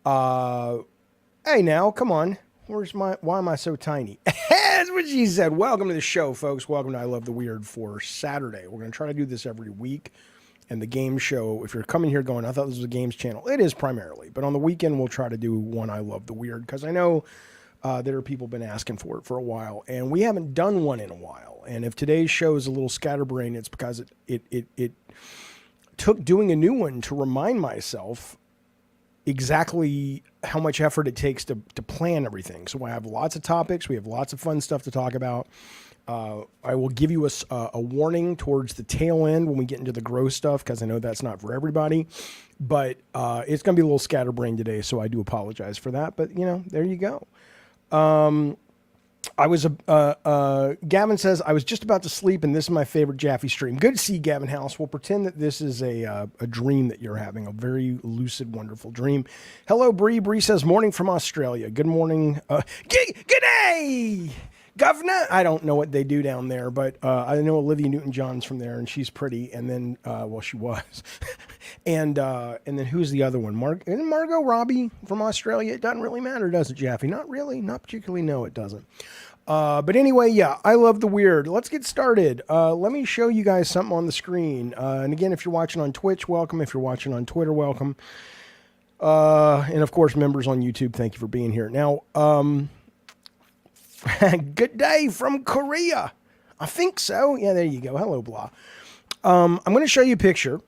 Hey now, come on. Why am I so tiny? That's what she said. Welcome to the show, folks. Welcome to I Love the Weird for Saturday. We're going to try to do this every week. And the game show, if you're coming here going, I thought this was a games channel. It is primarily. But on the weekend, we'll try to do one I Love the Weird. Because I know there are people been asking for it for a while. And we haven't done one in a while. And if today's show is a little scatterbrained, it's because it took doing a new one to remind myself exactly how much effort it takes to plan everything. So I have lots of topics. We have lots of fun stuff to talk about. I will give you a warning towards the tail end when we get into the gross stuff, because I know that's not for everybody. But it's going to be a little scatterbrained today, so I do apologize for that. But, you know, there you go. Gavin says, I was just about to sleep, and this is my favorite Jaffe stream. Good to see you, Gavin House. We'll pretend that this is a dream that you're having, a very lucid, wonderful dream. Hello, Bree. Bree says, morning from Australia. Good morning. Good day, Governor. I don't know what they do down there, but I know Olivia Newton-John's from there, and she's pretty. And then, she was. and then who's the other one? Isn't Margot Robbie from Australia? It doesn't really matter, does it, Jaffe? Not really. Not particularly. No, it doesn't. But anyway, yeah, I love the weird. Let's get started. Let me show you guys something on the screen. And again, if you're watching on Twitch, welcome. If you're watching on Twitter, welcome. And of course, members on YouTube, thank you for being here. Now, good day from Korea. I think so. Yeah, there you go. Hello, blah. I'm going to show you a picture,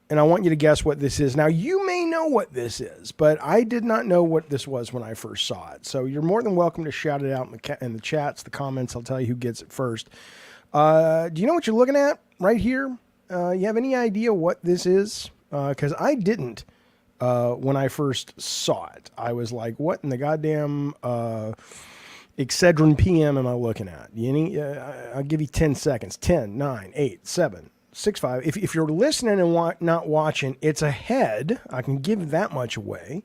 and I want you to guess what this is. Now, you may know what this is, but I did not know what this was when I first saw it. So you're more than welcome to shout it out in the chats, the comments. I'll tell you who gets it first. Do you know what you're looking at right here? You have any idea what this is? Because I didn't when I first saw it. I was like, what in the goddamn Excedrin PM am I looking at? I'll give you 10 seconds. 10, 9, 8, 7, 6, 5. If you're listening and not watching, it's a head. I can give that much away.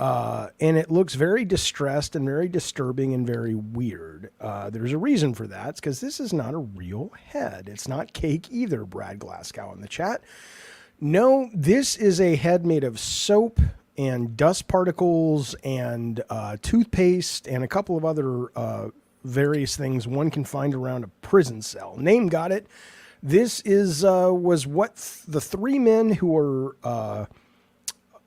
And it looks very distressed and very disturbing and very weird. There's a reason for that. It's because this is not a real head. It's not cake either, Brad Glasgow in the chat. No, this is a head made of soap and dust particles and toothpaste and a couple of other various things one can find around a prison cell. Name got it. This was what the three men who were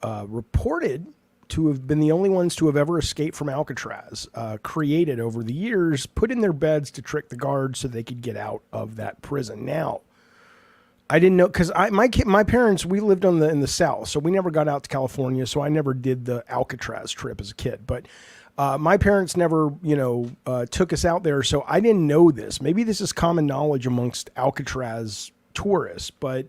reported to have been the only ones to have ever escaped from Alcatraz, created over the years, put in their beds to trick the guards so they could get out of that prison. Now, I didn't know, because my parents, we lived in the South, so we never got out to California, so I never did the Alcatraz trip as a kid. But my parents never, took us out there, so I didn't know this. Maybe this is common knowledge amongst Alcatraz tourists, but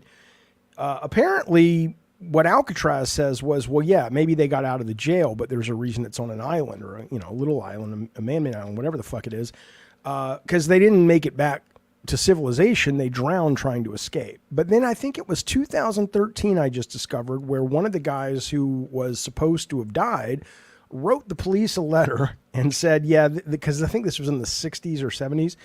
apparently what Alcatraz says was, well, yeah, maybe they got out of the jail, but there's a reason it's on an island or a little island, a man-made island, whatever the fuck it is, because they didn't make it back to civilization. They drowned trying to escape. But then I think it was 2013 I just discovered where one of the guys who was supposed to have died wrote the police a letter and said, yeah, because I think this was in the 60s or 70s.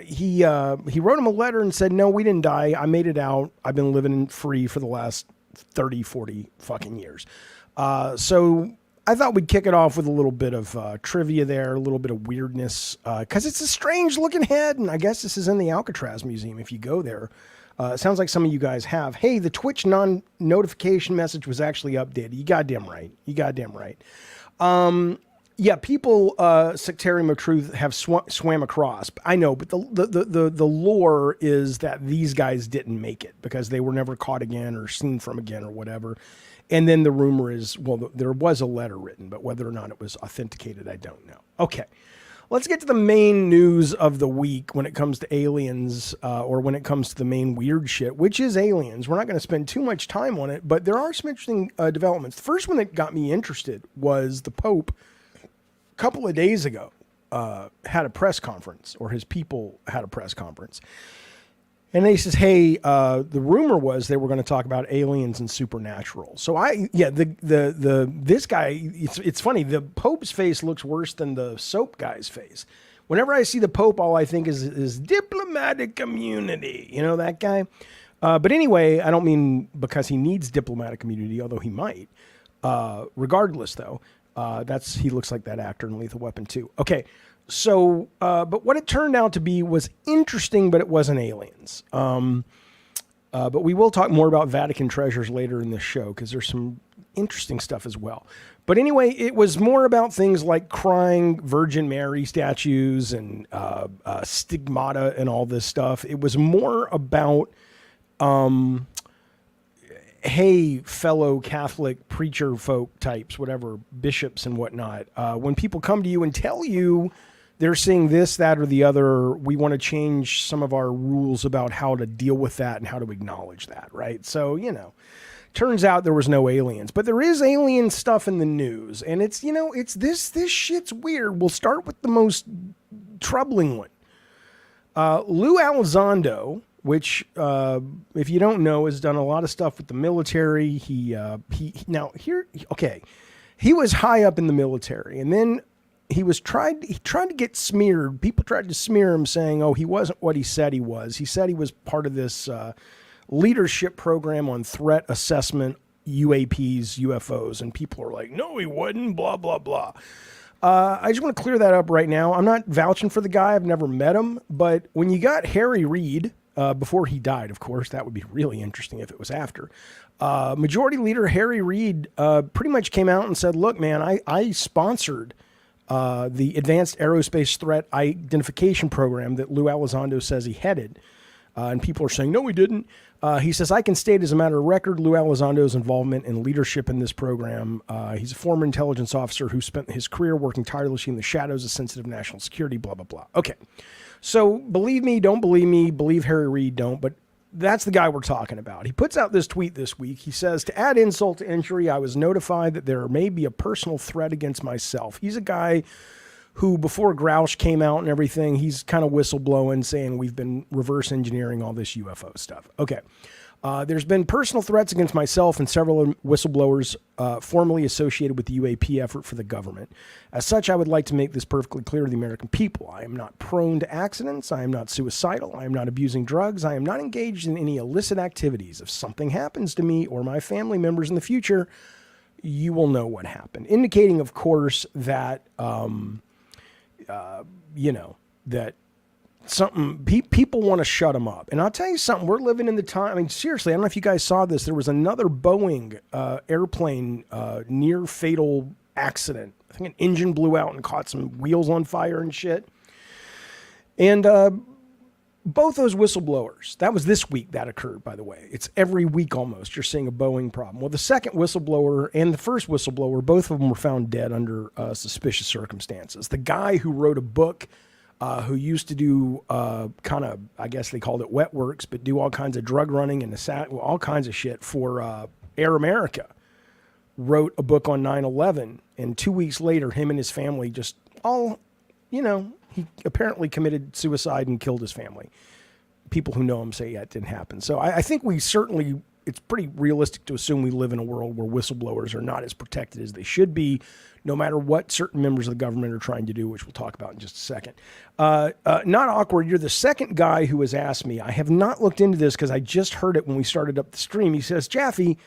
He wrote him a letter and said, no, we didn't die. I made it out. I've been living free for the last 30, 40 fucking years. So I thought we'd kick it off with a little bit of trivia there, a little bit of weirdness, because it's a strange looking head, and I guess this is in the Alcatraz Museum if you go there. It sounds like some of you guys have. Hey, the Twitch non-notification message was actually updated. You goddamn right. You goddamn right. Yeah, people, Sectarium of Truth, have swam across. I know, but the lore is that these guys didn't make it because they were never caught again or seen from again or whatever. And then the rumor is, well, there was a letter written, but whether or not it was authenticated, I don't know. Okay, let's get to the main news of the week when it comes to aliens, or when it comes to the main weird shit, which is aliens. We're not going to spend too much time on it, but there are some interesting developments. The first one that got me interested was the Pope, a couple of days ago, had a press conference, or his people had a press conference. And he says, hey, the rumor was they were going to talk about aliens and supernatural. So this guy, it's funny. The Pope's face looks worse than the soap guy's face. Whenever I see the Pope, all I think is diplomatic immunity. You know, that guy. But anyway, I don't mean because he needs diplomatic immunity, although he might. Regardless, though, he looks like that actor in Lethal Weapon 2. Okay, so, but what it turned out to be was interesting, but it wasn't aliens. But we will talk more about Vatican treasures later in this show because there's some interesting stuff as well. But anyway, it was more about things like crying Virgin Mary statues and stigmata and all this stuff. It was more about, hey, fellow Catholic preacher folk types, whatever, bishops and whatnot. When people come to you and tell you they're seeing this, that, or the other, we want to change some of our rules about how to deal with that and how to acknowledge that, right? So, turns out there was no aliens, but there is alien stuff in the news, and it's this shit's weird. We'll start with the most troubling one. Lou Elizondo, which, if you don't know, has done a lot of stuff with the military. He was high up in the military, and then he tried to get smeared. People tried to smear him, saying, "Oh, he wasn't what he said he was." He said he was part of this leadership program on threat assessment, UAPs, UFOs, and people are like, "No, he wasn't." Blah blah blah. I just want to clear that up right now. I'm not vouching for the guy. I've never met him, but when you got Harry Reid, before he died, of course, that would be really interesting if it was after. Majority Leader Harry Reid pretty much came out and said, "Look, man, I sponsored the Advanced Aerospace Threat Identification Program that Lou Elizondo says he headed." And people are saying, "No, he didn't." He says, "I can state as a matter of record Lou Elizondo's involvement and leadership in this program. He's a former intelligence officer who spent his career working tirelessly in the shadows of sensitive national security, blah, blah, blah." Okay. So believe me, don't believe me, believe Harry Reid, don't, but that's the guy we're talking about. He puts out this tweet this week. He says, "To add insult to injury, I was notified that there may be a personal threat against myself." He's a guy who, before Grouch came out and everything, he's kind of whistleblowing, saying we've been reverse engineering all this UFO stuff. Okay. There's been personal threats against myself and several whistleblowers formerly associated with the UAP effort for the government. As such, I would like to make this perfectly clear to the American people. I am not prone to accidents. I am not suicidal. I am not abusing drugs. I am not engaged in any illicit activities. If something happens to me or my family members in the future, you will know what happened. Indicating, of course, that, that people want to shut them up. And I'll tell you something, we're living in the time. I mean, seriously, I don't know if you guys saw this. There was another Boeing airplane near fatal accident. I think an engine blew out and caught some wheels on fire and shit. And both those whistleblowers, that was this week that occurred, by the way. It's every week almost you're seeing a Boeing problem. Well, the second whistleblower and the first whistleblower, both of them were found dead under suspicious circumstances. The guy who wrote a book, who used to do kind of, I guess they called it wet works, but do all kinds of drug running and all kinds of shit for Air America, wrote a book on 9/11. And 2 weeks later, him and his family just he apparently committed suicide and killed his family. People who know him say, yeah, it didn't happen. So I think it's pretty realistic to assume we live in a world where whistleblowers are not as protected as they should be, no matter what certain members of the government are trying to do, which we'll talk about in just a second. Not awkward. You're the second guy who has asked me. I have not looked into this because I just heard it when we started up the stream. He says, "Jaffe,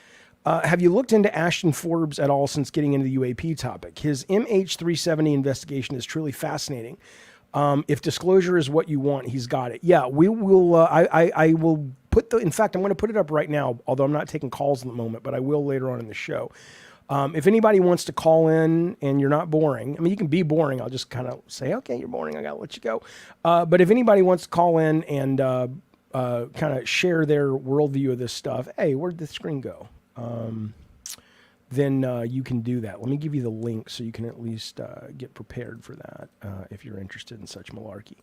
have you looked into Ashton Forbes at all since getting into the UAP topic? His MH370 investigation is truly fascinating. If disclosure is what you want, he's got it." Yeah, we will. I will put in fact, I'm going to put it up right now, although I'm not taking calls at the moment, but I will later on in the show. If anybody wants to call in and you're not boring, I mean, you can be boring. I'll just kind of say, okay, you're boring. I got to let you go. But if anybody wants to call in and kind of share their worldview of this stuff, hey, where'd the screen go? Then you can do that. Let me give you the link so you can at least get prepared for that if you're interested in such malarkey.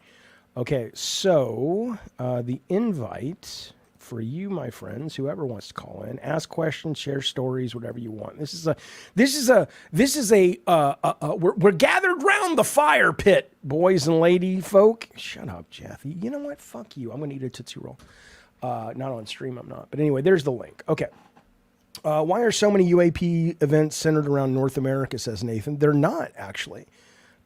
Okay, so the invite for you, my friends, whoever wants to call in, ask questions, share stories, whatever you want. We're gathered round the fire pit, boys and lady folk. Shut up, Jaffe. You know what? Fuck you. I'm going to eat a Tootsie Roll. Not on stream, I'm not. But anyway, there's the link. Okay. Why are so many UAP events centered around North America, says Nathan? They're not, actually.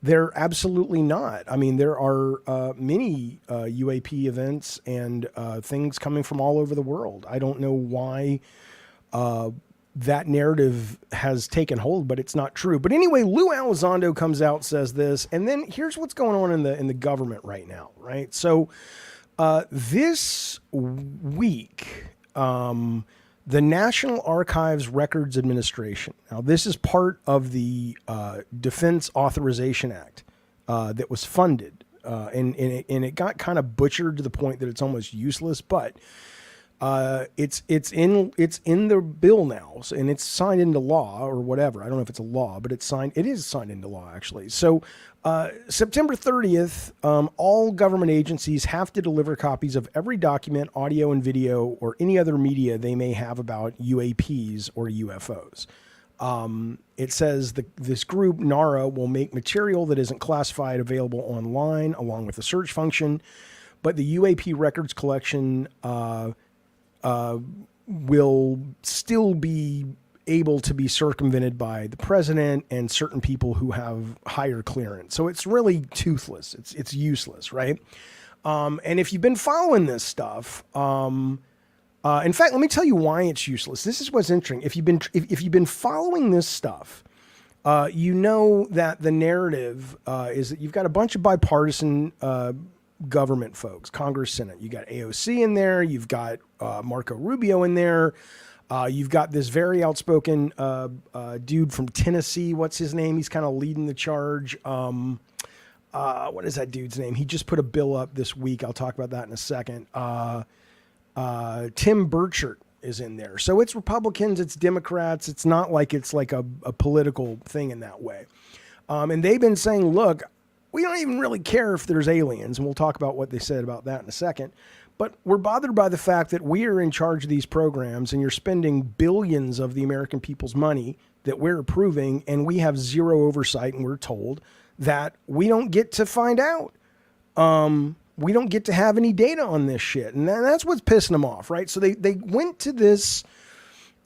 They're absolutely not. I mean, there are many UAP events and things coming from all over the world. I don't know why that narrative has taken hold, but it's not true. But anyway, Lou Elizondo comes out, says this, and then here's what's going on in the government right now, right? So this week, the National Archives Records Administration. Now, this is part of the Defense Authorization Act that was funded, and it got kind of butchered to the point that it's almost useless. But it's in the bill now, and it's signed into law or whatever. I don't know if it's a law, but it's signed. It is signed into law actually. So September 30th, all government agencies have to deliver copies of every document, audio and video, or any other media they may have about UAPs or UFOs. It says this group, NARA, will make material that isn't classified available online along with the search function, but the UAP records collection will still be able to be circumvented by the president and certain people who have higher clearance. So it's really toothless. It's useless, right? And if you've been following this stuff, in fact, let me tell you why it's useless. This is what's interesting. If you've been following this stuff, you know that the narrative is that you've got a bunch of bipartisan government folks, Congress, Senate. You got AOC in there. You've got Marco Rubio in there. You've got this very outspoken dude from Tennessee. What's his name? He's kind of leading the charge. What is that dude's name? He just put a bill up this week. I'll talk about that in a second. Tim Burchett is in there. So it's Republicans, it's Democrats. It's not like it's like a political thing in that way. And they've been saying, look, we don't even really care if there's aliens. And we'll talk about what they said about that in a second. But we're bothered by the fact that we are in charge of these programs and you're spending billions of the American people's money that we're approving, and we have zero oversight, and we're told that we don't get to find out. We don't get to have any data on this shit. And that's what's pissing them off, right? So they went to this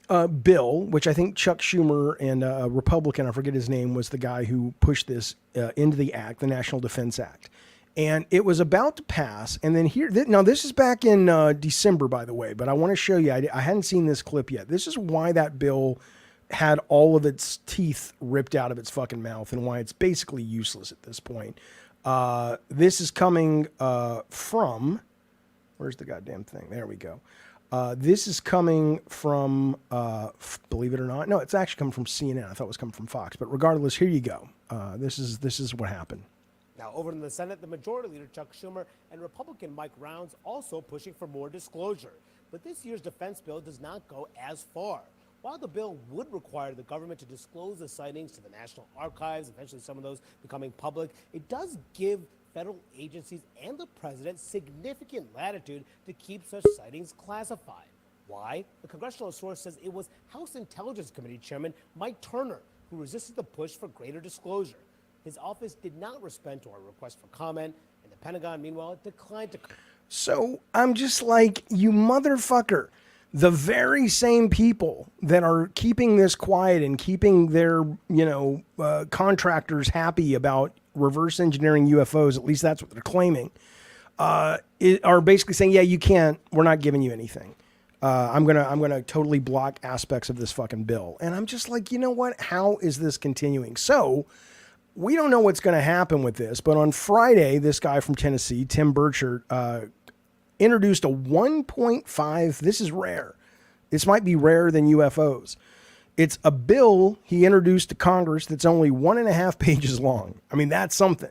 bill, which I think Chuck Schumer and a Republican, I forget his name, was the guy who pushed this into the act, the National Defense Act. And it was about to pass. And then now this is back in December, by the way, but I want to show you, I hadn't seen this clip yet. This is why that bill had all of its teeth ripped out of its fucking mouth and why it's basically useless at this point. This is coming from, where's the goddamn thing? There we go. This is coming from, believe it or not, no, it's actually coming from CNN. I thought it was coming from Fox, but regardless, here you go. This is what happened. Now, over in the Senate, the Majority Leader Chuck Schumer and Republican Mike Rounds also pushing for more disclosure. But this year's defense bill does not go as far. While the bill would require the government to disclose the sightings to the National Archives, eventually some of those becoming public, it does give federal agencies and the president significant latitude to keep such sightings classified. Why? The congressional source says it was House Intelligence Committee Chairman Mike Turner who resisted the push for greater disclosure. His office did not respond to our request for comment, and the Pentagon, meanwhile, declined to. So I'm just like, you motherfucker. The very same people that are keeping this quiet and keeping their, contractors happy about reverse engineering UFOs, at least that's what they're claiming, are basically saying, yeah, you can't, we're not giving you anything. I'm gonna totally block aspects of this fucking bill. And I'm just like, you know what? How is this continuing? So we don't know what's going to happen with this, but on Friday, this guy from Tennessee, Tim Burchett, introduced a 1.5. This is rare. This might be rarer than UFOs. It's a bill he introduced to Congress that's only 1.5 pages long. I mean, that's something.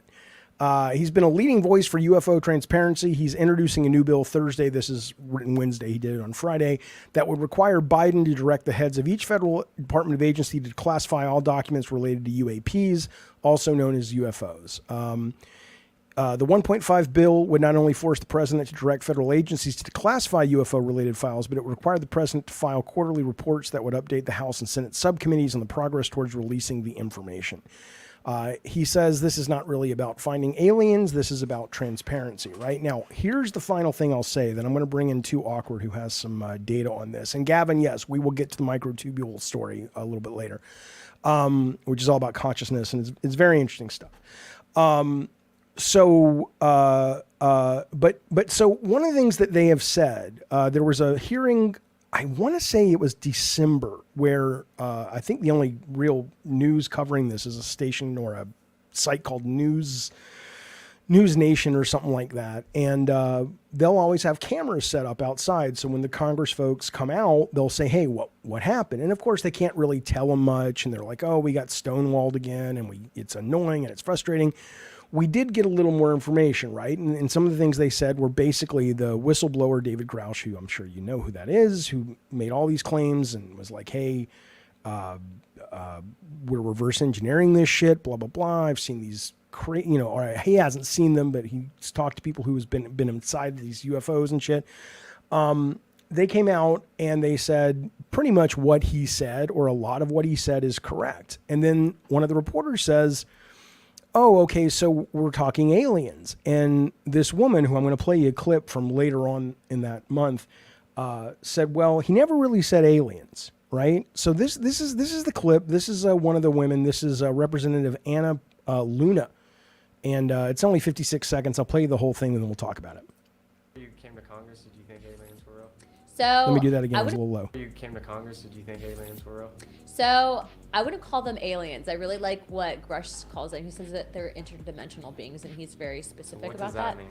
He's been a leading voice for UFO transparency. He's introducing a new bill Thursday. This is written Wednesday. He did it on Friday. That would require Biden to direct the heads of each federal department of agency to classify all documents related to UAPs, also known as UFOs. The 1.5 bill would not only force the president to direct federal agencies to classify UFO-related files, but it would require the president to file quarterly reports that would update the House and Senate subcommittees on the progress towards releasing the information. He says this is not really about finding aliens. This is about transparency, right? Now, here's the final thing I'll say. Then I'm going to bring in Too Awkward, who has some data on this. And Gavin, yes, we will get to the microtubule story a little bit later, which is all about consciousness, and it's very interesting stuff. So one of the things that they have said, there was a hearing, I want to say it was December, where I think the only real news covering this is a station or a site called News Nation or something like that. And they'll always have cameras set up outside. So when the Congress folks come out, they'll say, hey, what happened? And of course, they can't really tell them much. And they're like, oh, we got stonewalled again. And it's annoying and it's frustrating. We did get a little more information, right? And some of the things they said were basically the whistleblower, David Grouch, who I'm sure you know who that is, who made all these claims and was like, hey, we're reverse engineering this shit, blah, blah, blah. I've seen these, or he hasn't seen them, but he's talked to people who's been inside these UFOs and shit. They came out and they said pretty much what he said, or a lot of what he said, is correct. And then one of the reporters says, oh, okay, so we're talking aliens. And this woman, who I'm going to play you a clip from later on in that month, said, well, he never really said aliens, right? So this is the clip. This is one of the women. This is Representative Anna Luna. And it's only 56 seconds. I'll play you the whole thing and then we'll talk about it. You came to Congress, did you think aliens were real? So let me do that again. It was a little low. You came to Congress, did you think aliens were real? So I wouldn't call them aliens. I really like what Grush calls them. He says that they're interdimensional beings, and he's very specific What about does that mean?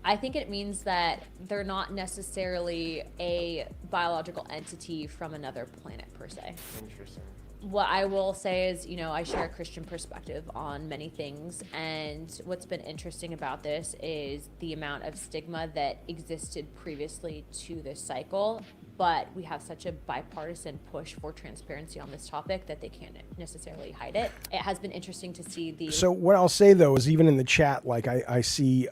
I think it means that they're not necessarily a biological entity from another planet per se. Interesting. What I will say is, I share a Christian perspective on many things, and what's been interesting about this is the amount of stigma that existed previously to this cycle, but we have such a bipartisan push for transparency on this topic that they can't necessarily hide it. It has been interesting to see the... So what I'll say, though, is even in the chat, like I see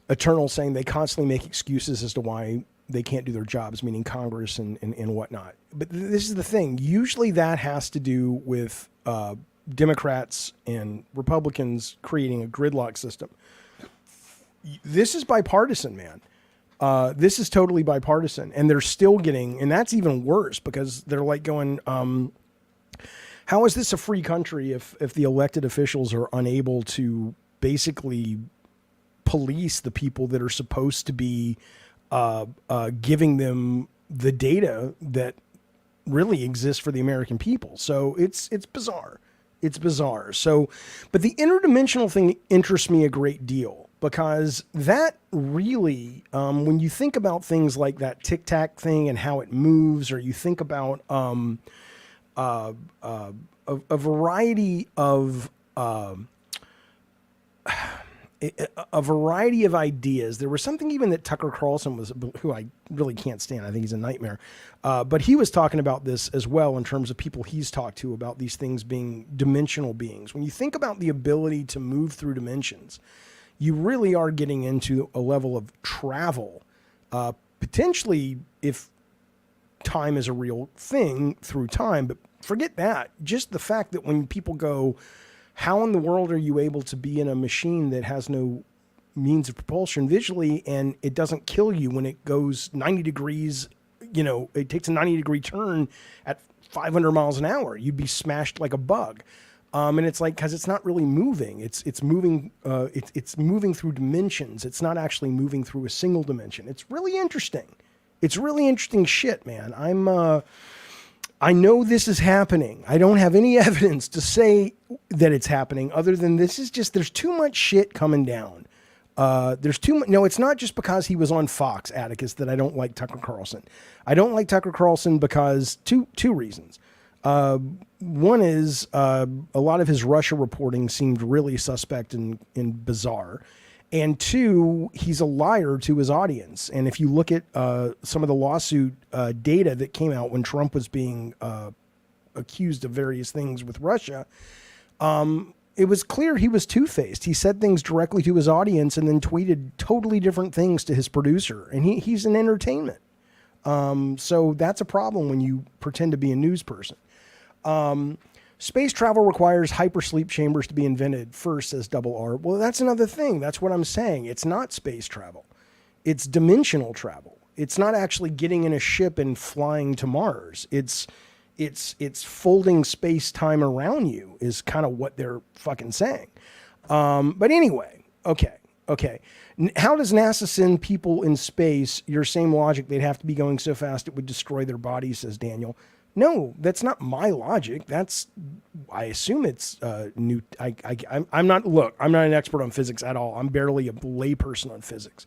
Eternal saying they constantly make excuses as to why they can't do their jobs, meaning Congress and whatnot. But this is the thing. Usually that has to do with Democrats and Republicans creating a gridlock system. This is bipartisan, man. This is totally bipartisan. And they're still getting, and that's even worse because they're like going, how is this a free country if the elected officials are unable to basically police the people that are supposed to be giving them the data that really exists for the American people? So it's bizarre. It's bizarre. So, but the interdimensional thing interests me a great deal because that really, when you think about things like that Tic Tac thing and how it moves, or you think about a variety of a variety of ideas. There was something even that Tucker Carlson was, who I really can't stand. I think he's a nightmare. But he was talking about this as well in terms of people he's talked to about these things being dimensional beings. When you think about the ability to move through dimensions, you really are getting into a level of travel, potentially if time is a real thing through time. But forget that. Just the fact that when people go, how in the world are you able to be in a machine that has no means of propulsion visually and it doesn't kill you when it goes 90 degrees, it takes a 90-degree turn at 500 miles an hour. You'd be smashed like a bug. And it's like, because it's not really moving. It's moving. It's moving through dimensions. It's not actually moving through a single dimension. It's really interesting. It's really interesting shit, man. I know this is happening. I don't have any evidence to say that it's happening other than there's too much shit coming down. There's too much. No, it's not just because he was on Fox, Atticus, that I don't like Tucker Carlson. I don't like Tucker Carlson because two reasons. One is a lot of his Russia reporting seemed really suspect and bizarre. And two, he's a liar to his audience. And if you look at some of the lawsuit data that came out when Trump was being accused of various things with Russia, it was clear he was two-faced. He said things directly to his audience and then tweeted totally different things to his producer. And he's an entertainment. So that's a problem when you pretend to be a news person. Space travel requires hypersleep chambers to be invented first, says Double R. Well, that's another thing. That's what I'm saying. It's not space travel. It's dimensional travel. It's not actually getting in a ship and flying to Mars. It's folding space-time around you is kind of what they're fucking saying. But anyway, okay. Okay. How does NASA send people in space? Your same logic, they'd have to be going so fast it would destroy their bodies, says Daniel. No, that's not my logic. I assume it's new. I'm not, look, I'm not an expert on physics at all. I'm barely a layperson on physics.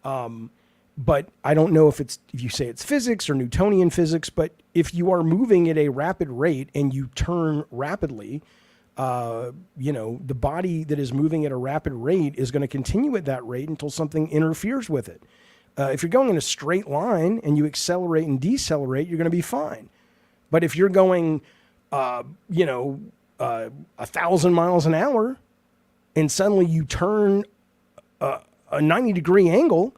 But I don't know if you say it's physics or Newtonian physics, but if you are moving at a rapid rate and you turn rapidly, the body that is moving at a rapid rate is going to continue at that rate until something interferes with it. If you're going in a straight line and you accelerate and decelerate, you're going to be fine. But if you're going, 1,000 miles an hour and suddenly you turn a 90-degree angle,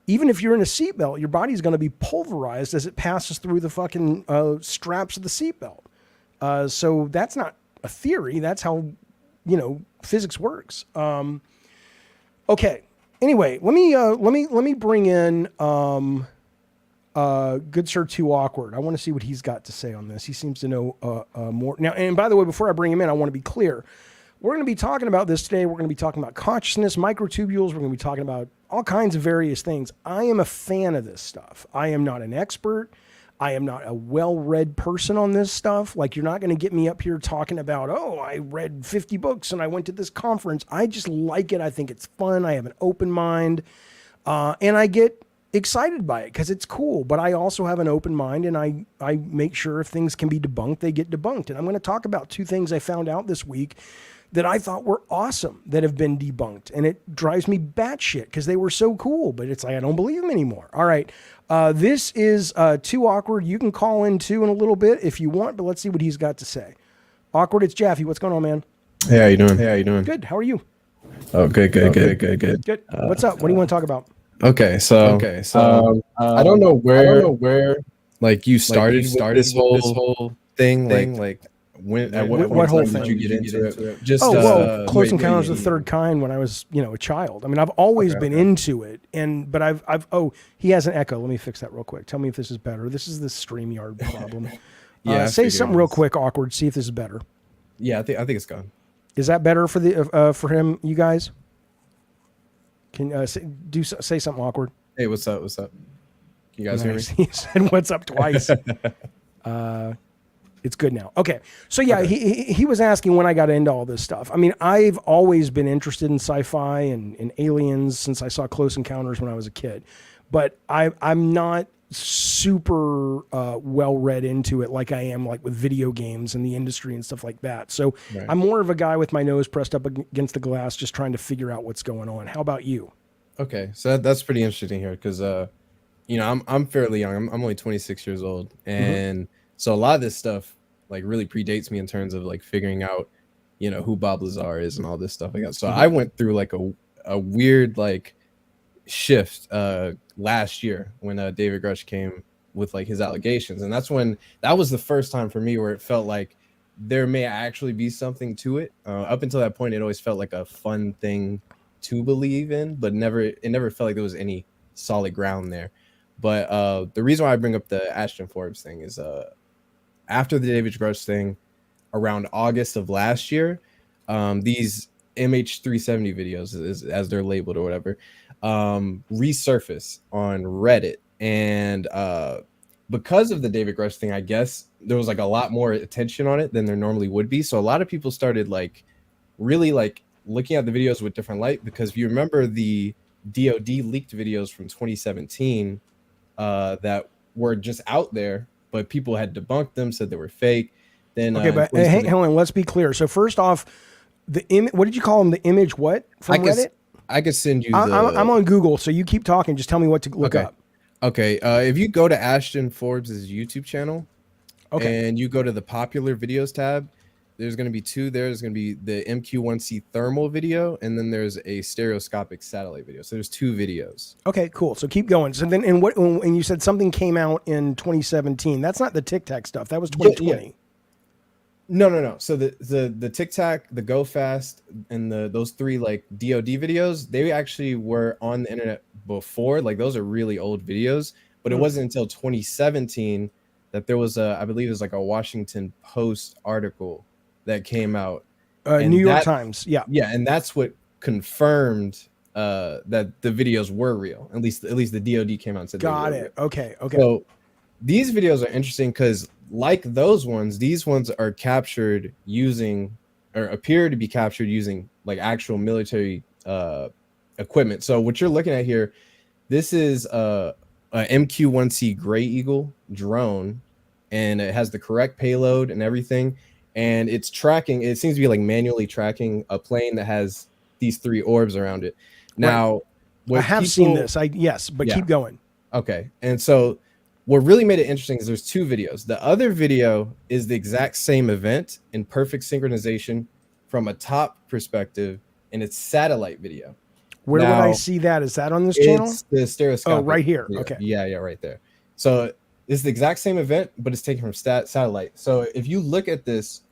even if you're in a seatbelt, your body's going to be pulverized as it passes through the fucking straps of the seatbelt. So that's not a theory. That's how, physics works. Okay. Anyway, let me bring in Good Sir Too Awkward. I want to see what he's got to say on this. He seems to know more. Now, and by the way, before I bring him in, I want to be clear. We're going to be talking about this today. We're going to be talking about consciousness, microtubules. We're going to be talking about all kinds of various things. I am a fan of this stuff. I am not an expert. I am not a well-read person on this stuff. Like, you're not going to get me up here talking about, oh, I read 50 books and I went to this conference. I just like it. I think it's fun. I have an open mind. And I get excited by it because it's cool. But I also have an open mind, and I make sure if things can be debunked, they get debunked. And I'm going to talk about two things I found out this week that I thought were awesome that have been debunked. And it drives me batshit because they were so cool, but it's like, I don't believe them anymore. All right. This is Too Awkward. You can call in too in a little bit if you want, but let's see what he's got to say. Awkward, it's Jaffe. What's going on, man? Hey, how you doing? Good. How are you? Oh, good. Good. What's up? What do you want to talk about? Okay, so I don't know where like you started this whole thing. Like when at what whole time thing did you get into it? Just Close Encounters of the Third Kind when I was, a child. I mean, I've always been into it, but I've he has an echo. Let me fix that real quick. Tell me if this is better. This is the StreamYard problem. Say something real quick, Awkward. See if this is better. Yeah, I think it's gone. Is that better for the for him, you guys? Can say something, Awkward. Hey, what's up? Can you guys hear me? He said what's up twice. It's good now. Okay. So yeah, okay. He was asking when I got into all this stuff. I mean, I've always been interested in sci-fi and aliens since I saw Close Encounters when I was a kid. But I'm not super well read into it like I am like with video games and the industry and stuff like that. So right. I'm more of a guy with my nose pressed up against the glass just trying to figure out what's going on. How about you? Okay. So that's pretty interesting here because I'm fairly young. I'm only 26 years old, and so a lot of this stuff like really predates me in terms of like figuring out, who Bob Lazar is and all this stuff like that. So I went through like a weird like shift last year when David Grush came with like his allegations, and that was the first time for me where it felt like there may actually be something to it. Up until that point, it always felt like a fun thing to believe in, but it never felt like there was any solid ground there. But the reason why I bring up the Ashton Forbes thing is after the David Grush thing around August of last year, these MH370 videos, as they're labeled or whatever, resurface on Reddit. And because of the David Grush thing, I guess there was like a lot more attention on it than there normally would be. So a lot of people started like really like looking at the videos with different light, because if you remember the DOD leaked videos from 2017 that were just out there, but people had debunked them, said they were fake. Then okay, but hey, hold on, let's be clear. So first off, what did you call them? The image what from Reddit? I could send you. I'm on Google, so you keep talking. Just tell me what to look up. Okay. If you go to Ashton Forbes' YouTube channel, and you go to the popular videos tab, there's going to be two. There's going to be the MQ-1C thermal video, and then there's a stereoscopic satellite video. So there's two videos. Okay, cool. So keep going. So then, and you said something came out in 2017. That's not the Tic Tac stuff. That was 2020. Yeah. No. So the Tic Tac, the Go Fast, and those three like DOD videos, they actually were on the internet before. Like those are really old videos, but it wasn't until 2017 that there was I believe it was like a Washington Post article that came out. New York Times. Yeah. Yeah. And that's what confirmed that the videos were real. At least the DoD came out and said Got they were it. real. Okay. Okay. So these videos are interesting because, like those ones, these ones are captured using, or appear to be captured using, like actual military equipment. So what you're looking at here, this is a MQ-1C Gray Eagle drone, and it has the correct payload and everything. And it's tracking, it seems to be like manually tracking a plane that has these 3 orbs around it. Now, I have seen this. Yes, but Yeah. keep going. Okay. And so what really made it interesting is there's 2 videos. The other video is the exact same event in perfect synchronization from a top perspective, and it's satellite video. Where would I Now, see that? Is that on this channel? It's the stereoscopic. Oh, right here. video. Okay. Yeah, right there. So it's the exact same event, but it's taken from satellite. So if you look at this,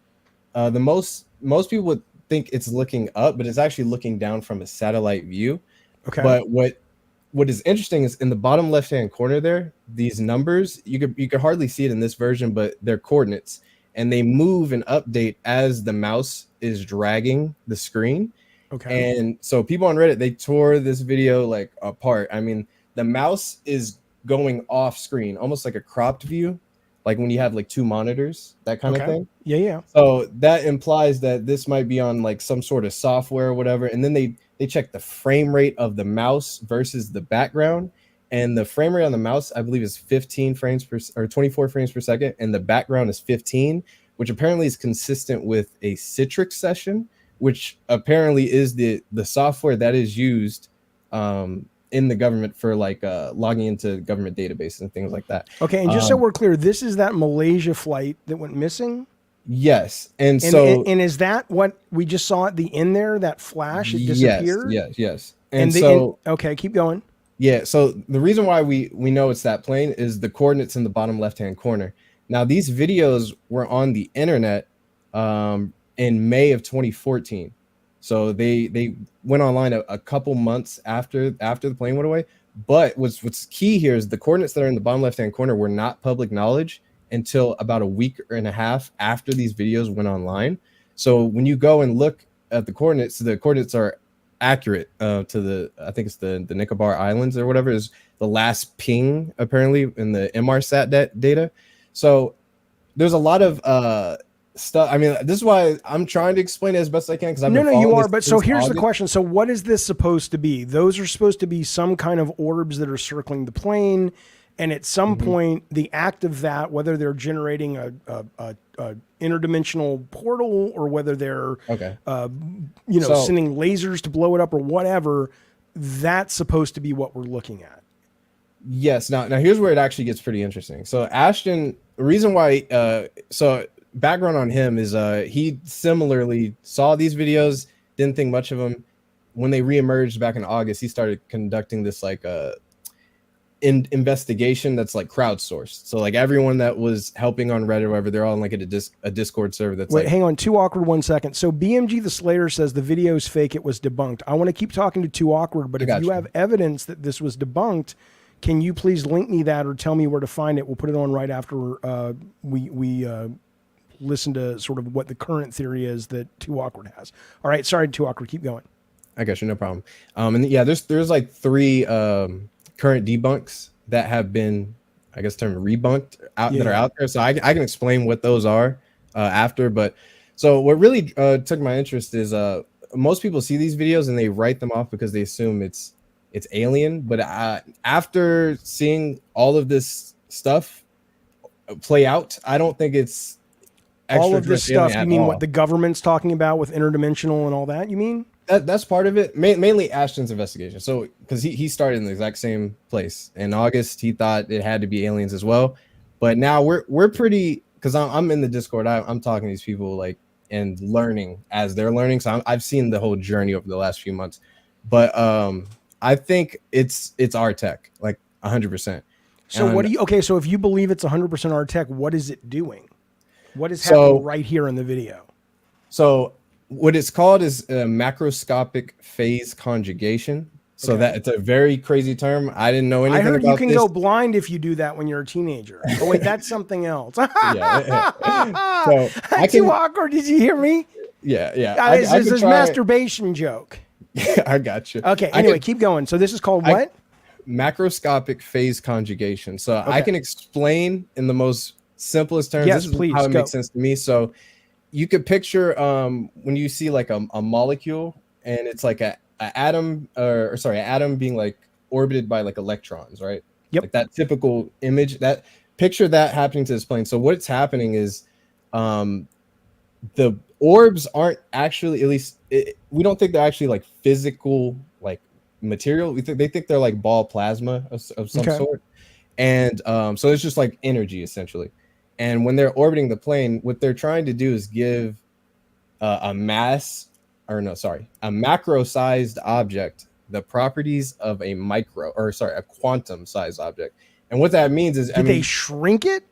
the most people would think it's looking up, but it's actually looking down from a satellite view. Okay. But what is interesting is in the bottom left hand corner there, these numbers, you could hardly see it in this version, but they're coordinates, and they move and update as the mouse is dragging the screen. Okay. And so people on Reddit, they tore this video like apart. I mean, the mouse is going off screen, almost like a cropped view, like when you have like 2 monitors, that kind of thing. Yeah. Yeah. So that implies that this might be on like some sort of software or whatever. And then they check the frame rate of the mouse versus the background. And the frame rate on the mouse, I believe, is 15 frames per, or 24 frames per second. And the background is 15, which apparently is consistent with a Citrix session, which apparently is the software that is used in the government for like logging into government databases and things like that. Okay. And just so we're clear, this is that Malaysia flight that went missing? Yes. And And, so and is that what we just saw at the end there, that flash? It disappeared? Yes. And so okay, keep going. yeah, so the reason why we know it's that plane is the coordinates in the bottom left-hand corner. Now, these videos were on the internet in May of 2014. So they went online a couple months after the plane went away. But what's key here is the coordinates that are in the bottom left-hand corner were not public knowledge until about a week and a half after these videos went online. So when you go and look at the coordinates are accurate to the, I think it's the Nicobar Islands or whatever is the last ping apparently in the MRSAT data. So there's a lot of stuff. I mean, this is why I'm trying to explain it as best I can because No, you are. But so here's the question. So what is this supposed to be? Those are supposed to be some kind of orbs that are circling the plane. And at some point, the act of that, whether they're generating a interdimensional portal or whether they're, sending lasers to blow it up or whatever, that's supposed to be what we're looking at. Yes. Now here's where it actually gets pretty interesting. So Ashton, the reason why, so background on him is he similarly saw these videos, didn't think much of them. When they reemerged back in August, he started conducting this like investigation that's like crowdsourced. So like everyone that was helping on Reddit or whatever, they're all in like a Discord server that's Wait, hang on, Too Awkward 1 second. So BMG the Slayer says the video's fake, it was debunked. I want to keep talking to Too Awkward, but if you have evidence that this was debunked, can you please link me that or tell me where to find it? We'll put it on right after we listen to sort of what the current theory is that Too Awkward has. All right, sorry, Too Awkward, keep going. I got you, no problem. And yeah, there's like 3 current debunks that have been, I guess, termed rebunked that are out there. So I can explain what those are after. But so what really took my interest is most people see these videos and they write them off because they assume it's alien. But after seeing all of this stuff play out, I don't think it's all of this stuff. You mean all. what the government's talking about with interdimensional and all that? You mean? That's part of it, mainly Ashton's investigation. So, because he started in the exact same place in August, he thought it had to be aliens as well. But now we're pretty, because I'm in the Discord, I'm talking to these people like and learning as they're learning. So I've seen the whole journey over the last few months. But I think it's our tech, like 100%. So what do you? Okay, so if you believe it's 100% our tech, what is it doing? What is happening right here in the video? So what it's called is a macroscopic phase conjugation. So that it's a very crazy term. I didn't know anything about this. I heard you can go blind if you do that when you're a teenager. Oh wait, that's something else. So Too awkward. Did you hear me? Yeah. It's a masturbation joke. I got you. Okay. I Anyway, could- keep going. So this is called I- what? Macroscopic phase conjugation. So I Okay. can explain in the most simplest terms. Yes, This is please, how it go. makes sense to me. So you could picture when you see like a molecule and it's like a atom or sorry, an atom being like orbited by like electrons, right? Yep. Like that typical image, that picture that happening to this plane. So what's happening is the orbs aren't actually, at least we don't think they're actually like physical like material. They think they're like ball plasma of some Okay. sort. And so it's just like energy essentially. And when they're orbiting the plane, what they're trying to do is give a macro-sized object the properties of a a quantum-sized object. And what that means is, Did they shrink it?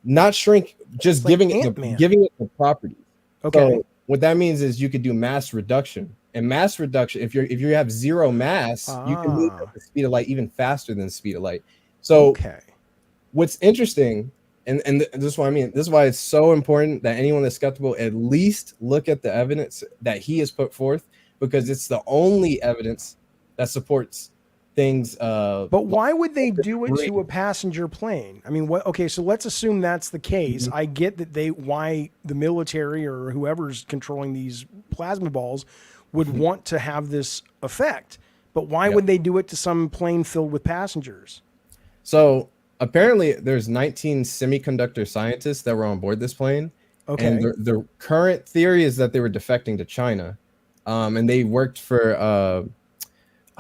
not shrink, just Like giving Ant-Man. giving it the properties. Okay. So what that means is you could do mass reduction. And mass reduction, if you have zero mass, you can move at the speed of light even faster than the speed of light. So Okay. what's interesting, and this is what I mean, this is why it's so important that anyone that's skeptical at least look at the evidence that he has put forth, because it's the only evidence that supports things. But why would they do it to a passenger plane? I mean, what? Okay, so let's assume that's the case. I get that why the military or whoever's controlling these plasma balls would want to have this effect. But why would they do it to some plane filled with passengers? So apparently there's 19 semiconductor scientists that were on board this plane. Okay. And the current theory is that they were defecting to China. And they worked for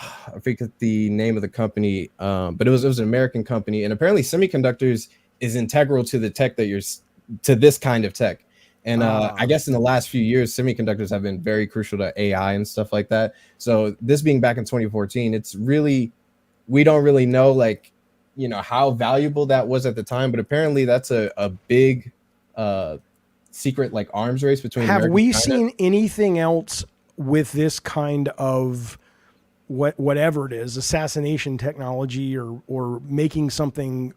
I forget the name of the company, but it was an American company. And apparently semiconductors is integral to the tech to this kind of tech. And I guess in the last few years, semiconductors have been very crucial to AI and stuff like that. So this being back in 2014, it's really, we don't really know like, you know, how valuable that was at the time, but apparently that's a big secret like arms race between Have America we and China. seen anything else with this kind of whatever it is, assassination technology or making something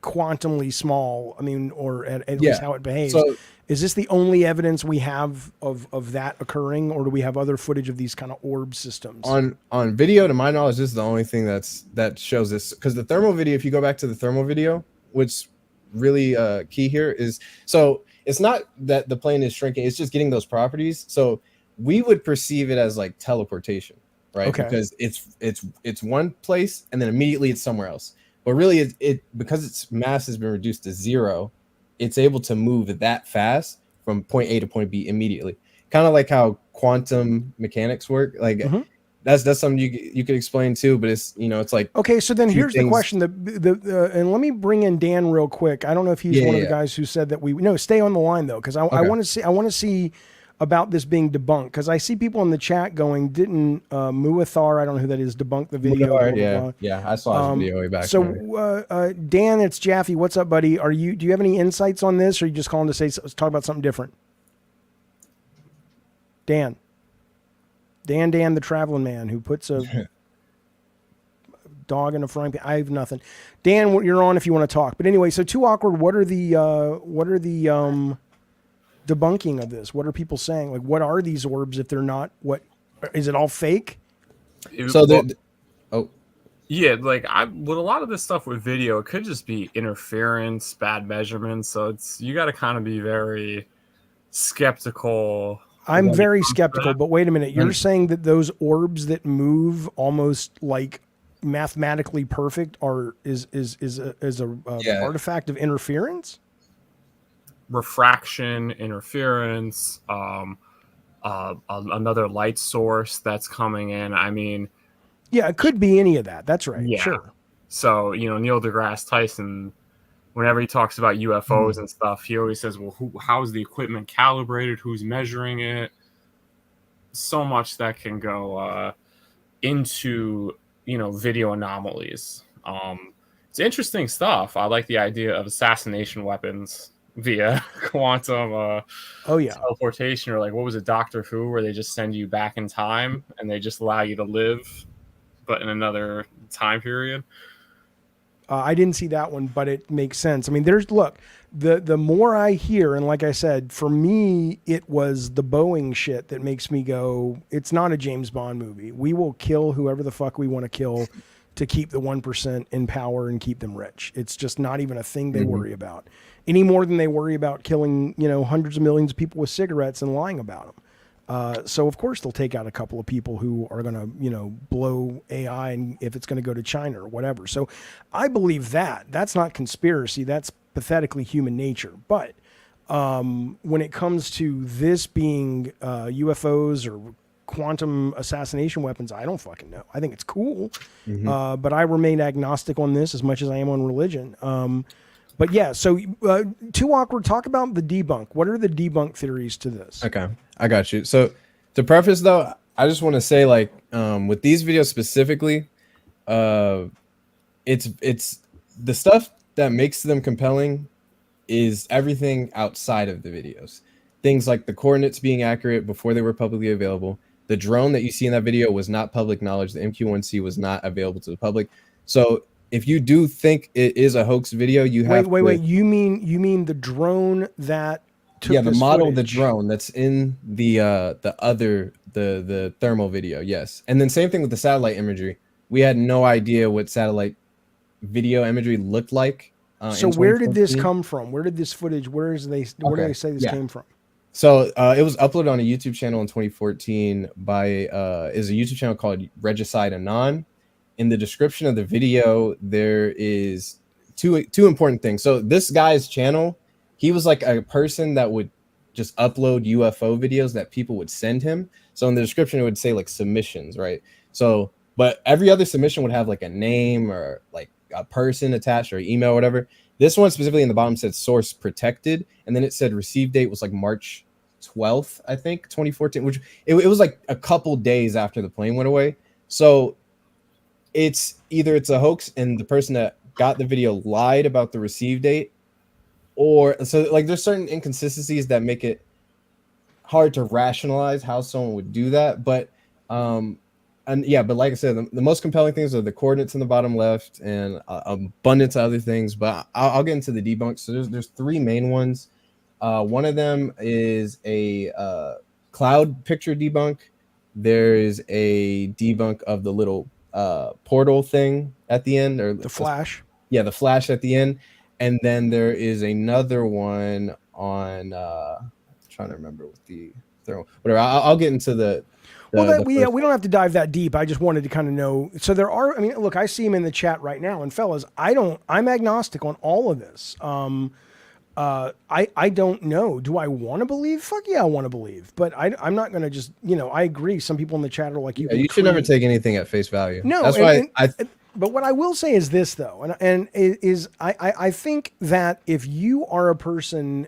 quantumly small? I mean, or at least how it behaves. So, is this the only evidence we have of that occurring, or do we have other footage of these kind of orb systems? on video, to my knowledge, this is the only thing that shows this, because the thermal video, if you go back to the thermal video, which really key here is, so it's not that the plane is shrinking, it's just getting those properties. So we would perceive it as like teleportation, right? Okay. Because it's one place and then immediately it's somewhere else. But really it because its mass has been reduced to zero, it's able to move that fast from point A to point B immediately. Kind of like how quantum mechanics work. Like that's something you could explain too, but it's, you know, it's like, okay, so then here's the things. question. And let me bring in Dan real quick. I don't know if he's one of the guys who said that stay on the line though, because I want to see about this being debunked, because I see people in the chat going, didn't Muathar, I don't know who that is, debunk the video? Muathar, blah, blah, yeah, I saw his video way back. So Dan, it's Jaffe. What's up, buddy? Do you have any insights on this, or are you just calling to talk about something different? Dan, the traveling man who puts a dog in a frying pan. I have nothing. Dan, you're on if you want to talk. But anyway, so Too Awkward, what are the debunking of this? What are people saying? Like, what are these orbs if they're not? What is it all fake? So yeah, like with a lot of this stuff with video, it could just be interference, bad measurements. So you got to kind of be very skeptical. I'm very skeptical, but wait a minute. You're saying that those orbs that move almost like mathematically perfect is a artifact of interference? Refraction, interference, another light source that's coming in. I mean, yeah, it could be any of that. That's right. Yeah. Sure. So, you know, Neil deGrasse Tyson, whenever he talks about UFOs and stuff, he always says, well, how's the equipment calibrated? Who's measuring it? So much that can go into, you know, video anomalies. It's interesting stuff. I like the idea of assassination weapons via quantum teleportation, or like, what was it, Doctor Who, where they just send you back in time and they just allow you to live, but in another time period. I didn't see that one, but it makes sense. I mean, the more I hear, and like I said, for me, it was the Boeing shit that makes me go, it's not a James Bond movie. We will kill whoever the fuck we want to kill to keep the 1% in power and keep them rich. It's just not even a thing they worry about any more than they worry about killing, hundreds of millions of people with cigarettes and lying about them. So of course they'll take out a couple of people who are going to, blow AI, and if it's going to go to China or whatever. So I believe that's not conspiracy. That's pathetically human nature. But when it comes to this being UFOs or quantum assassination weapons, I don't fucking know. I think it's cool. But I remain agnostic on this as much as I am on religion. But yeah, so Too Awkward, talk about the debunk. What are the debunk theories to this? Okay, I got you. So to preface though, I just want to say with these videos specifically, it's the stuff that makes them compelling is everything outside of the videos. Things like the coordinates being accurate before they were publicly available. The drone that you see in that video was not public knowledge. The MQ-1C was not available to the public. So if you do think it is a hoax video, you have wait. You mean the drone that took the model of the footage? drone that's in the thermal video, yes. And then same thing with the satellite imagery. We had no idea what satellite video imagery looked like. So where did this come from? Where did this footage? Where do they say this came from? So it was uploaded on a YouTube channel in 2014 by is a YouTube channel called Regicide Anon. In the description of the video, there is two important things. So this guy's channel, he was like a person that would just upload UFO videos that people would send him. So in the description, it would say like submissions, right? So, but every other submission would have like a name or like a person attached or email or whatever. This one specifically in the bottom said source protected. And then it said receive date was like March 12th, I think, 2014, which it was like a couple days after the plane went away. So it's either it's a hoax and the person that got the video lied about the receive date, or so like there's certain inconsistencies that make it hard to rationalize how someone would do that. But but like I said, the most compelling things are the coordinates in the bottom left and abundance of other things. But I'll get into the debunks. So there's three main ones. One of them is a cloud picture debunk. There is a debunk of the little portal thing at the end, or the flash. Yeah, the flash at the end. And then there is another one on trying to remember what the whatever. I'll get into the we don't have to dive that deep. I just wanted to kind of know. So there are, I mean, look, I see him in the chat right now, and fellas, I'm agnostic on all of this. I don't know. Do I want to believe? Fuck yeah, I want to believe. But I'm not going to just, I agree. Some people in the chat are like, you should never take anything at face value. No, that's why but what I will say is this, though, and I think that if you are a person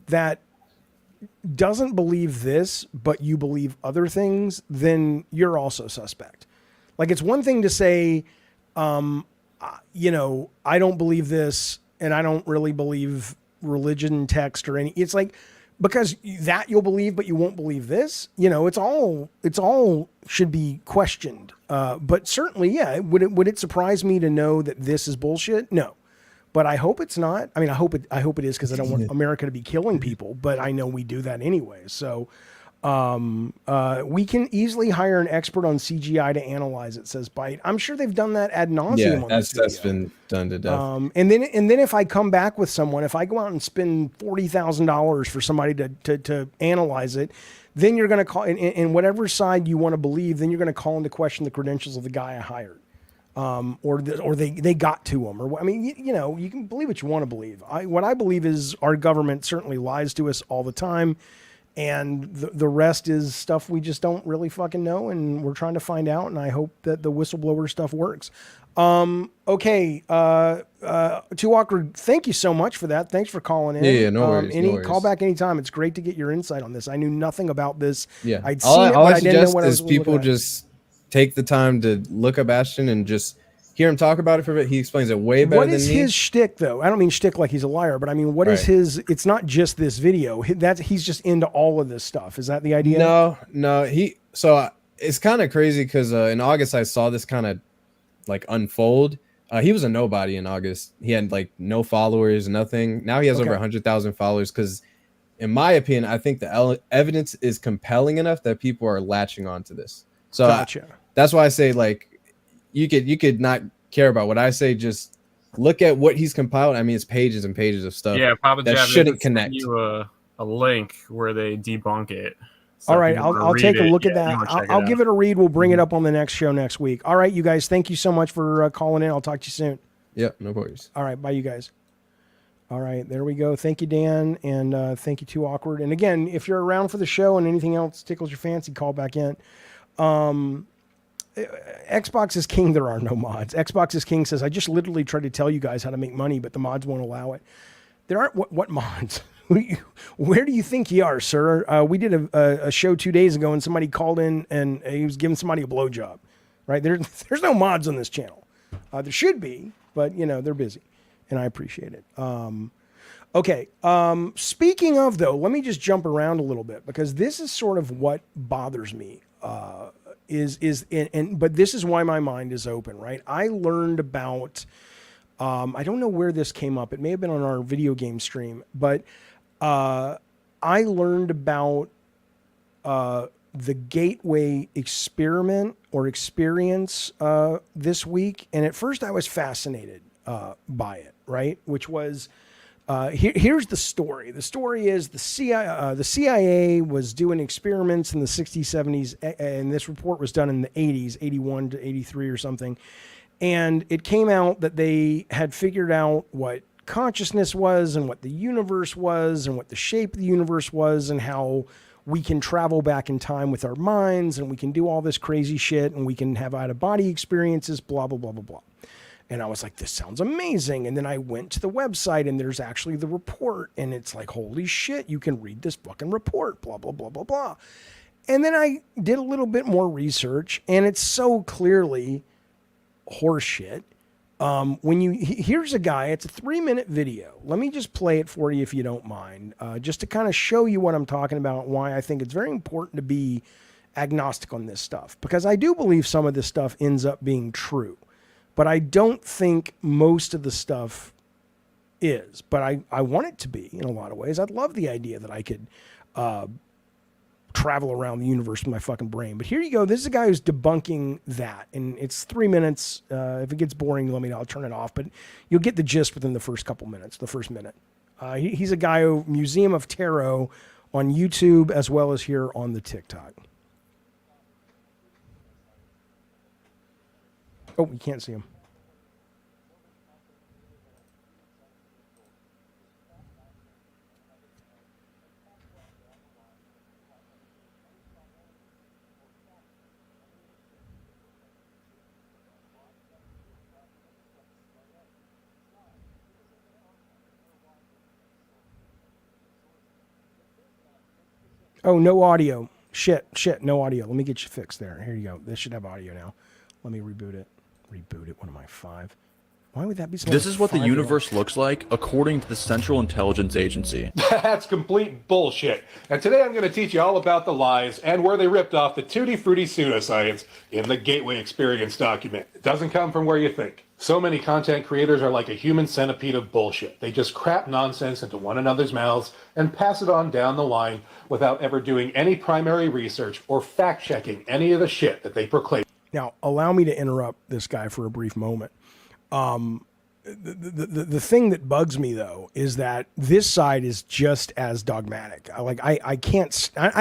that doesn't believe this, but you believe other things, then you're also suspect. Like, it's one thing to say, I don't believe this, and I don't really believe religion text or any. It's like, because that you'll believe, but you won't believe this. It's all should be questioned. But certainly, yeah. Would it surprise me to know that this is bullshit? No, but I hope it's not. I mean, I hope it is, because I don't want America to be killing people. But I know we do that anyway. So we can easily hire an expert on CGI to analyze it, says Byte. I'm sure they've done that ad nauseum. Yeah, on this that's been done to death. And then if I come back with someone, if I go out and spend $40,000 for somebody to analyze it, then you're going to call, in whatever side you want to believe, then you're going to call into question the credentials of the guy I hired. Or they got to him, or I mean, you can believe what you want to believe. What I believe is our government certainly lies to us all the time, and the rest is stuff we just don't really fucking know, and we're trying to find out. And I hope that the whistleblower stuff works. Okay, Too Awkward, thank you so much for that. Thanks for calling in. Yeah, no worries. Call back anytime. It's great to get your insight on this. I knew nothing about this. Yeah, I'd seen it, but I didn't know what I was looking people at. just take the time to look up Ashton and just hear him talk about it for a bit. He explains it way better than me. What is his shtick, though? I don't mean shtick like he's a liar, but I mean, what is his? It's not just this video. He's just into all of this stuff. Is that the idea? No. So it's kind of crazy because in August I saw this kind of like unfold. He was a nobody in August. He had like no followers, nothing. Now he has over 100,000 followers because, in my opinion, I think the evidence is compelling enough that people are latching onto this. So Gotcha. that's why I say, like, you could not care about what I say. Just look at what he's compiled. I mean, it's pages and pages of stuff. Yeah, Papa that Jab shouldn't connect. You a link where they debunk it. So All if right, you wanna I'll take a read look it, at yeah, you that. wanna check I'll it give out. it a read. We'll bring it up on the next show next week. All right, you guys, thank you so much for calling in. I'll talk to you soon. Yep, no worries. All right, bye, you guys. All right, there we go. Thank you, Dan, and thank you, Too Awkward. And again, if you're around for the show and anything else tickles your fancy, call back in. Xbox is king. There are no mods. Xbox is king says, I just literally tried to tell you guys how to make money, but the mods won't allow it. There aren't what mods? Where do you think you are, sir? We did a show 2 days ago, and somebody called in and he was giving somebody a blowjob. Right? There's no mods on this channel. There should be, but they're busy, and I appreciate it. Okay. Speaking of, though, let me just jump around a little bit because this is sort of what bothers me. But this is why my mind is open. Right? I learned about. I don't know where this came up. It may have been on our video game stream, but I learned about the Gateway experiment or experience this week. And at first I was fascinated by it, right? Which was, here's the story. The story is the CIA was doing experiments in the 60s, 70s, and this report was done in the 80s, 81 to 83 or something. And it came out that they had figured out what consciousness was and what the universe was and what the shape of the universe was and how we can travel back in time with our minds and we can do all this crazy shit and we can have out-of-body experiences, blah, blah, blah, blah, blah. And I was like, this sounds amazing. And then I went to the website and there's actually the report and it's like, holy shit, you can read this fucking report, blah, blah, blah, blah, blah. And then I did a little bit more research and it's so clearly horseshit. Here's a guy, it's a 3-minute video. Let me just play it for you if you don't mind, just to kind of show you what I'm talking about, why I think it's very important to be agnostic on this stuff, because I do believe some of this stuff ends up being true, but I don't think most of the stuff is, but I want it to be in a lot of ways. I'd love the idea that I could travel around the universe with my fucking brain. But here you go. This is a guy who's debunking that. And it's 3 minutes. If it gets boring, I'll turn it off. But you'll get the gist within the first couple minutes, the first minute. He's a guy who Museum of Tarot on YouTube as well as here on the TikTok. Oh, you can't see him. Oh, no audio. Shit, no audio. Let me get you fixed there. Here you go. This should have audio now. Let me reboot it. What am I, 5? Why would that be so? This is what the universe looks like according to the Central Intelligence Agency. That's complete bullshit. And today I'm going to teach you all about the lies and where they ripped off the tutti frutti pseudoscience in the Gateway Experience document. It doesn't come from where you think. So many content creators are like a human centipede of bullshit. They just crap nonsense into one another's mouths and pass it on down the line without ever doing any primary research or fact-checking any of the shit that they proclaim. Now, allow me to interrupt this guy for a brief moment. The thing that bugs me, though, is that this side is just as dogmatic. I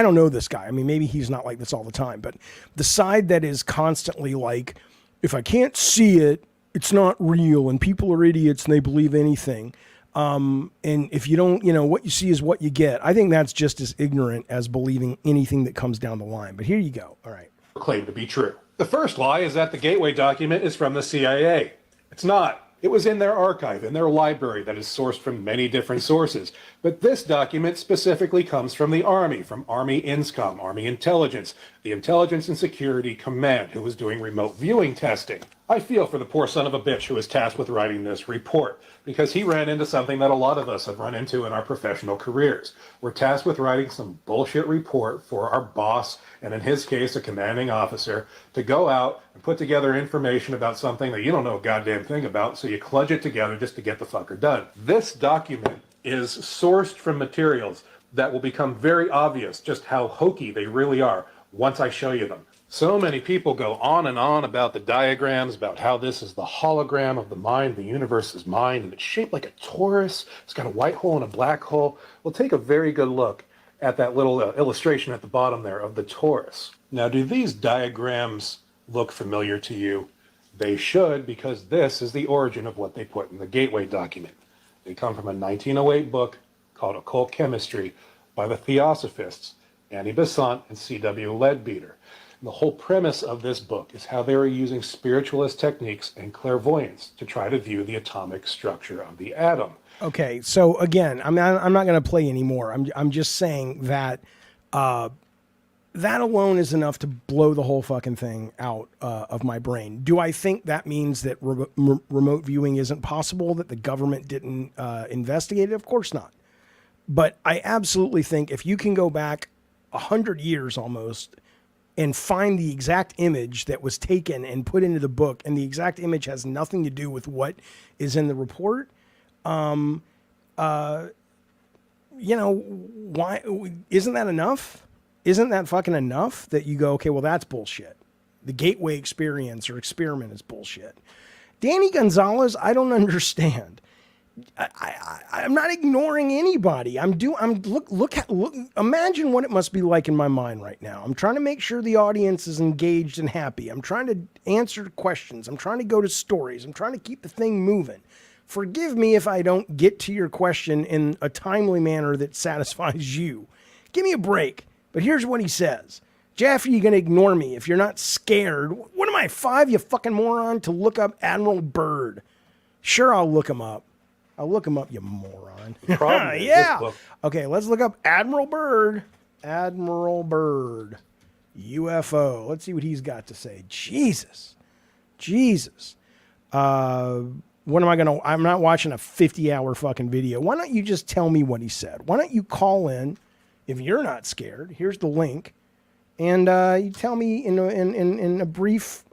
don't know this guy. I mean, maybe he's not like this all the time, but the side that is constantly like, if I can't see it, it's not real, and people are idiots and they believe anything. And if you don't, what you see is what you get. I think that's just as ignorant as believing anything that comes down the line. But here you go. All right. Claim to be true. The first lie is that the Gateway document is from the CIA. It's not. It was in their archive, in their library that is sourced from many different sources. But this document specifically comes from the Army, from Army INSCOM, Army Intelligence, the Intelligence and Security Command, who was doing remote viewing testing. I feel for the poor son of a bitch who was tasked with writing this report, because he ran into something that a lot of us have run into in our professional careers. We're tasked with writing some bullshit report for our boss, and in his case, a commanding officer, to go out and put together information about something that you don't know a goddamn thing about, so you kludge it together just to get the fucker done. This document is sourced from materials that will become very obvious just how hokey they really are once I show you them. So many people go on and on about the diagrams, about how this is the hologram of the mind, the universe's mind, and it's shaped like a torus. It's got a white hole and a black hole. We'll take a very good look at that little illustration at the bottom there of the torus. Now, do these diagrams look familiar to you? They should, because this is the origin of what they put in the Gateway document. They come from a 1908 book called Occult Chemistry by the Theosophists, Annie Besant and C.W. Leadbeater. The whole premise of this book is how they were using spiritualist techniques and clairvoyance to try to view the atomic structure of the atom. Okay, so again, I'm not going to play anymore. I'm just saying that that alone is enough to blow the whole fucking thing out of my brain. Do I think that means that remote viewing isn't possible, that the government didn't investigate it? Of course not. But I absolutely think if you can go back 100 years almost and find the exact image that was taken and put into the book, and the exact image has nothing to do with what is in the report, you know, why isn't that enough? Isn't that fucking enough that you go, okay, well, that's bullshit. The Gateway experience or experiment is bullshit. Danny Gonzalez, I don't understand. I'm not ignoring anybody. Look, imagine what it must be like in my mind right now. I'm trying to make sure the audience is engaged and happy. I'm trying to answer questions. I'm trying to go to stories. I'm trying to keep the thing moving. Forgive me if I don't get to your question in a timely manner that satisfies you. Give me a break. But here's what he says. Jeff, are you going to ignore me if you're not scared? What am I, 5, you fucking moron, to look up Admiral Byrd? Sure, I'll look him up. I'll look him up, you moron. Yeah. Okay, let's look up Admiral Byrd. Admiral Byrd. UFO. Let's see what he's got to say. Jesus. What am I going to... I'm not watching a 50-hour fucking video. Why don't you just tell me what he said? Why don't you call in if you're not scared? Here's the link. And you tell me in a brief...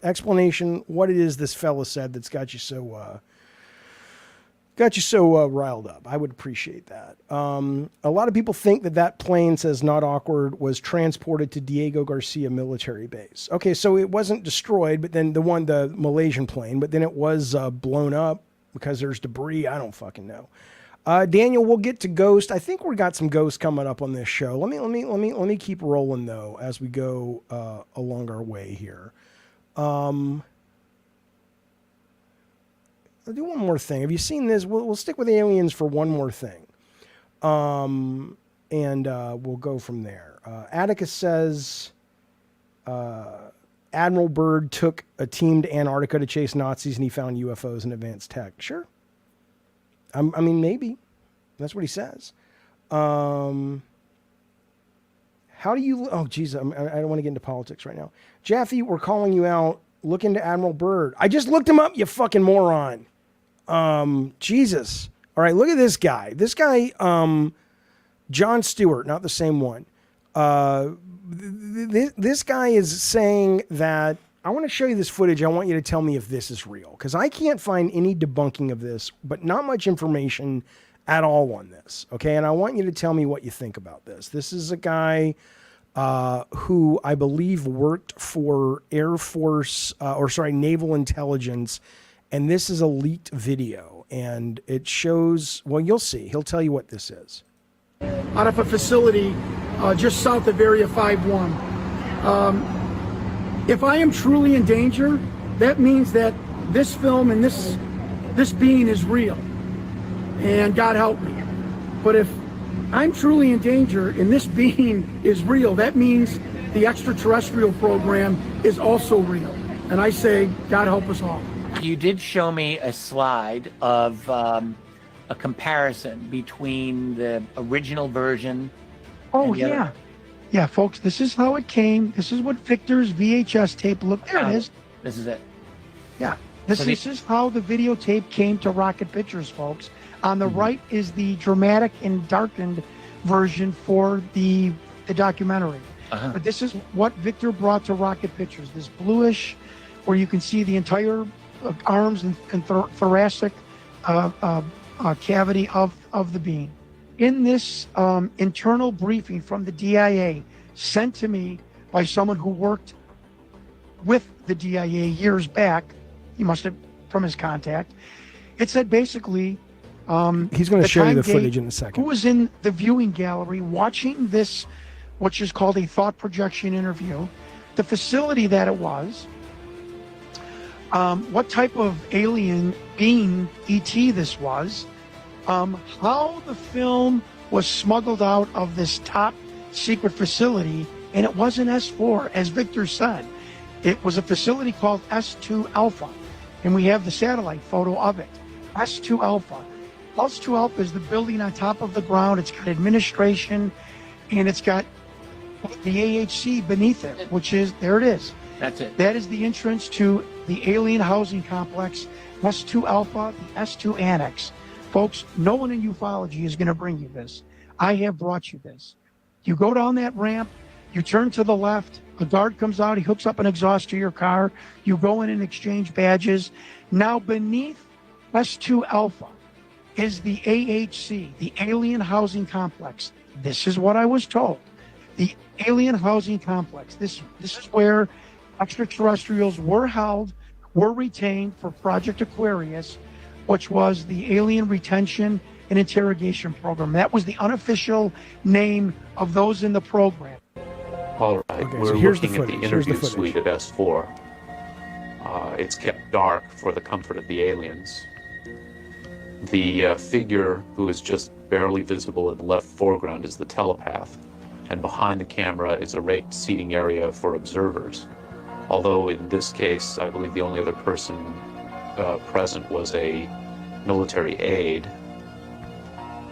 explanation what it is this fella said that's got you so riled up. I would appreciate that. A lot of people think that plane, says Not Awkward, was transported to Diego Garcia military base. Okay, so it wasn't destroyed, but then the Malaysian plane, but then it was blown up because there's debris. I don't fucking know. Daniel, we'll get to Ghost. I think we got some Ghosts coming up on this show. Let me keep rolling though as we go along our way here. I'll do one more thing. Have you seen this? We'll stick with aliens for one more thing. And we'll go from there. Atticus says Admiral Byrd took a team to Antarctica to chase Nazis and he found UFOs and advanced tech. Sure. I mean, maybe. That's what he says. How do you... Oh, geez, I don't want to get into politics right now. Jaffe, we're calling you out. Look into Admiral Byrd. I just looked him up, you fucking moron. Jesus. All right, look at this guy. This guy, John Stewart, not the same one. This guy is saying that... I want to show you this footage. I want you to tell me if this is real, because I can't find any debunking of this, but not much information at all on this. Okay. And I want you to tell me what you think about this. This is a guy who I believe worked for Air Force, Naval Intelligence. And this is a leaked video and it shows, well, you'll see. He'll tell you what this is. Out of a facility just south of Area 51. If I am truly in danger, that means that this film and this being is real. And God help me. But if I'm truly in danger and this being is real, that means the extraterrestrial program is also real. And I say, God help us all. You did show me a slide of a comparison between the original version. Oh, and the yeah. other. Yeah, folks, this is how it came. This is what Victor's VHS tape looked. There it is. This is it. Yeah, this is how the videotape came to Rocket Pictures, folks. On the right is the dramatic and darkened version for the documentary. But this is what Victor brought to Rocket Pictures. This bluish, where you can see the entire arms and thoracic cavity of the being. In this internal briefing from the DIA sent to me by someone who worked with the DIA years back, he must have from his contact, it said basically he's going to show you the footage in a second. Who was in the viewing gallery watching this, which is called a thought projection interview, the facility that it was, what type of alien being ET this was, how the film was smuggled out of this top secret facility, and it wasn't S4, as Victor said. It was a facility called S2 Alpha, and we have the satellite photo of it. S2 Alpha. S2 Alpha is the building on top of the ground. It's got administration, and it's got the AHC beneath it, which is, there it is. That's it. That is the entrance to the alien housing complex, S2 Alpha, the S2 Annex. Folks, no one in ufology is going to bring you this. I have brought you this. You go down that ramp, you turn to the left, a guard comes out, he hooks up an exhaust to your car, you go in and exchange badges. Now beneath S2 Alpha is the AHC, the Alien Housing Complex. This is what I was told. The Alien Housing Complex. This is where extraterrestrials were held, were retained for Project Aquarius, which was the Alien Retention and Interrogation Program. That was the unofficial name of those in the program. All right, Okay, we're so here's the looking at the footage. Here's the interview footage. suite at S4. It's kept dark for the comfort of the aliens. The figure who is just barely visible in the left foreground is the telepath, and behind the camera is a raked seating area for observers. Although in this case, I believe the only other person present was a military aide.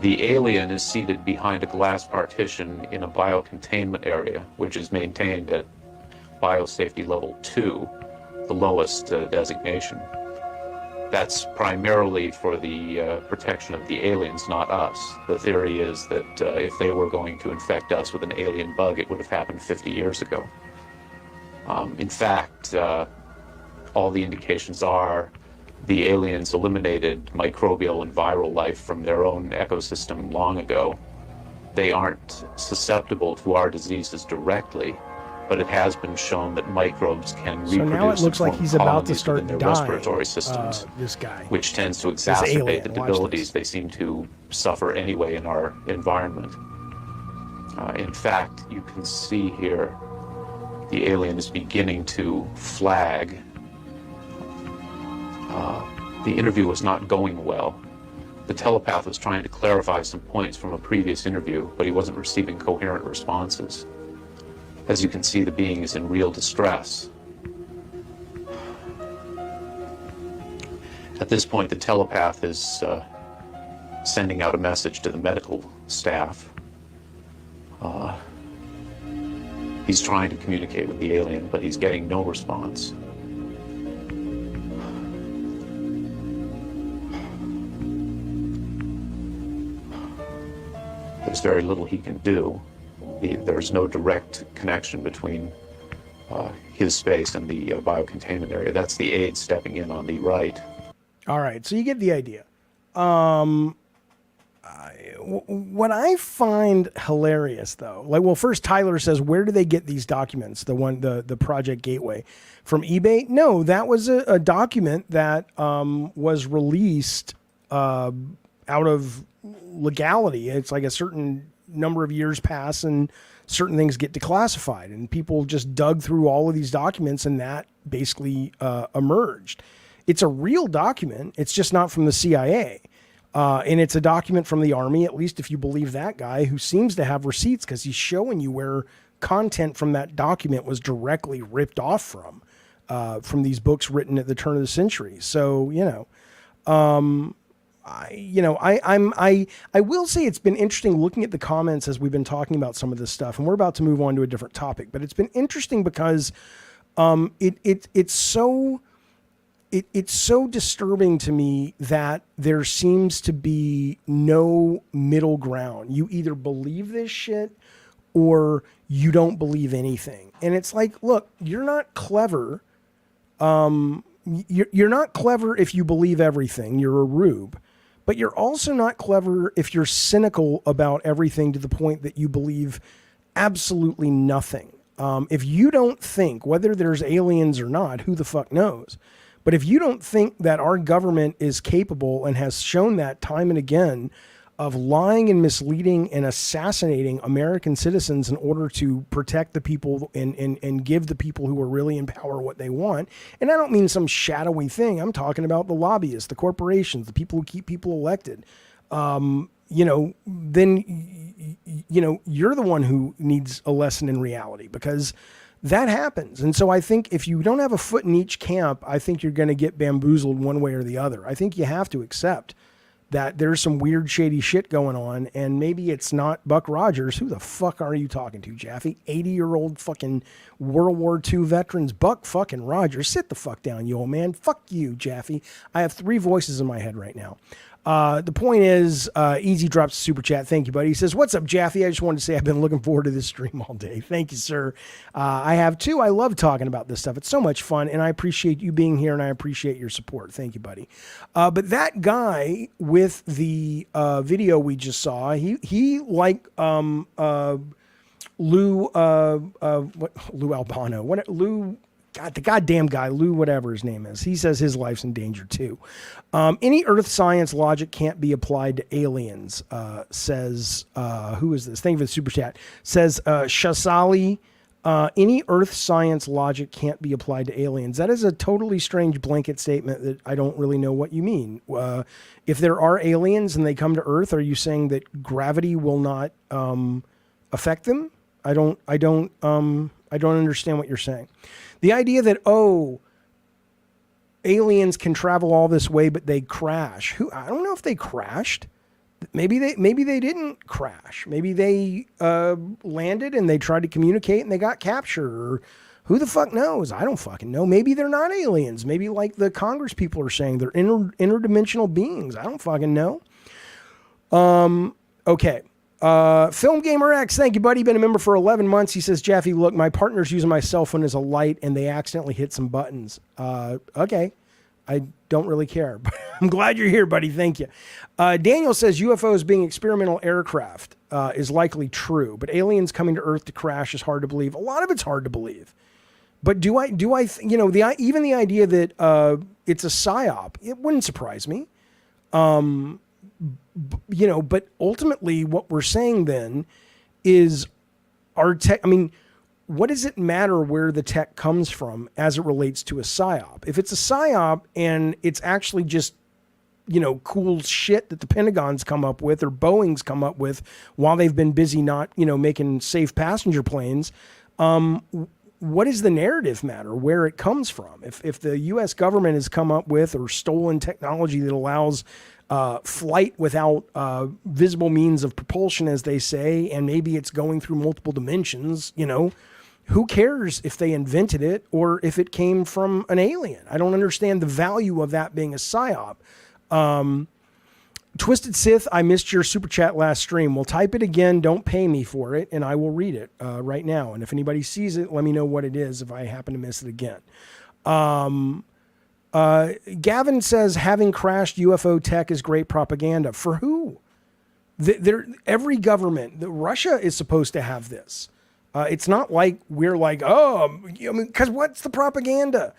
The alien is seated behind a glass partition in a biocontainment area, which is maintained at biosafety level 2, the lowest designation. That's primarily for the protection of the aliens, not us. The theory is that if they were going to infect us with an alien bug, it would have happened 50 years ago. In fact, all the indications are the aliens eliminated microbial and viral life from their own ecosystem long ago. They aren't susceptible to our diseases directly, but it has been shown that microbes can reproduce. So now it looks and like form he's about to colonies start within their dying, respiratory systems, this guy. which tends to alien. exacerbate the Watch debilities this. they seem to suffer anyway in our environment. In fact, you can see here the alien is beginning to flag. The interview was not going well. The telepath was trying to clarify some points from a previous interview, but he wasn't receiving coherent responses. As you can see, the being is in real distress. At this point, the telepath is sending out a message to the medical staff. He's trying to communicate with the alien, but he's getting no response. There's very little he can do. There's no direct connection between his space and the biocontainment area. That's the aide stepping in on the right. All right, so you get the idea. What I find hilarious, though, like, well, first Tyler says, where do they get these documents? The Project Gateway from eBay? No, that was a document that was released out of legality. It's like a certain number of years pass and certain things get declassified, and people just dug through all of these documents, and that basically emerged. It's a real document. It's just not from the CIA. And it's a document from the Army, at least if you believe that guy, who seems to have receipts because he's showing you where content from that document was directly ripped off from these books written at the turn of the century. So, you know, I will say it's been interesting looking at the comments as we've been talking about some of this stuff, and we're about to move on to a different topic, but it's been interesting because it's so disturbing to me that there seems to be no middle ground. You either believe this shit or you don't believe anything. And it's like, look, you're not clever. You're not clever if you believe everything. You're a rube. But you're also not clever if you're cynical about everything to the point that you believe absolutely nothing. If you don't think, whether there's aliens or not, who the fuck knows? But if you don't think that our government is capable and has shown that time and again of lying and misleading and assassinating American citizens in order to protect the people and give the people who are really in power what they want. And I don't mean some shadowy thing. I'm talking about the lobbyists, the corporations, the people who keep people elected. Then, you're the one who needs a lesson in reality, because that happens. And so I think if you don't have a foot in each camp, I think you're going to get bamboozled one way or the other. I think you have to accept that there's some weird, shady shit going on, and maybe it's not Buck Rogers. Who the fuck are you talking to, Jaffe? 80-year-old fucking World War II veterans, Buck fucking Rogers. Sit the fuck down, you old man. Fuck you, Jaffe. I have 3 voices in my head right now. The point is, Easy drops a super chat. Thank you, buddy. He says, what's up, Jaffe? I just wanted to say I've been looking forward to this stream all day. Thank you, sir. I have too. I love talking about this stuff. It's so much fun, and I appreciate you being here, and I appreciate your support. Thank you, buddy. But that guy with the video we just saw, he like Lou Albano. God, the goddamn guy, Lou, whatever his name is. He says his life's in danger too. Any earth science logic can't be applied to aliens, says, who is this? Thank you for the super chat. Says Shasali, any earth science logic can't be applied to aliens. That is a totally strange blanket statement that I don't really know what you mean. If there are aliens and they come to Earth, are you saying that gravity will not affect them? I don't understand what you're saying. The idea that, aliens can travel all this way, but they crash. I don't know if they crashed. Maybe they didn't crash. Maybe they landed and they tried to communicate and they got captured. Or who the fuck knows? I don't fucking know. Maybe they're not aliens. Maybe like the Congress people are saying, they're interdimensional beings. I don't fucking know. Okay. Film Gamer X, thank you, buddy. Been a member for 11 months. He says, Jaffe, look, my partner's using my cell phone as a light and they accidentally hit some buttons. Okay. I don't really care, but I'm glad you're here, buddy. Thank you. Daniel says UFOs being experimental aircraft is likely true, but aliens coming to Earth to crash is hard to believe. A lot of it's hard to believe. But even the idea that it's a psyop, it wouldn't surprise me. But ultimately what we're saying then is our tech. I mean, what does it matter where the tech comes from as it relates to a psyop? If it's a psyop and it's actually just, cool shit that the Pentagon's come up with or Boeing's come up with while they've been busy not, making safe passenger planes, what does the narrative matter where it comes from? If the U.S. government has come up with or stolen technology that allows flight without visible means of propulsion, as they say, and maybe it's going through multiple dimensions, who cares if they invented it or if it came from an alien? I don't understand the value of that being a psyop. Twisted Sith, I missed your super chat last stream. Well, type it again. Don't pay me for it, and I will read it right now. And if anybody sees it, let me know what it is if I happen to miss it again. Gavin says having crashed UFO tech is great propaganda. For who? Every government, Russia is supposed to have this. It's not like we're like, because what's the propaganda?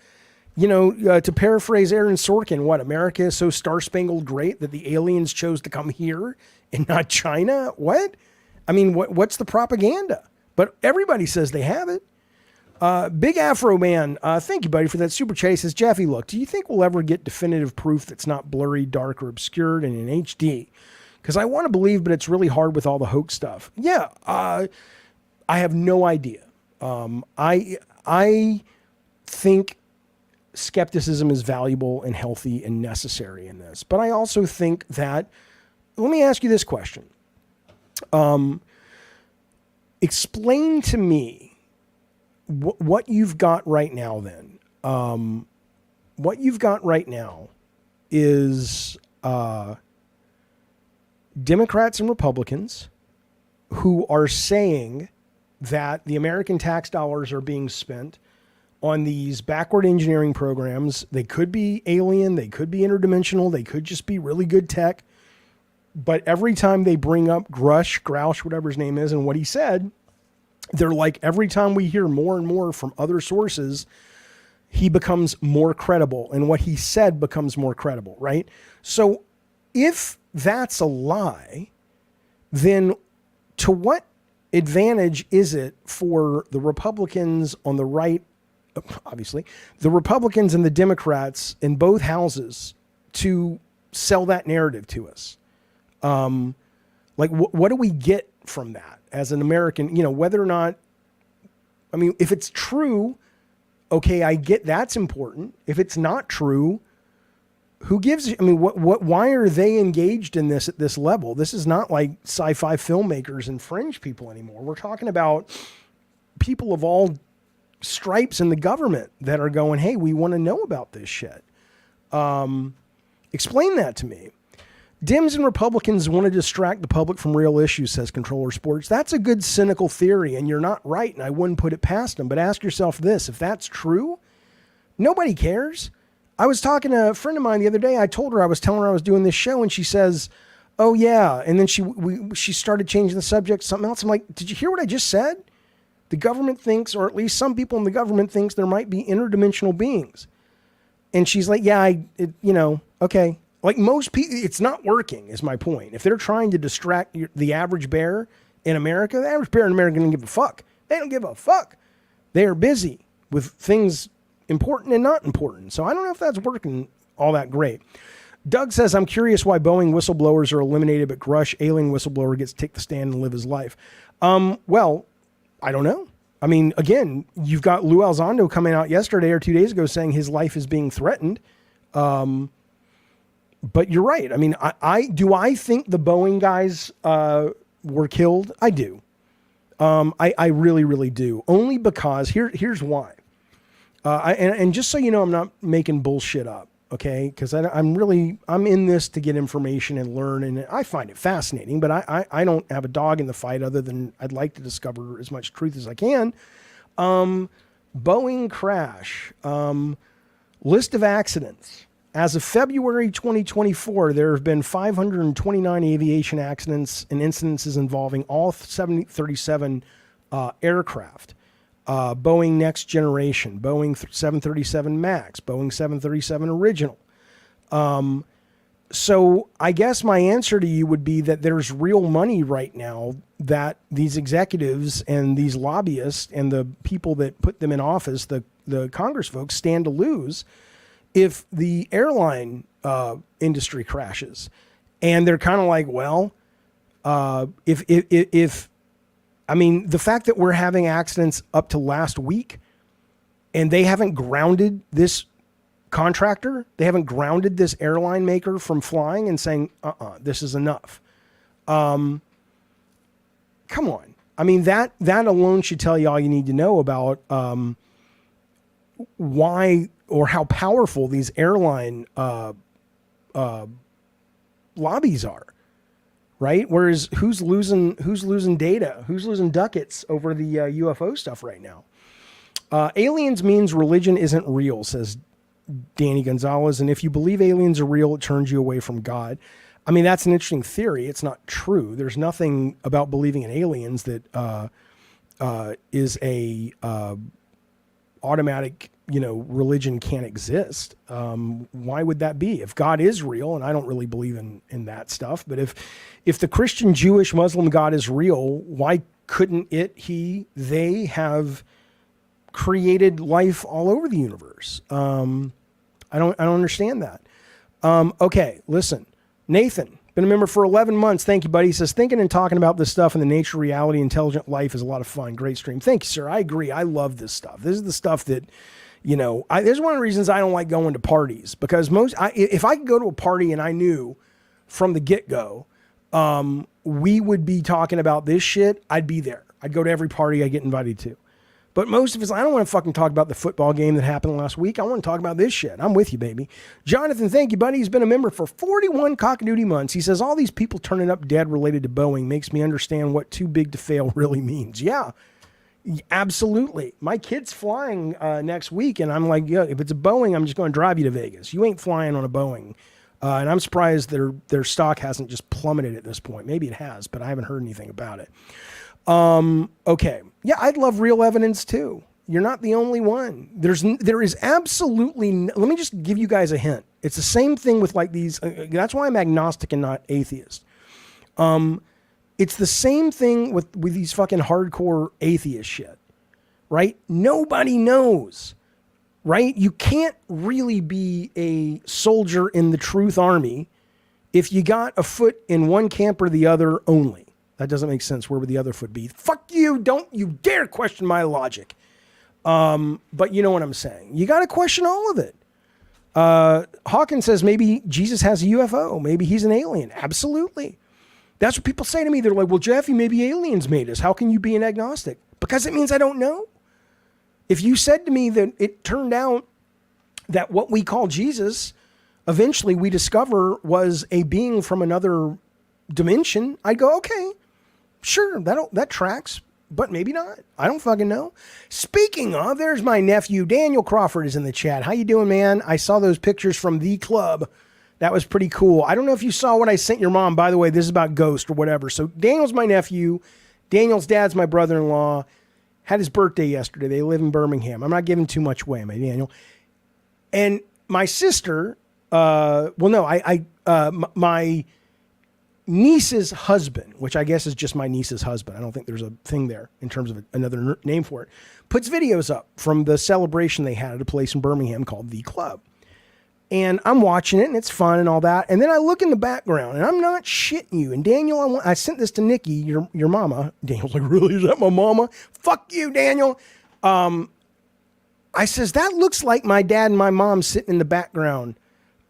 To paraphrase Aaron Sorkin, what, America is so star-spangled great that the aliens chose to come here and not China? What? I mean, what's the propaganda? But everybody says they have it. Big Afro Man, thank you, buddy, for that super chat. He says, Jaffe, look, do you think we'll ever get definitive proof that's not blurry, dark, or obscured and in HD? Because I want to believe, but it's really hard with all the hoax stuff. Yeah, I have no idea. I think skepticism is valuable and healthy and necessary in this. But I also think that, let me ask you this question. Explain to me what you've got right now then. What you've got right now is Democrats and Republicans who are saying that the American tax dollars are being spent on these backward engineering programs. They could be alien, they could be interdimensional, they could just be really good tech. But every time they bring up Grouch, whatever his name is, and what he said, they're like, every time we hear more and more from other sources, he becomes more credible, and what he said becomes more credible, right? So if that's a lie, then to what advantage is it for the Republicans on the right, obviously, the Republicans and the Democrats in both houses to sell that narrative to us? Like, what do we get from that as an American? You know, whether or not, I mean, if it's true, okay, I get that's important. If it's not true, who gives? I mean, why are they engaged in this at this level? This is not like sci-fi filmmakers and fringe people anymore. We're talking about people of all stripes in the government that are going, hey, we want to know about this shit. Explain that to me. Dems and Republicans want to distract the public from real issues, says Controller Sports. That's a good cynical theory, and you're not right, and I wouldn't put it past them. But ask yourself this, if that's true, nobody cares. I was talking to a friend of mine the other day. I told her, I was telling her I was doing this show, and she says, oh, yeah. And then she started changing the subject to something else. I'm like, did you hear what I just said? The government thinks, or at least some people in the government thinks, there might be interdimensional beings. And she's like, yeah, okay. Like most people, it's not working, is my point. If they're trying to distract the average bear in America, the average bear in America doesn't give a fuck. They don't give a fuck. They are busy with things important and not important. So I don't know if that's working all that great. Doug says, I'm curious why Boeing whistleblowers are eliminated, but Grush, alien whistleblower, gets to take the stand and live his life. Well, I don't know. I mean, again, you've got Lou Elizondo coming out yesterday or 2 days ago saying his life is being threatened. But you're right. I mean, I think the Boeing guys were killed? I do. I really, really do. Only because here's why. And just so you know, I'm not making bullshit up, okay? Because I'm in this to get information and learn, and I find it fascinating. But I don't have a dog in the fight, other than I'd like to discover as much truth as I can. Boeing crash. List of accidents. As of February 2024, there have been 529 aviation accidents and incidences involving all 737 aircraft. Boeing Next Generation, Boeing 737 MAX, Boeing 737 Original. So I guess my answer to you would be that there's real money right now that these executives and these lobbyists and the people that put them in office, the Congress folks, stand to lose if the airline industry crashes. And they're kind of like, well, if I mean, the fact that we're having accidents up to last week and they haven't grounded this contractor, they haven't grounded this airline maker from flying and saying, this is enough. Come on. I mean, that alone should tell you all you need to know about why or how powerful these airline lobbies are, right? Whereas who's losing data? Who's losing ducats over the UFO stuff right now? Aliens means religion isn't real, says Danny Gonzalez. And if you believe aliens are real, it turns you away from God. I mean, that's an interesting theory. It's not true. There's nothing about believing in aliens that is a automatic, religion can't exist. Why would that be? If God is real, and I don't really believe in that stuff, but if the Christian, Jewish, Muslim God is real, why couldn't they have created life all over the universe? I don't understand that. Okay, listen, Nathan, been a member for 11 months. Thank you, buddy. He says, thinking and talking about this stuff and the nature, reality, intelligent life is a lot of fun. Great stream. Thank you, sir. I agree. I love this stuff. This is the stuff that, You know, there's one of the reasons I don't like going to parties, because if I could go to a party and I knew from the get-go, we would be talking about this shit, I'd be there. I'd go to every party I get invited to. But most of us, I don't want to fucking talk about the football game that happened last week. I want to talk about this shit. I'm with you, baby. Jonathan, thank you, buddy. He's been a member for 41 cockadoodie months. He says, all these people turning up dead related to Boeing makes me understand what too big to fail really means. Yeah, absolutely. My kid's flying next week, and I'm like, yeah, if it's a Boeing, I'm just going to drive you to Vegas. You ain't flying on a Boeing. And I'm surprised their stock hasn't just plummeted at this point. Maybe it has, but I haven't heard anything about it. Okay. Yeah, I'd love real evidence too. You're not the only one. There is absolutely let me just give you guys a hint. It's the same thing with like these. That's why I'm agnostic and not atheist. It's the same thing with these fucking hardcore atheist shit, right? Nobody knows, right? You can't really be a soldier in the truth army if you got a foot in one camp or the other only. That doesn't make sense. Where would the other foot be? Fuck you. Don't you dare question my logic. But you know what I'm saying. You got to question all of it. Hawkins says maybe Jesus has a UFO. Maybe he's an alien. Absolutely. That's what people say to me. They're like, well, Jeffy, maybe aliens made us. How can you be an agnostic? Because it means I don't know. If you said to me that it turned out that what we call Jesus, eventually we discover was a being from another dimension, I'd go, okay. Sure, that tracks, but maybe not. I don't fucking know. Speaking of, there's my nephew, Daniel Crawford is in the chat. How you doing, man? I saw those pictures from the club. That was pretty cool. I don't know if you saw what I sent your mom. By the way, this is about Ghost or whatever. So Daniel's my nephew. Daniel's dad's my brother-in-law. Had his birthday yesterday. They live in Birmingham. I'm not giving too much away, my Daniel. And my sister, my niece's husband, which I guess is just my niece's husband. I don't think there's a thing there in terms of another name for it. Puts videos up from the celebration they had at a place in Birmingham called The Club. And I'm watching it and it's fun and all that. And then I look in the background and I'm not shitting you. And Daniel, I sent this to Nikki, your mama. Daniel's like, really? Is that my mama? Fuck you, Daniel. I says, that looks like my dad and my mom sitting in the background.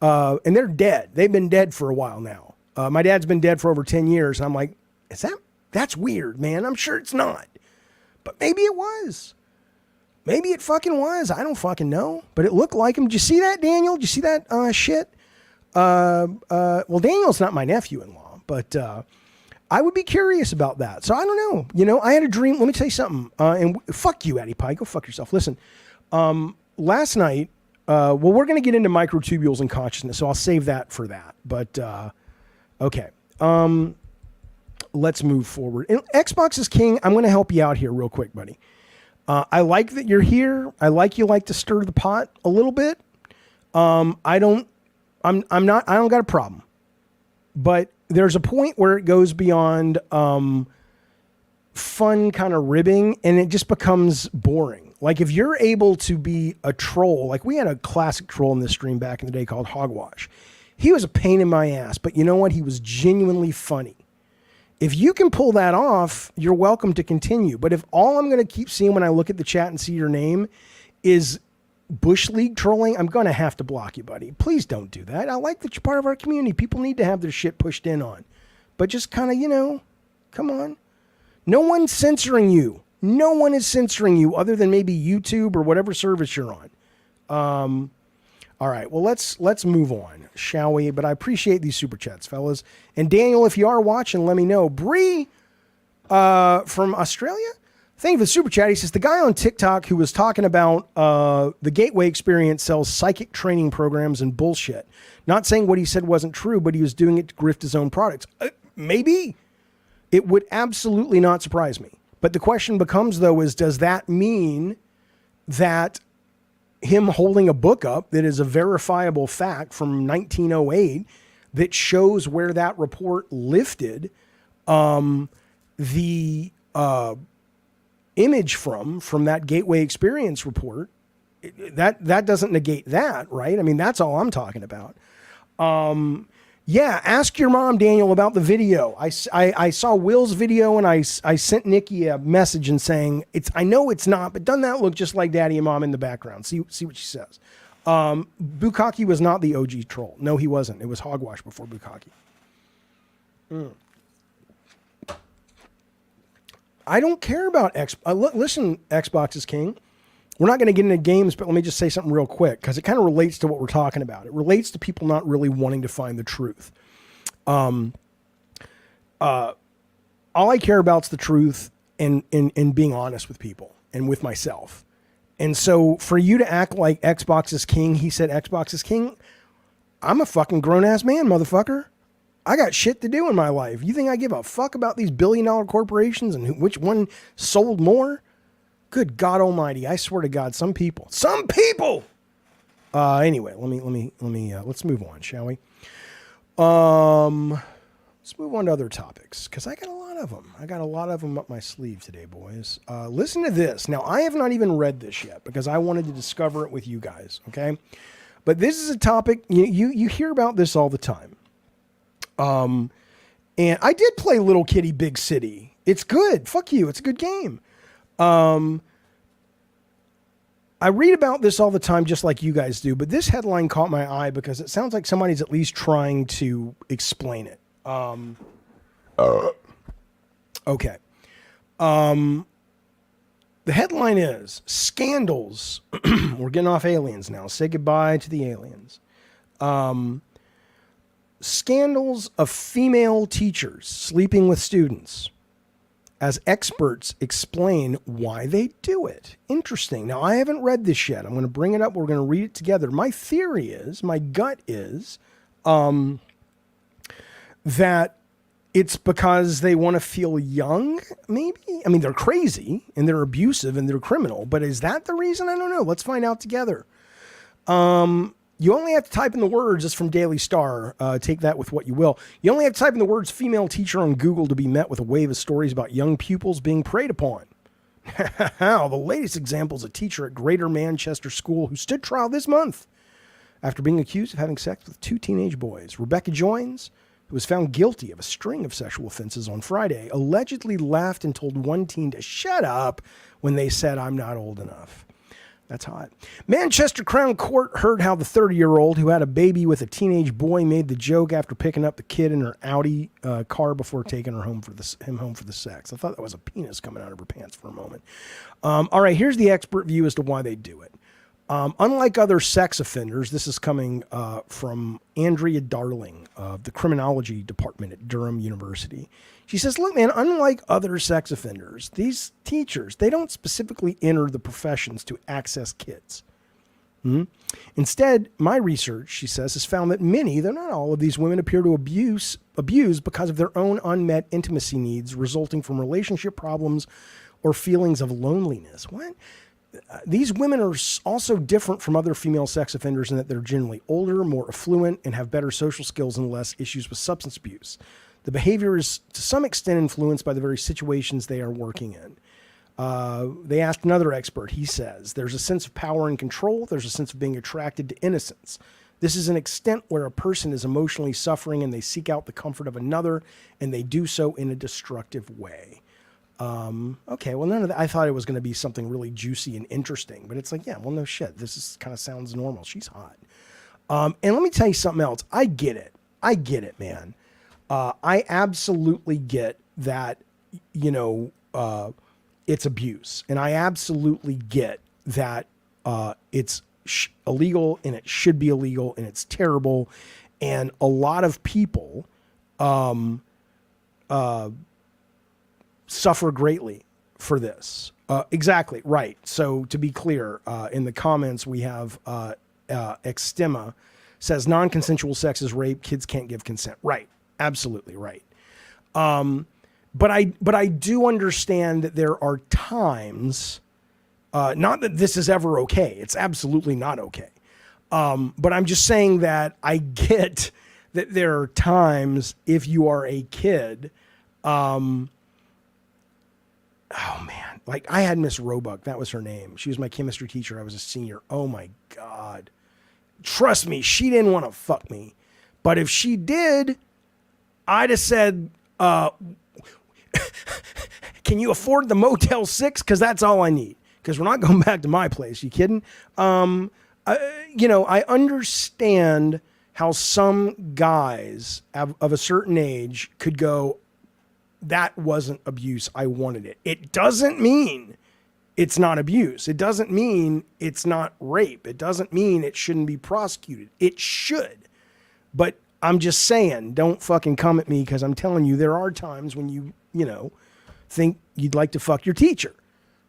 And they're dead. They've been dead for a while now. My dad's been dead for over 10 years. And I'm like, that's weird, man. I'm sure it's not. But maybe it was. Maybe it fucking was. I don't fucking know. But it looked like him. Did you see that, Daniel? Did you see that shit? Well, Daniel's not my nephew-in-law, but I would be curious about that. So I don't know. You know, I had a dream. Let me tell you something. And fuck you, Eddie Pie. Go fuck yourself. Listen, last night, we're going to get into microtubules and consciousness, so I'll save that for that. But okay. Let's move forward. And Xbox is king. I'm going to help you out here real quick, buddy. I like that you're here. I like you like to stir the pot a little bit. I don't got a problem, but there's a point where it goes beyond, fun kind of ribbing and it just becomes boring. Like if you're able to be a troll, like we had a classic troll in this stream back in the day called Hogwash. He was a pain in my ass, but you know what? He was genuinely funny. If you can pull that off, you're welcome to continue. But if all I'm going to keep seeing when I look at the chat and see your name is Bush League trolling, I'm going to have to block you, buddy. Please don't do that. I like that you're part of our community. People need to have their shit pushed in on. But just kind of, come on. No one's censoring you. No one is censoring you other than maybe YouTube or whatever service you're on. All right, well, let's move on, shall we? But I appreciate these super chats, fellas. And Daniel, if you are watching, let me know. Bree from Australia, thank you for the super chat. He says, the guy on TikTok who was talking about the Gateway Experience sells psychic training programs and bullshit. Not saying what he said wasn't true, but he was doing it to grift his own products. Maybe. It would absolutely not surprise me. But the question becomes, though, is does that mean that him holding a book up that is a verifiable fact from 1908 that shows where that report lifted the image from that Gateway Experience report, that doesn't negate that, right? I mean, that's all I'm talking about. Yeah, ask your mom, Daniel, about the video. I saw Will's video, and I sent Nikki a message and saying, I know it's not, but doesn't that look just like Daddy and Mom in the background? See what she says. Bukkake was not the OG troll. No, he wasn't. It was Hogwash before Bukkake. I don't care about listen, Xbox is king. We're not going to get into games, but let me just say something real quick because it kind of relates to what we're talking about. It relates to people not really wanting to find the truth. All I care about is the truth and being honest with people and with myself. And so for you to act like Xbox is king, he said Xbox is king. I'm a fucking grown-ass man, motherfucker. I got shit to do in my life. You think I give a fuck about these billion-dollar corporations and which one sold more? Good God Almighty! I swear to God, some people. Anyway, let's move on, shall we? Let's move on to other topics because I got a lot of them. I got a lot of them up my sleeve today, boys. Listen to this. Now, I have not even read this yet because I wanted to discover it with you guys. Okay, but this is a topic you hear about this all the time. And I did play Little Kitty Big City. It's good. Fuck you. It's a good game. I read about this all the time, just like you guys do, but this headline caught my eye because it sounds like somebody's at least trying to explain it. Okay. The headline is Scandals. We're getting off aliens now. Say goodbye to the aliens. Scandals of female teachers sleeping with students, as experts explain why they do it. Interesting. Now, I haven't read this yet. I'm going to bring it up. We're going to read it together. My theory is, my gut is, that it's because they want to feel young, maybe? I mean, they're crazy, and they're abusive, and they're criminal, but is that the reason? I don't know. Let's find out together. You only have to type in the words. This is from Daily Star. Take that with what you will. You only have to type in the words female teacher on Google to be met with a wave of stories about young pupils being preyed upon. The latest example is a teacher at Greater Manchester School who stood trial this month after being accused of having sex with 2 teenage boys. Rebecca Joins, who was found guilty of a string of sexual offenses on Friday, allegedly laughed and told one teen to shut up when they said, "I'm not old enough." That's hot. Manchester Crown Court heard how the 30-year-old who had a baby with a teenage boy made the joke after picking up the kid in her Audi car before taking him home for the sex. I thought that was a penis coming out of her pants for a moment. All right, here's the expert view as to why they do it. Unlike other sex offenders, this is coming from Andrea Darling of the criminology department at Durham University. She says, look, man, unlike other sex offenders, these teachers, they don't specifically enter the professions to access kids. Instead, my research, she says, has found that many, though not all of these women, appear to abuse because of their own unmet intimacy needs resulting from relationship problems or feelings of loneliness. What? These women are also different from other female sex offenders in that they're generally older, more affluent, and have better social skills and less issues with substance abuse. The behavior is to some extent influenced by the very situations they are working in. They asked another expert. He says, there's a sense of power and control. There's a sense of being attracted to innocence. This is an extent where a person is emotionally suffering and they seek out the comfort of another, and they do so in a destructive way. Okay, well, none of that. I thought it was going to be something really juicy and interesting, but it's like, yeah, well, no shit. This is kind of sounds normal. She's hot. And let me tell you something else. I get it, man. I absolutely get that, it's abuse. And I absolutely get that it's illegal and it should be illegal and it's terrible. And a lot of people suffer greatly for this. Exactly, right. So to be clear, in the comments we have Extima says non-consensual sex is rape. Kids can't give consent. Right. Absolutely right. But I do understand that there are times, not that this is ever okay. It's absolutely not okay. But I'm just saying that I get that there are times if you are a kid, oh man, like I had Miss Roebuck. That was her name. She was my chemistry teacher. I was a senior. Oh my God. Trust me, she didn't want to fuck me. But if she did, I'd have said, can you afford the Motel 6? Because that's all I need. Because we're not going back to my place. You kidding? I understand how some guys of a certain age could go, that wasn't abuse. I wanted it. It doesn't mean it's not abuse. It doesn't mean it's not rape. It doesn't mean it shouldn't be prosecuted. It should. But I'm just saying, don't fucking come at me, because I'm telling you, there are times when you think you'd like to fuck your teacher.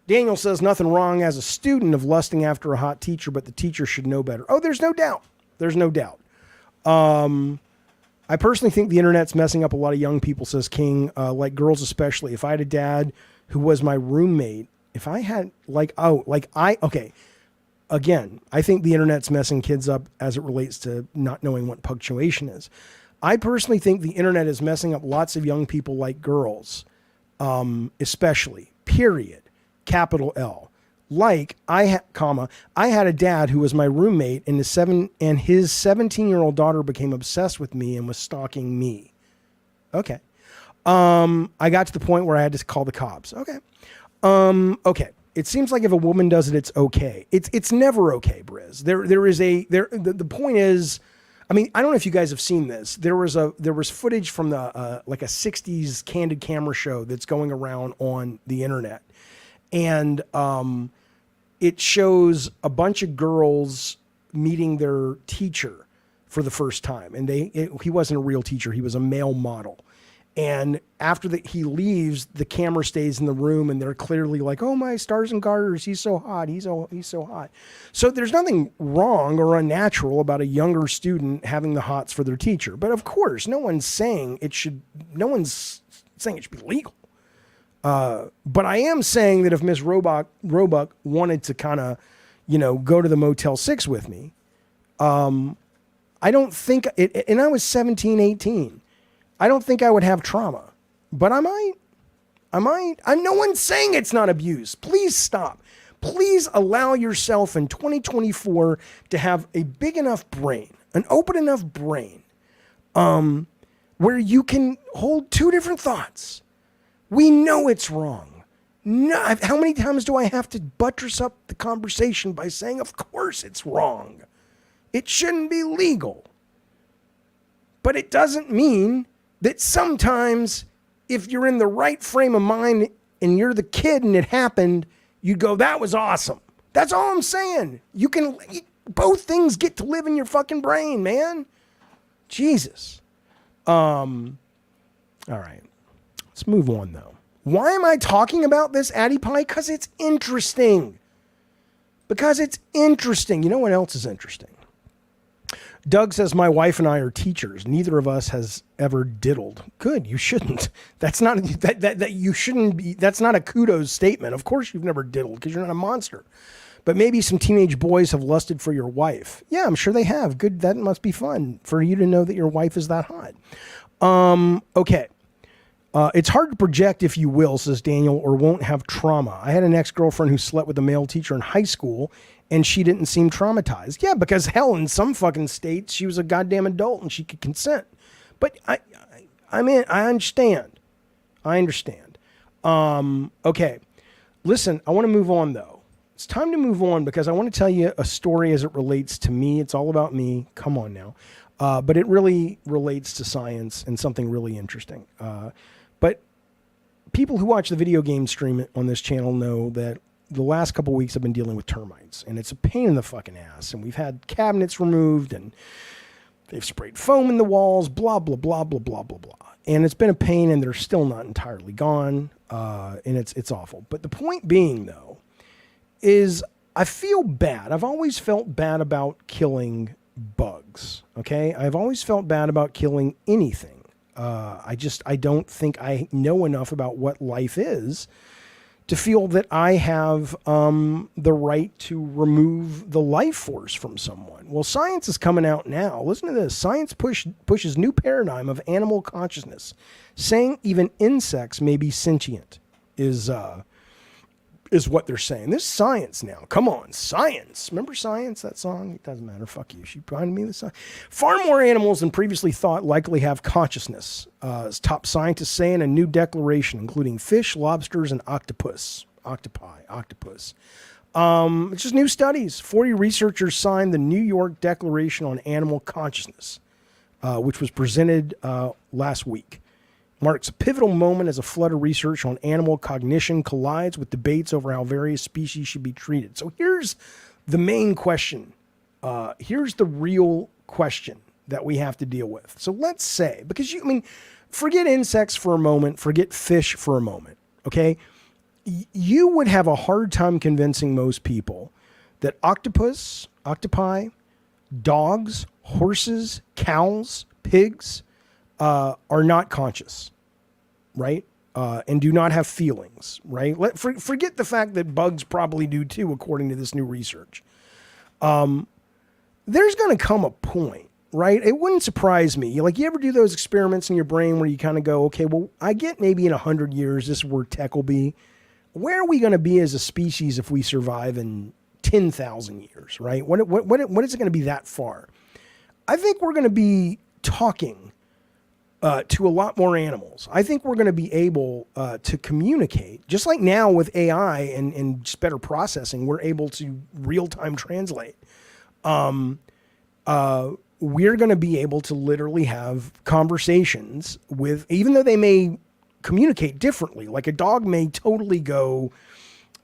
Daniel says nothing wrong as a student of lusting after a hot teacher, but the teacher should know better. Oh, there's no doubt. There's no doubt. I personally think the internet's messing up a lot of young people, says King, like girls especially. If I had a dad who was my roommate, if I had again, I think the internet's messing kids up as it relates to not knowing what punctuation is. I personally think the internet is messing up lots of young people like girls, especially, period, capital L. Like I had a dad who was my roommate, and his 17-year-old daughter became obsessed with me and was stalking me. Okay. I got to the point where I had to call the cops. Okay. Okay. It seems like if a woman does it, it's okay. It's never okay, Briz. The point is, I mean, I don't know if you guys have seen this. There was footage from the like a 60s candid camera show that's going around on the internet. And it shows a bunch of girls meeting their teacher for the first time. And he wasn't a real teacher. He was a male model. And after he leaves, the camera stays in the room, and they're clearly like, oh, my stars and garters, he's so hot. He's so hot. So there's nothing wrong or unnatural about a younger student having the hots for their teacher. But of course, no one's saying it should be legal. But I am saying that if Miss Roebuck wanted to kind of, go to the Motel 6 with me, I don't think it, and I was 17, 18. I don't think I would have trauma, but I might. No one's saying it's not abuse. Please stop. Please allow yourself in 2024 to have a big enough brain, an open enough brain, where you can hold two different thoughts. We know it's wrong. No, how many times do I have to buttress up the conversation by saying, of course it's wrong. It shouldn't be legal. But it doesn't mean that sometimes if you're in the right frame of mind and you're the kid and it happened, you go, that was awesome. That's all I'm saying. Both things get to live in your fucking brain, man. Jesus. All right. Let's move on, though. Why am I talking about this, Addie Pie? Because it's interesting. You know what else is interesting? Doug says, my wife and I are teachers. Neither of us has ever diddled. Good. You shouldn't. That's not that you shouldn't be. That's not a kudos statement. Of course you've never diddled because you're not a monster. But maybe some teenage boys have lusted for your wife. Yeah, I'm sure they have. Good. That must be fun for you to know that your wife is that hot. Okay. It's hard to project, if you will, says Daniel, or won't have trauma. I had an ex-girlfriend who slept with a male teacher in high school, and she didn't seem traumatized. Yeah, because hell, in some fucking states, she was a goddamn adult and she could consent. But I understand. Okay. Listen, I want to move on, though. It's time to move on because I want to tell you a story as it relates to me. It's all about me. Come on now. But it really relates to science and something really interesting. But people who watch the video game stream on this channel know that the last couple of weeks I've been dealing with termites, and it's a pain in the fucking ass. And we've had cabinets removed, and they've sprayed foam in the walls, blah, blah, blah, blah, blah, blah, blah. And it's been a pain, and they're still not entirely gone. And it's awful. But the point being, though, is I feel bad. I've always felt bad about killing bugs. Okay. I've always felt bad about killing anything. I don't think I know enough about what life is to feel that I have the right to remove the life force from someone. Well, science is coming out now. Listen to this. Science pushes new paradigm of animal consciousness, saying even insects may be sentient, is is what they're saying. This is science now. Come on, science. Remember Science, that song? It doesn't matter. Fuck you. She reminded me of the song. Far more animals than previously thought likely have consciousness, as top scientists say in a new declaration, including fish, lobsters, and octopus. Octopus. It's just new studies. 40 researchers signed the New York Declaration on Animal Consciousness, which was presented last week. Marks a pivotal moment as a flood of research on animal cognition collides with debates over how various species should be treated. So here's the main question. Here's the real question that we have to deal with. So let's say, because forget insects for a moment, forget fish for a moment, okay? You would have a hard time convincing most people that octopi, dogs, horses, cows, pigs, are not conscious, right? And do not have feelings, right? Forget the fact that bugs probably do too, according to this new research. There's going to come a point, right? It wouldn't surprise me. Like, you ever do those experiments in your brain where you kind of go, okay, well, I get maybe in 100 years, this is where tech will be. Where are we going to be as a species if we survive in 10,000 years, right? What is it going to be that far? I think we're going to be talking to a lot more animals. I think we're going to be able to communicate, just like now with AI and just better processing, we're able to real-time translate. We're going to be able to literally have conversations with, even though they may communicate differently, like a dog may totally go,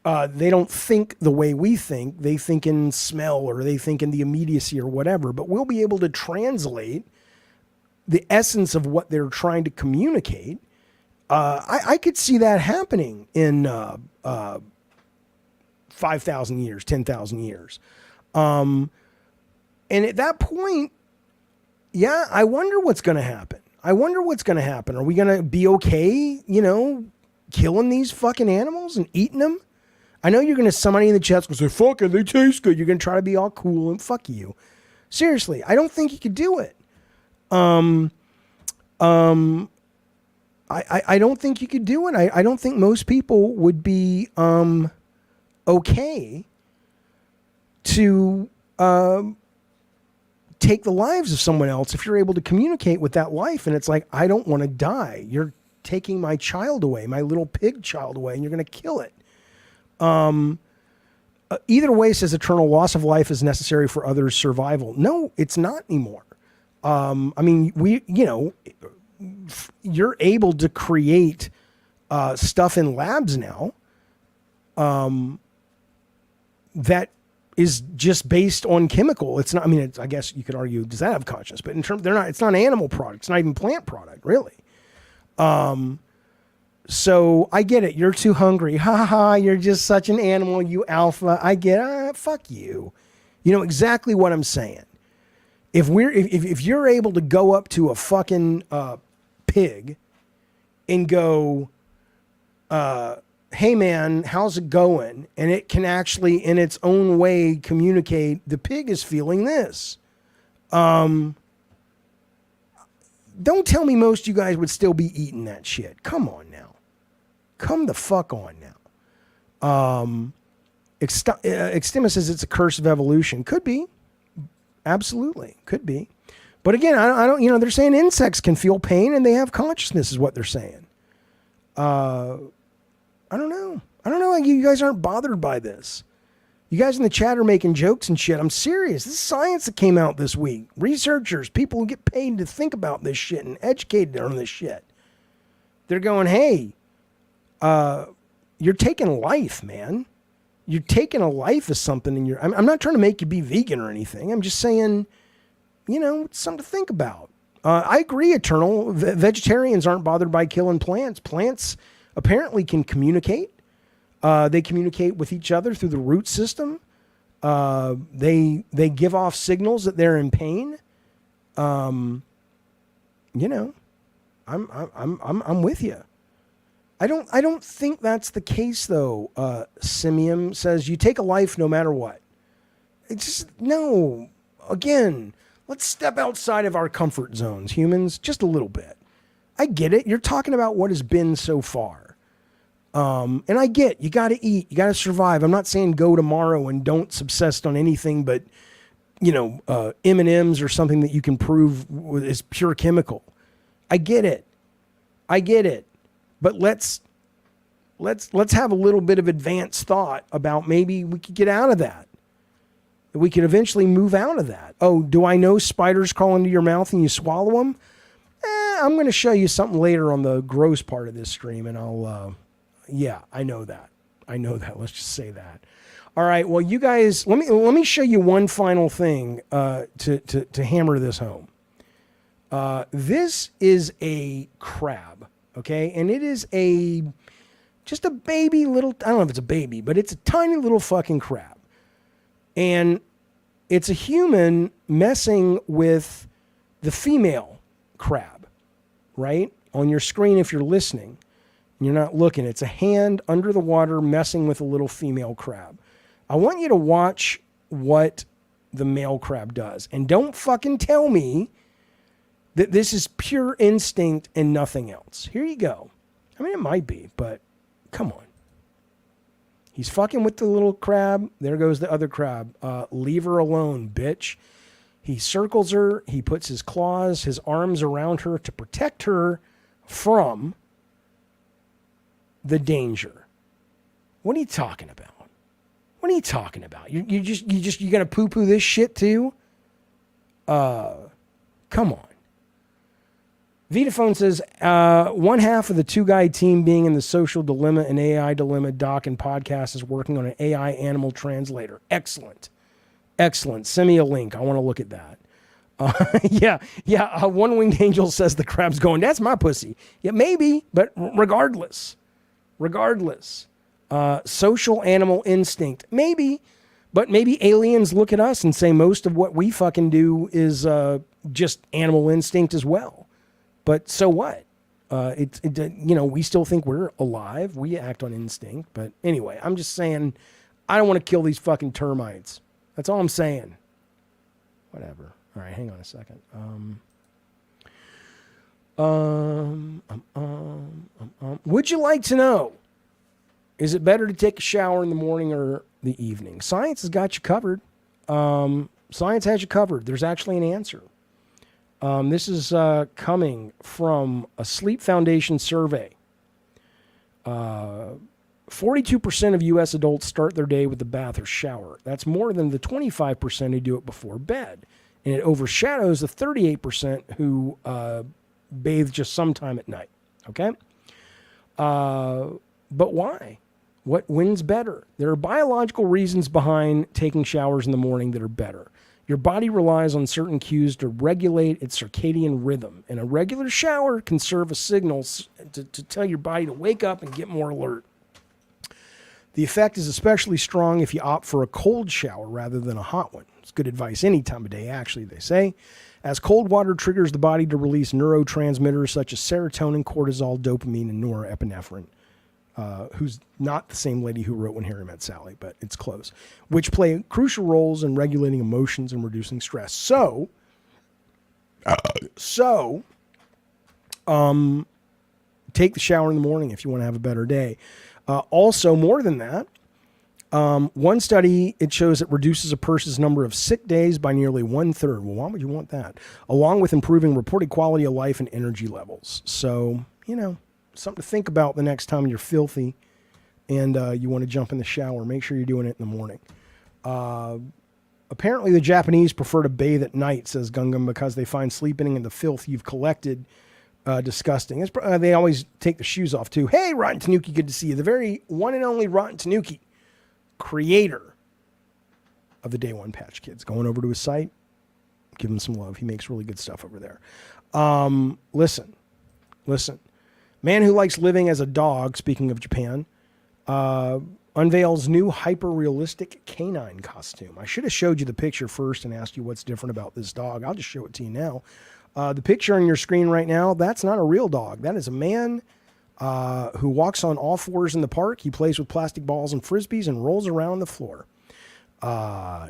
they don't think the way we think, they think in smell or they think in the immediacy or whatever, but we'll be able to translate the essence of what they're trying to communicate. I could see that happening in 5,000 years, 10,000 years. And at that point, yeah, I wonder what's going to happen. Are we going to be okay, killing these fucking animals and eating them? I know you're going to, somebody in the chat's going to say, fuck it, they taste good. You're going to try to be all cool and fuck you. Seriously, I don't think you could do it. I don't think you could do it. I don't think most people would be okay to take the lives of someone else if you're able to communicate with that life. And it's like, I don't want to die. You're taking my child away, my little pig child away, and you're going to kill it. Either way, says eternal loss of life is necessary for others' survival. No, it's not anymore. You're able to create stuff in labs now that is just based on chemical. It's not, I guess you could argue, does that have conscience? But in terms, it's not an animal product. It's not even plant product, really. So I get it. You're too hungry. Ha ha ha. You're just such an animal, you alpha. I get it. Fuck you. You know exactly what I'm saying. If you're able to go up to a fucking pig and go, hey man, how's it going? And it can actually in its own way communicate, the pig is feeling this. Don't tell me most of you guys would still be eating that shit. Come on now. Come the fuck on now. Extremis says it's a curse of evolution. Could be. Absolutely. Could be. But again, I don't, they're saying insects can feel pain and they have consciousness is what they're saying. I don't know. You guys aren't bothered by this. You guys in the chat are making jokes and shit. I'm serious. This is science that came out this week. Researchers, people who get paid to think about this shit and educated on this shit. They're going, hey, you're taking life, man. You're taking a life as something in your... I'm not trying to make you be vegan or anything. I'm just saying, it's something to think about. I agree, Eternal. Vegetarians aren't bothered by killing plants. Plants apparently can communicate. They communicate with each other through the root system. They give off signals that they're in pain. I'm with you. I don't think that's the case though. Simeon says you take a life no matter what. It's just no. Again, let's step outside of our comfort zones, humans, just a little bit. I get it. You're talking about what has been so far. And I get, you got to eat, you got to survive. I'm not saying go tomorrow and don't subsist on anything but, M&Ms or something that you can prove is pure chemical. I get it. But let's have a little bit of advanced thought about maybe we could get out of that. We could eventually move out of that. Oh, do I know spiders crawl into your mouth and you swallow them? I'm going to show you something later on the gross part of this stream, and I'll, I know that. Let's just say that. All right. Well, you guys, let me show you one final thing to hammer this home. This is a crab, okay, and it is just a baby little. I don't know if it's a baby, but it's a tiny little fucking crab. And it's a human messing with the female crab, right? On your screen, if you're listening, and you're not looking, it's a hand under the water messing with a little female crab. I want you to watch what the male crab does. And don't fucking tell me that this is pure instinct and nothing else. Here you go. I mean, it might be, but come on. He's fucking with the little crab. There goes the other crab. Leave her alone, bitch. He circles her. He puts his claws, his arms around her to protect her from the danger. What are you talking about? You gonna poo-poo this shit too? Come on. Vitaphone says, one half of the two-guy team being in the social dilemma and AI dilemma doc and podcast is working on an AI animal translator. Excellent. Send me a link. I want to look at that. One winged angel says the crab's going, that's my pussy. Yeah, maybe, but regardless. Social animal instinct. Maybe, but maybe aliens look at us and say most of what we fucking do is just animal instinct as well. But so what? We still think we're alive. We act on instinct. But anyway, I'm just saying, I don't want to kill these fucking termites. That's all I'm saying. Whatever. All right, hang on a second. Would you like to know? Is it better to take a shower in the morning or the evening? Science has got you covered. Science has you covered. There's actually an answer. This is coming from a Sleep Foundation survey. 42% of U.S. adults start their day with a bath or shower. That's more than the 25% who do it before bed. And it overshadows the 38% who bathe just sometime at night. Okay? But why? When's better? There are biological reasons behind taking showers in the morning that are better. Your body relies on certain cues to regulate its circadian rhythm, and a regular shower can serve as signals to tell your body to wake up and get more alert. The effect is especially strong if you opt for a cold shower rather than a hot one. It's good advice any time of day, actually, they say, as cold water triggers the body to release neurotransmitters such as serotonin, cortisol, dopamine, and norepinephrine. Who's not the same lady who wrote When Harry Met Sally, but it's close, which play crucial roles in regulating emotions and reducing stress. So, take the shower in the morning if you want to have a better day. Also, more than that, one study, it shows it reduces a person's number of sick days by nearly 1/3. Well, why would you want that? Along with improving reported quality of life and energy levels. So, something to think about the next time you're filthy and you want to jump in the shower. Make sure you're doing it in the morning. Apparently, the Japanese prefer to bathe at night, says Gungam, because they find sleeping in the filth you've collected disgusting. They always take the shoes off, too. Hey, Rotten Tanuki, good to see you. The very one and only Rotten Tanuki, creator of the Day One Patch Kids. Going over to his site, give him some love. He makes really good stuff over there. Listen. Man who likes living as a dog, speaking of Japan, unveils new hyper-realistic canine costume. I should have showed you the picture first and asked you what's different about this dog. I'll just show it to you now. The picture on your screen right now, that's not a real dog. That is a man who walks on all fours in the park. He plays with plastic balls and frisbees and rolls around the floor.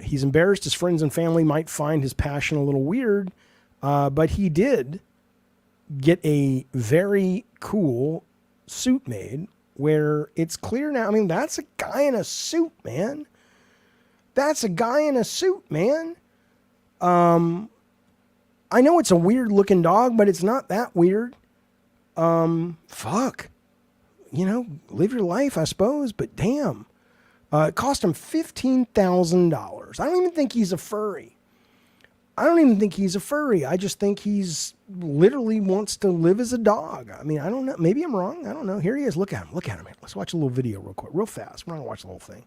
He's embarrassed his friends and family might find his passion a little weird, but he did get a very cool suit made where it's clear now. I mean, that's a guy in a suit, man. That's a guy in a suit, man. I know it's a weird looking dog, but it's not that weird. Fuck. You know, live your life, I suppose, but damn. It cost him $15,000. I don't even think he's a furry. I just think he's literally wants to live as a dog. I mean, I don't know. Maybe I'm wrong. I don't know. Here he is. Look at him. Look at him. Let's watch a little video real quick, real fast. We're not going to watch the whole thing.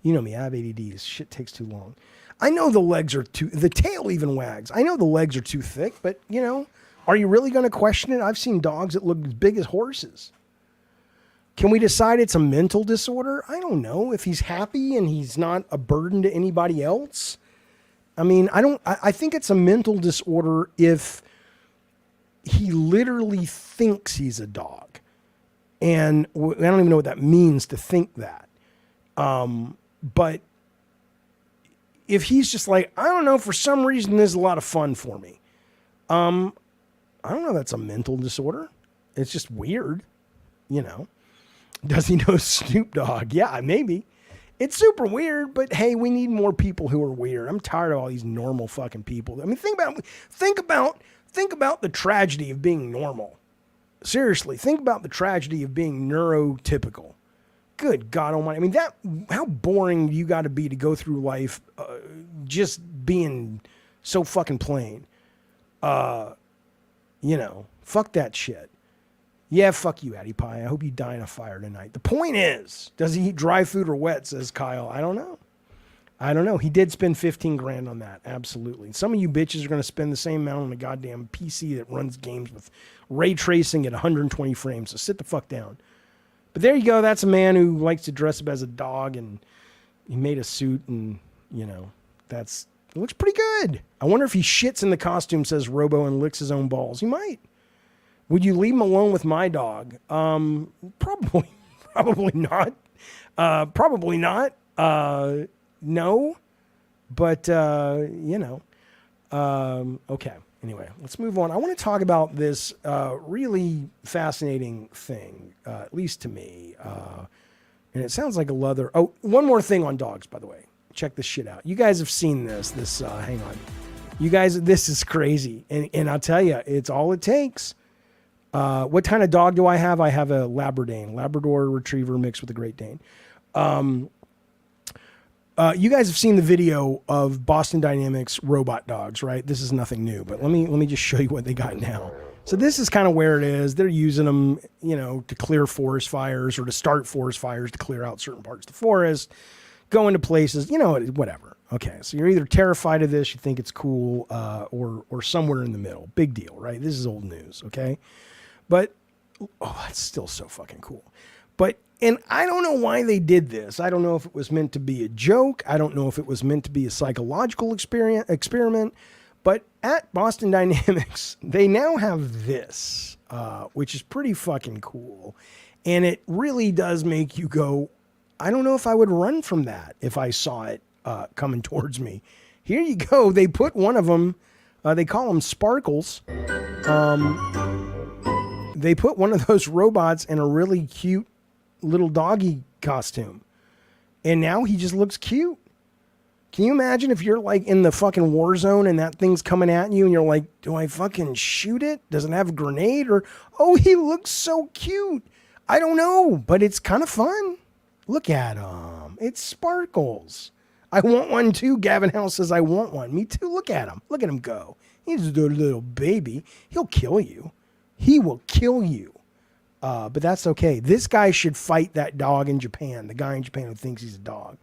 You know me. I have ADD. This shit takes too long. I know the legs are the tail even wags. I know the legs are too thick, but, you know, are you really going to question it? I've seen dogs that look as big as horses. Can we decide it's a mental disorder? I don't know. If he's happy and he's not a burden to anybody else. I mean, I think it's a mental disorder if he literally thinks he's a dog. And I don't even know what that means to think that. But if he's just like, I don't know, for some reason, this is a lot of fun for me. I don't know. That's a mental disorder. It's just weird, you know. Does he know Snoop Dogg? Yeah, maybe. It's super weird, but hey, we need more people who are weird. I'm tired of all these normal fucking people. I mean, think about the tragedy of being normal. Seriously, think about the tragedy of being neurotypical. Good God Almighty! I mean, how boring you got to be to go through life, just being so fucking plain. You know, fuck that shit. Yeah, fuck you, Addie Pie. I hope you die in a fire tonight. The point is, does he eat dry food or wet, says Kyle. I don't know. He did spend 15 grand on that. Absolutely. Some of you bitches are going to spend the same amount on a goddamn PC that runs games with ray tracing at 120 frames. So sit the fuck down. But there you go. That's a man who likes to dress up as a dog, and he made a suit, and, you know, it looks pretty good. I wonder if he shits in the costume, says Robo, and licks his own balls. He might. Would you leave him alone with my dog? Probably not. Probably not. No, but, you know, okay. Anyway, let's move on. I want to talk about this, really fascinating thing, at least to me. And it sounds like a leather. Oh, one more thing on dogs, by the way. Check this shit out. You guys have seen this, hang on. You guys, this is crazy. And I'll tell you, it's all it takes. What kind of dog do I have? I have a Labrador Retriever mixed with a Great Dane. You guys have seen the video of Boston Dynamics robot dogs, right? This is nothing new, but let me just show you what they got now. So this is kind of where it is. They're using them, you know, to clear forest fires or to start forest fires, to clear out certain parts of the forest, go into places, you know, whatever. Okay, so you're either terrified of this, you think it's cool, or somewhere in the middle. Big deal, right? This is old news, okay? But, oh, that's still so fucking cool. And I don't know why they did this. I don't know if it was meant to be a joke. I don't know if it was meant to be a psychological experiment. But at Boston Dynamics, they now have this, which is pretty fucking cool. And it really does make you go, I don't know if I would run from that if I saw it coming towards me. Here you go. They put one of them, they call them Sparkles. They put one of those robots in a really cute little doggy costume. And now he just looks cute. Can you imagine if you're like in the fucking war zone and that thing's coming at you and you're like, do I fucking shoot it? Does it have a grenade? Or, oh, he looks so cute. I don't know, but it's kind of fun. Look at him. It's Sparkles. I want one too. Gavin House says I want one. Me too. Look at him. Look at him go. He's a little baby. He'll kill you. He will kill you. But that's okay. This guy should fight that dog in Japan. The guy in Japan who thinks he's a dog.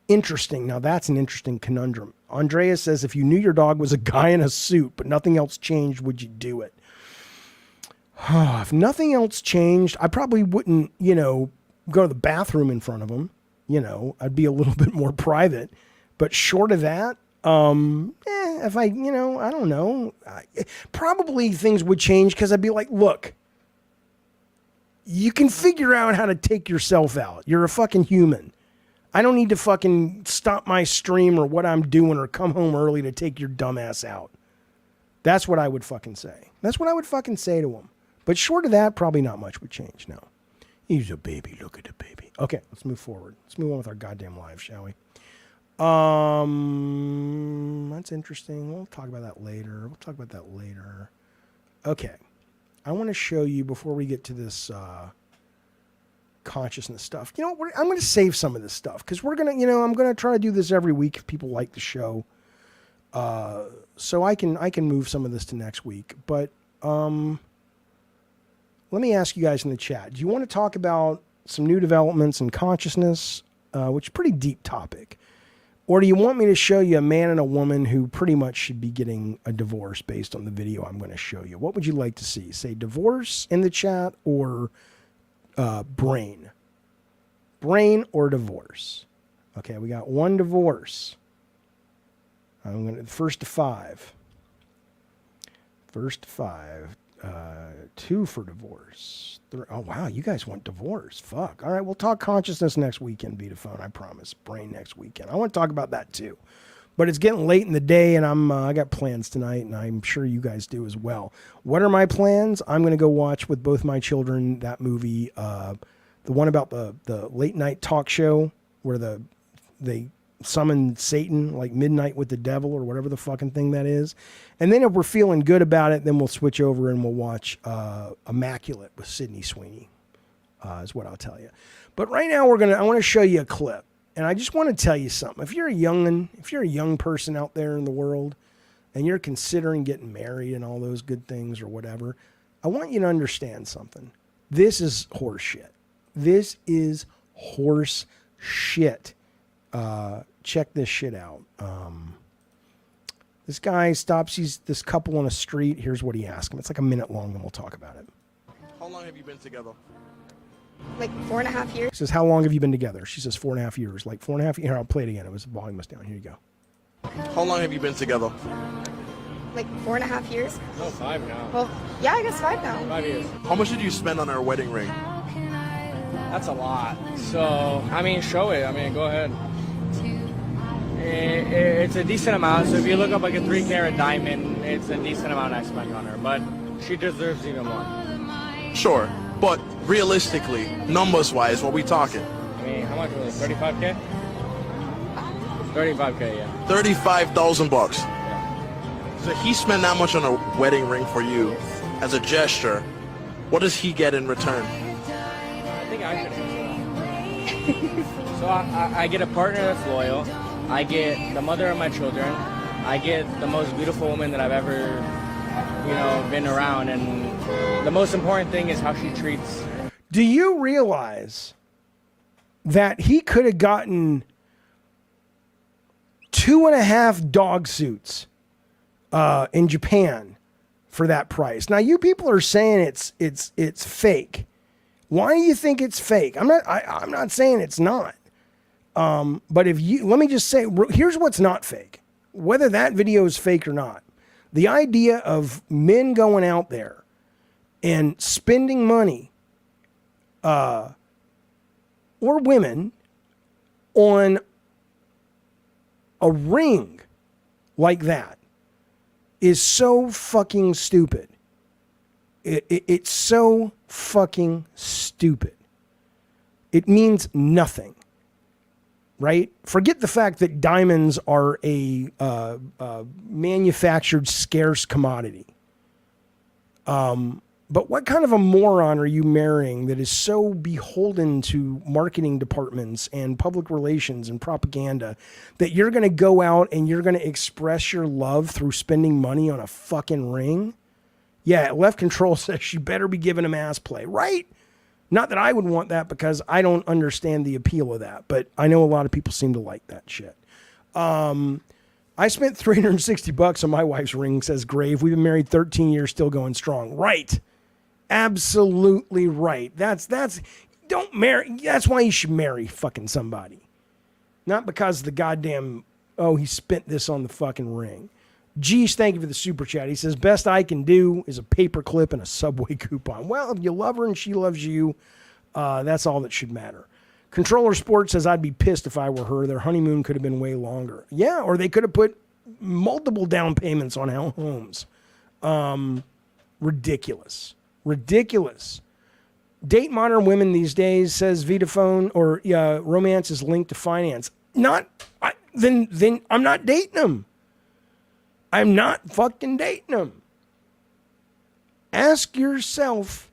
Interesting. Now that's an interesting conundrum. Andreas says, if you knew your dog was a guy in a suit, but nothing else changed, would you do it? If nothing else changed, I probably wouldn't, you know, go to the bathroom in front of him. You know, I'd be a little bit more private. But short of that, if I, you know, I don't know. Probably things would change because I'd be like, look, you can figure out how to take yourself out. You're a fucking human. I don't need to fucking stop my stream or what I'm doing or come home early to take your dumb ass out. That's what I would fucking say. That's what I would fucking say to him. But short of that, probably not much would change. No. He's a baby. Look at the baby. Okay, let's move forward. Let's move on with our goddamn lives, shall we? That's interesting. We'll talk about that later. Okay. I want to show you before we get to this consciousness stuff. You know, I'm going to save some of this stuff because we're going to, I'm going to try to do this every week if people like the show. So I can move some of this to next week. But let me ask you guys in the chat. Do you want to talk about some new developments in consciousness, which is a pretty deep topic? Or do you want me to show you a man and a woman who pretty much should be getting a divorce based on the video I'm going to show you? What would you like to see? Say divorce in the chat or brain? Brain or divorce? Okay, we got one divorce. I'm going to first to five. First to five. Two for divorce. Oh, wow, you guys want divorce. Fuck. All right, we'll talk consciousness next weekend, Vitaphone, I promise. Brain next weekend. I want to talk about that too. But it's getting late in the day, and I got plans tonight, and I'm sure you guys do as well. What are my plans? I'm going to go watch with both my children that movie, the one about the late night talk show where they summon Satan, like Midnight with the Devil or whatever the fucking thing that is. And then if we're feeling good about it, then we'll switch over and we'll watch Immaculate with Sydney Sweeney, is what I'll tell you. But right now I want to show you a clip. And I just want to tell you something. If you're a young person out there in the world and you're considering getting married and all those good things or whatever, I want you to understand something. This is horse shit. This is horse shit. Check this shit out. This guy stops this couple on a street. Here's what he asked him. It's like a minute long, and we'll talk about it. How long have you been together? Like 4.5 years. He says, how long have you been together? She says 4.5 years. Like 4.5 years. Here, I'll play it again. The volume was down. Here you go. How long have you been together? Like 4.5 years. No, 5 now. Well, yeah, I guess 5 now. 5 years. How much did you spend on our wedding ring? That's a lot. So, I mean, show it. I mean, go ahead. It's a decent amount. So if you look up like a 3-carat diamond, it's a decent amount I spent on her. But she deserves even more. Sure, but realistically, numbers-wise, what we talking? I mean, how much was it? 35K? 35K, yeah. 35,000 bucks. So he spent that much on a wedding ring for you as a gesture. What does he get in return? I think I should answer that. So I get a partner that's loyal. I get the mother of my children. I get the most beautiful woman that I've ever, been around. And the most important thing is how she treats. Do you realize that he could have gotten 2.5 dog suits in Japan for that price? Now, you people are saying it's fake. Why do you think it's fake? I'm not saying it's not. But let me just say, here's what's not fake. Whether that video is fake or not, the idea of men going out there and spending money, or women, on a ring like that is so fucking stupid. It's so fucking stupid. It means nothing. Right? Forget the fact that diamonds are a manufactured scarce commodity. But what kind of a moron are you marrying that is so beholden to marketing departments and public relations and propaganda that you're going to go out and you're going to express your love through spending money on a fucking ring? Yeah, Left Control says she better be giving him ass play, right? Not that I would want that because I don't understand the appeal of that, but I know a lot of people seem to like that shit. I spent $360 on my wife's ring, says Grave. We've been married 13 years, still going strong. Right. Absolutely right. Don't marry. That's why you should marry fucking somebody. Not because the goddamn, he spent this on the fucking ring. Geez, thank you for the super chat. He says, best I can do is a paperclip and a Subway coupon. Well, if you love her and she loves you, that's all that should matter. Controller Sports says, I'd be pissed if I were her. Their honeymoon could have been way longer. Yeah, or they could have put multiple down payments on homes. Ridiculous. Date modern women these days, says Vitaphone, or romance is linked to finance. Then I'm not dating them. I'm not fucking dating them. Ask yourself,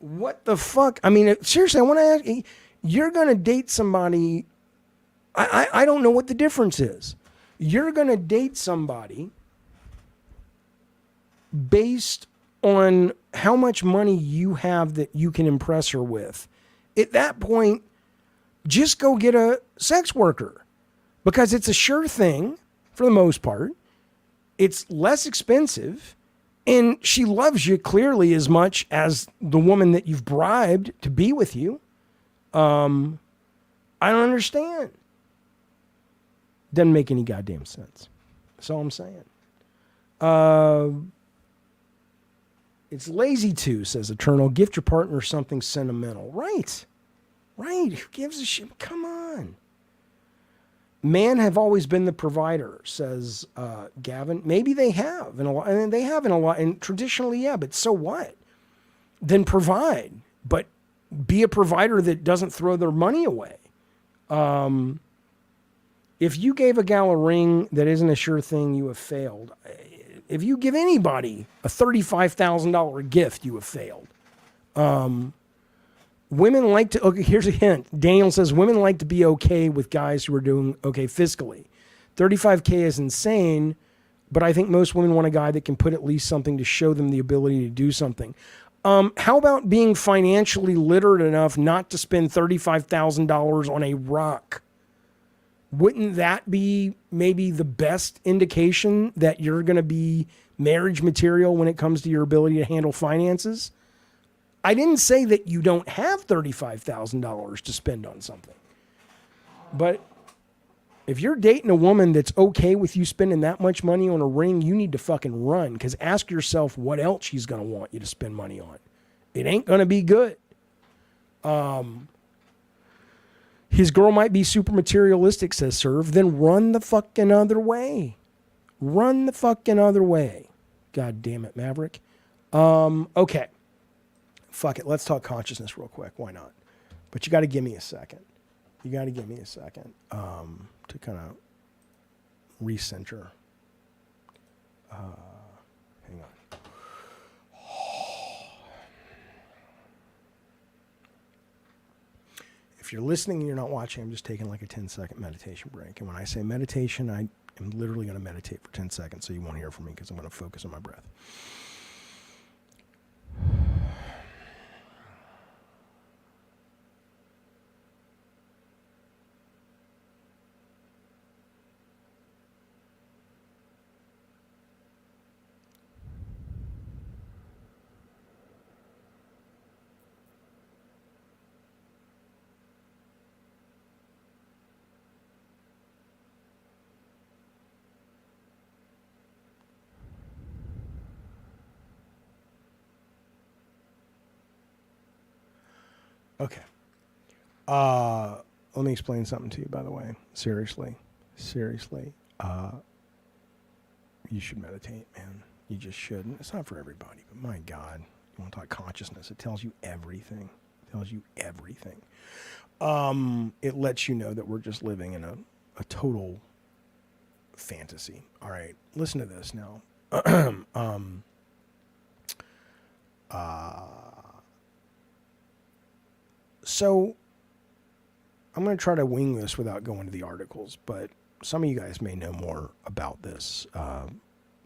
what the fuck? I mean, seriously, I want to ask, you're going to date somebody, I don't know what the difference is. You're going to date somebody based on how much money you have that you can impress her with. At that point, just go get a sex worker, because it's a sure thing for the most part. It's less expensive, and she loves you clearly as much as the woman that you've bribed to be with you. I don't understand. Doesn't make any goddamn sense. That's all I'm saying. It's lazy too, says Eternal. Gift your partner something sentimental. Right. Who gives a shit? Come on. Men have always been the provider, says Gavin. Maybe they have in a lot, and they have in a lot, and traditionally, yeah. But so what? Then provide, but be a provider that doesn't throw their money away. If you gave a gal a ring that isn't a sure thing, you have failed. If you give anybody a $35,000 gift, you have failed. Women like to, okay, here's a hint. Daniel says women like to be okay with guys who are doing okay fiscally. $35K is insane, but I think most women want a guy that can put at least something to show them the ability to do something. How about being financially literate enough not to spend $35,000 on a rock? Wouldn't that be maybe the best indication that you're going to be marriage material when it comes to your ability to handle finances? I didn't say that you don't have $35,000 to spend on something. But if you're dating a woman that's okay with you spending that much money on a ring, you need to fucking run, because ask yourself what else she's going to want you to spend money on. It ain't going to be good. His girl might be super materialistic, says Serve. Then run the fucking other way. Run the fucking other way. God damn it, Maverick. Okay. Fuck it. Let's talk consciousness real quick. Why not? But you got to give me a second. You got to give me a second to kind of recenter. Hang on. If you're listening and you're not watching, I'm just taking like a 10-second meditation break. And when I say meditation, I am literally going to meditate for 10 seconds, so you won't hear from me, because I'm going to focus on my breath. Okay. Let me explain something to you, by the way. Seriously. You should meditate, man. You just should. It's not for everybody, but my God, you want to talk consciousness. It tells you everything. It lets you know that we're just living in a total fantasy. All right. Listen to this now. So I'm going to try to wing this without going to the articles, but some of you guys may know more about this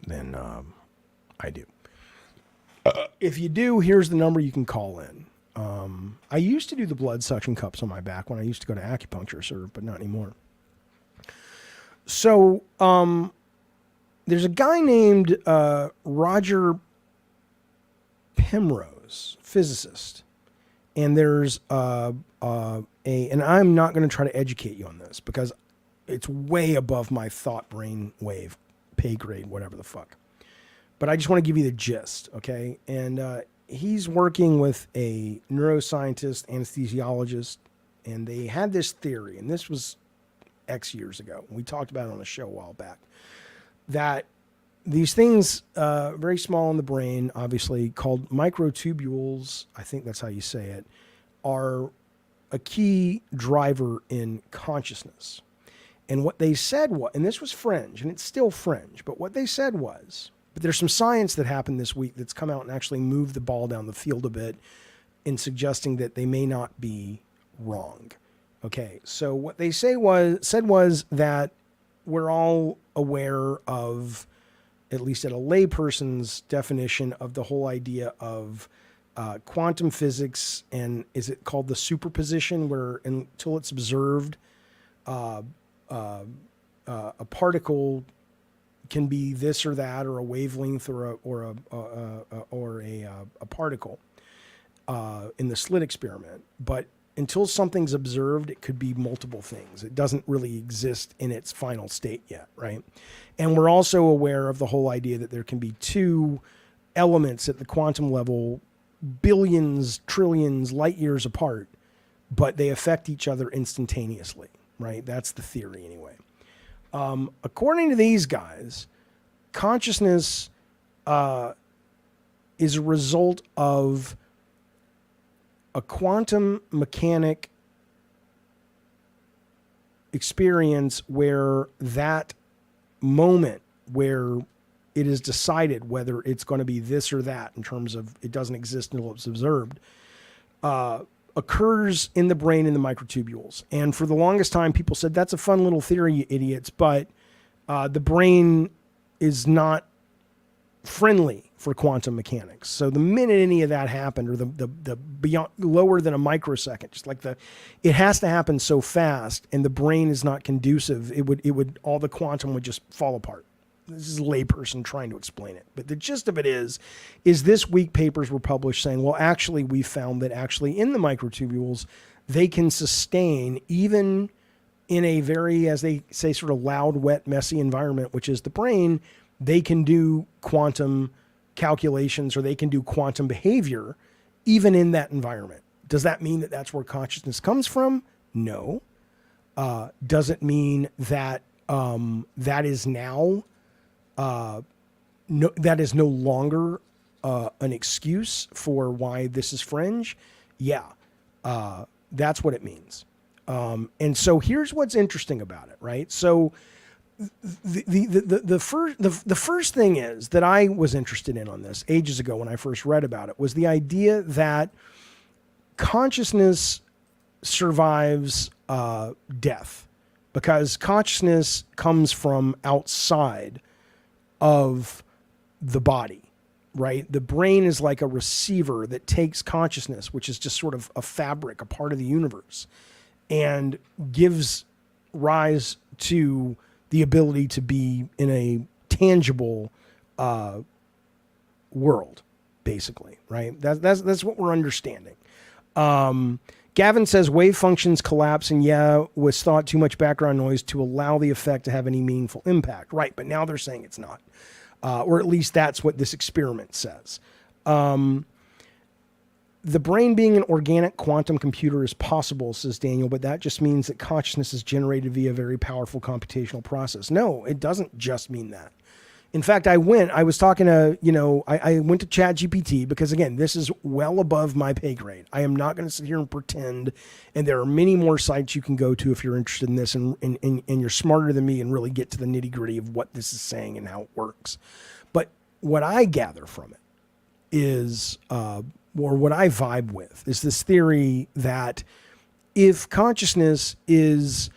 than I do. If you do, here's the number you can call in. I used to do the blood suction cups on my back when I used to go to acupuncture, sir, but not anymore. So there's a guy named Roger Penrose, physicist. And there's and I'm not going to try to educate you on this, because it's way above my thought brain wave, pay grade, whatever the fuck. But I just want to give you the gist, okay? And he's working with a neuroscientist, anesthesiologist, and they had this theory, and this was X years ago. We talked about it on the show a while back, that these things, very small in the brain, obviously called microtubules, I think that's how you say it, are a key driver in consciousness. And what they said was, and this was fringe, and it's still fringe, but what they said was, but there's some science that happened this week that's come out and actually moved the ball down the field a bit in suggesting that they may not be wrong. Okay, so what they said was that we're all aware of, at least at a layperson's definition, of the whole idea of quantum physics, and is it called the superposition, where until it's observed, a particle can be this or that, or a wavelength, or a particle in the slit experiment. But until something's observed, it could be multiple things. It doesn't really exist in its final state yet, right? And we're also aware of the whole idea that there can be two elements at the quantum level, billions, trillions, light years apart, but they affect each other instantaneously, right? That's the theory anyway. According to these guys, consciousness is a result of a quantum mechanic experience where that moment where it is decided whether it's going to be this or that, in terms of it doesn't exist until it's observed, occurs in the brain in the microtubules. And for the longest time, people said, that's a fun little theory, you idiots, but the brain is not friendly for quantum mechanics. So the minute any of that happened, or the beyond, lower than a microsecond, just like it has to happen so fast, and the brain is not conducive, it would all the quantum would just fall apart. This is a layperson trying to explain it. But the gist of it is this week papers were published saying, well, actually, we found that actually in the microtubules, they can sustain, even in a very, as they say, sort of loud, wet, messy environment, which is the brain, they can do quantum calculations, or they can do quantum behavior even in that environment. Does that mean that that's where consciousness comes from? No. Does it mean that that is now that is no longer an excuse for why this is fringe? Yeah, that's what it means. And so here's what's interesting about it, right? So the first thing is that I was interested in on this ages ago when I first read about it was the idea that consciousness survives death, because consciousness comes from outside of the body, right? The brain is like a receiver that takes consciousness, which is just sort of a fabric, a part of the universe, and gives rise to the ability to be in a tangible world, basically, right? That's what we're understanding. Gavin says wave functions collapse, and was thought too much background noise to allow the effect to have any meaningful impact. Right, but now they're saying it's not. Or at least that's what this experiment says. The brain being an organic quantum computer is possible, says Daniel, but that just means that consciousness is generated via a very powerful computational process. No, it doesn't just mean that. In fact, I was talking to, I went to ChatGPT because, again, this is well above my pay grade. I am not going to sit here and pretend, and there are many more sites you can go to if you're interested in this, and you're smarter than me and really get to the nitty gritty of what this is saying and how it works. But what I gather from it is, or what I vibe with, is this theory that if consciousness is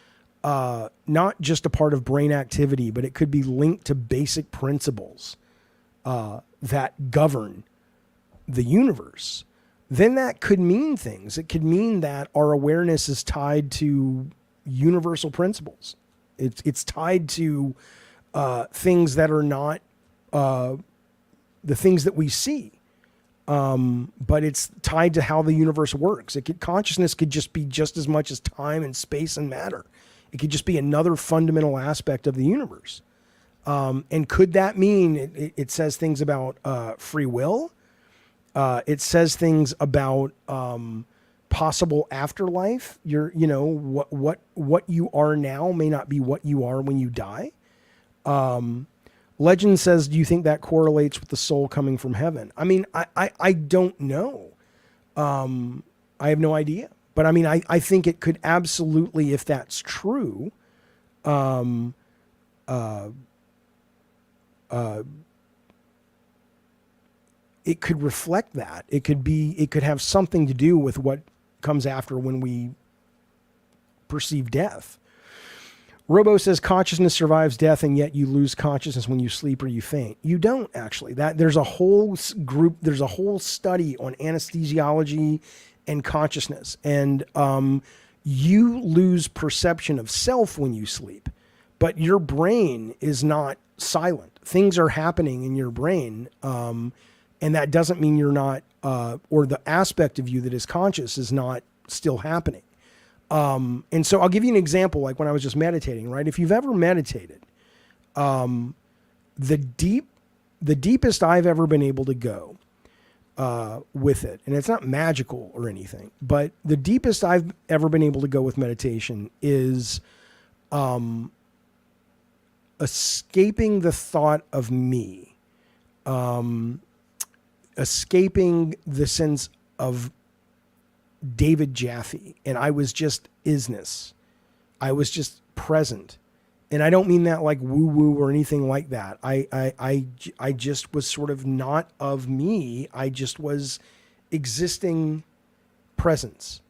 not just a part of brain activity, but it could be linked to basic principles that govern the universe, then that could mean things. It could mean that our awareness is tied to universal principles. It's tied to things that are not the things that we see. But it's tied to how the universe works. Consciousness could just be just as much as time and space and matter. It could just be another fundamental aspect of the universe. And could that mean it says things about free will? It says things about possible afterlife. What you are now may not be what you are when you die. Legend says, do you think that correlates with the soul coming from heaven? I mean, I don't know. I have no idea. But I mean, I think it could absolutely, if that's true, it could reflect that. It could have something to do with what comes after when we perceive death. Robo says consciousness survives death, and yet you lose consciousness when you sleep or you faint. You don't actually. There's a whole group. There's a whole study on anesthesiology and consciousness, and you lose perception of self when you sleep, but your brain is not silent. Things are happening in your brain, and that doesn't mean you're not, or the aspect of you that is conscious is not still happening. And so I'll give you an example, like when I was just meditating, right? If you've ever meditated, the deepest I've ever been able to go with it, and it's not magical or anything, but the deepest I've ever been able to go with meditation is escaping the thought of me, escaping the sense of David Jaffe, and I was just isness. I was just present. And I don't mean that like woo woo or anything like that. I just was sort of not of me. I just was existing presence,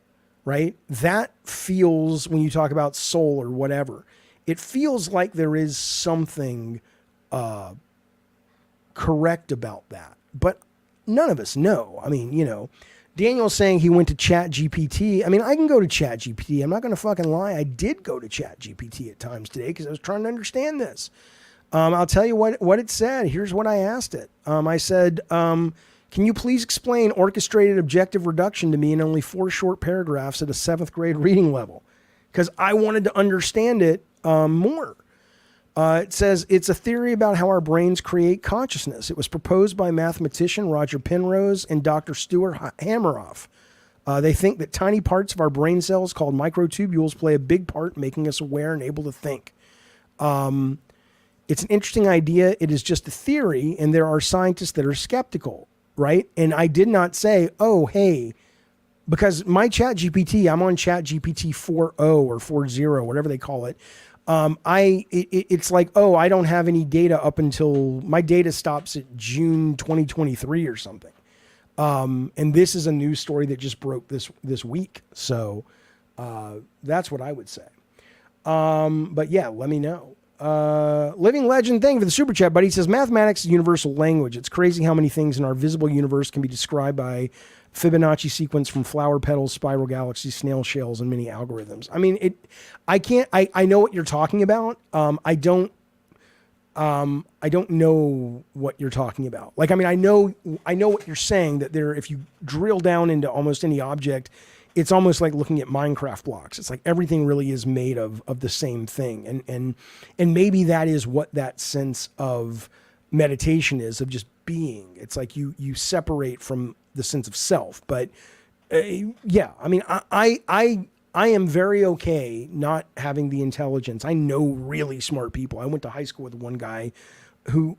right? That feels, when you talk about soul or whatever, it feels like there is something correct about that, but none of us know. I mean, you know, Daniel's saying he went to Chat GPT. I mean, I can go to Chat GPT. I'm not going to fucking lie. I did go to Chat GPT at times today because I was trying to understand this. I'll tell you what it said. Here's what I asked it. I said, can you please explain orchestrated objective reduction to me in only 4 short paragraphs at a 7th grade reading level? Because I wanted to understand it more. It says, it's a theory about how our brains create consciousness. It was proposed by mathematician Roger Penrose and Dr. Stuart Hameroff. They think that tiny parts of our brain cells called microtubules play a big part in making us aware and able to think. It's an interesting idea. It is just a theory, and there are scientists that are skeptical, right? And I did not say, oh, hey, because my Chat GPT, I'm on Chat GPT 4.0 or 4.0, whatever they call it. It's like, oh, I don't have any data up until my data stops at June 2023 or something. And this is a news story that just broke this week. So, that's what I would say. But yeah, let me know. Living Legend, thank you for the super chat, buddy. He says, mathematics is universal language. It's crazy how many things in our visible universe can be described by Fibonacci sequence from flower petals, spiral galaxies, snail shells, and many algorithms. I mean, I know what you're talking about. I don't know what you're talking about. Like, I mean, I know what you're saying, that if you drill down into almost any object, it's almost like looking at Minecraft blocks. It's like everything really is made of the same thing. And maybe that is what that sense of meditation is, of just being. It's like you separate from the sense of self. But yeah, I mean, I am very okay not having the intelligence. I know really smart people. I went to high school with one guy who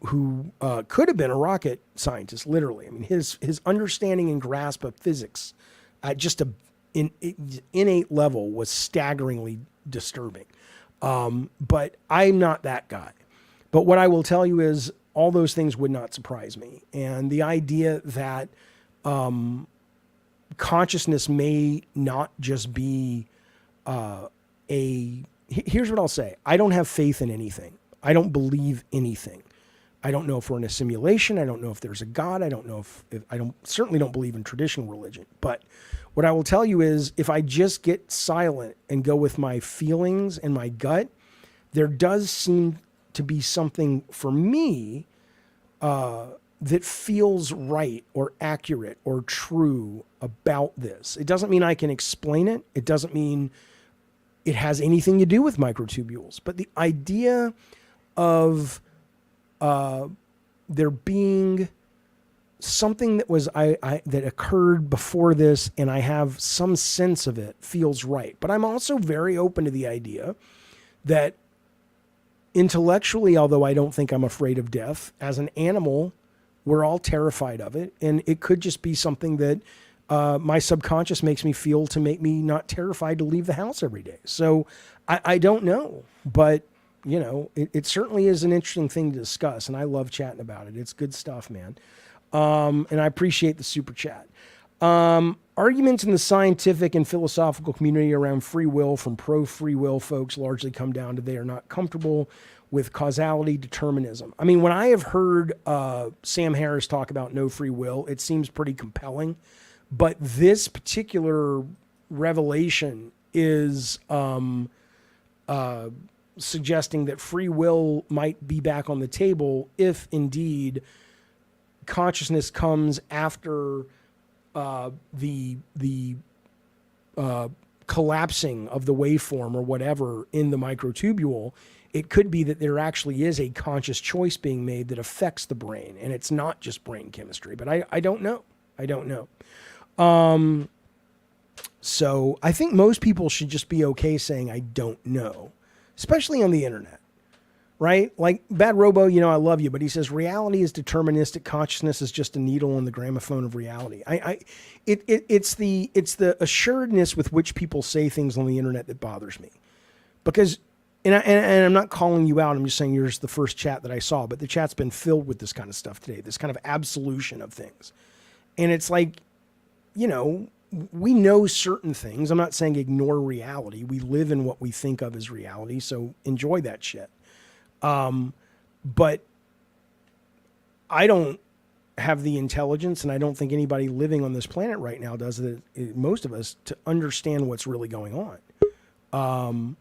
could have been a rocket scientist, literally. I mean, his understanding and grasp of physics at just an innate level was staggeringly disturbing. But I'm not that guy. But what I will tell you is all those things would not surprise me. And the idea that consciousness may not just be here's what I'll say. I don't have faith in anything. I don't believe anything. I don't know if we're in a simulation. I don't know if there's a God. I don't know if certainly don't believe in traditional religion. But what I will tell you is, if I just get silent and go with my feelings and my gut, there does seem to be something for me that feels right or accurate or true about this. It doesn't mean I can explain it. It doesn't mean it has anything to do with microtubules. But the idea of there being something that was that occurred before this, and I have some sense of it, feels right. But I'm also very open to the idea that intellectually, although I don't think I'm afraid of death, as an animal, we're all terrified of it. And it could just be something that my subconscious makes me feel to make me not terrified to leave the house every day. So I don't know, but you know, it certainly is an interesting thing to discuss, and I love chatting about it. It's good stuff, man. And I appreciate the super chat. Arguments in the scientific and philosophical community around free will from pro-free will folks largely come down to they are not comfortable with causality determinism. I mean, when I have heard Sam Harris talk about no free will, it seems pretty compelling. But this particular revelation is suggesting that free will might be back on the table if indeed consciousness comes after the collapsing of the waveform or whatever in the microtubule. It could be that there actually is a conscious choice being made that affects the brain, and it's not just brain chemistry. But I don't know. I don't know. So I think most people should just be okay saying I don't know, especially on the internet, right? Like Bad Robo, you know, I love you, but he says reality is deterministic. Consciousness is just a needle in the gramophone of reality. It's the assuredness with which people say things on the internet that bothers me, because, and I'm not calling you out. I'm just saying yours the first chat that I saw, but the chat's been filled with this kind of stuff today, this kind of absolution of things. And it's like, you know, we know certain things. I'm not saying ignore reality. We live in what we think of as reality. So enjoy that shit. But I don't have the intelligence, and I don't think anybody living on this planet right now does it, most of us, to understand what's really going on.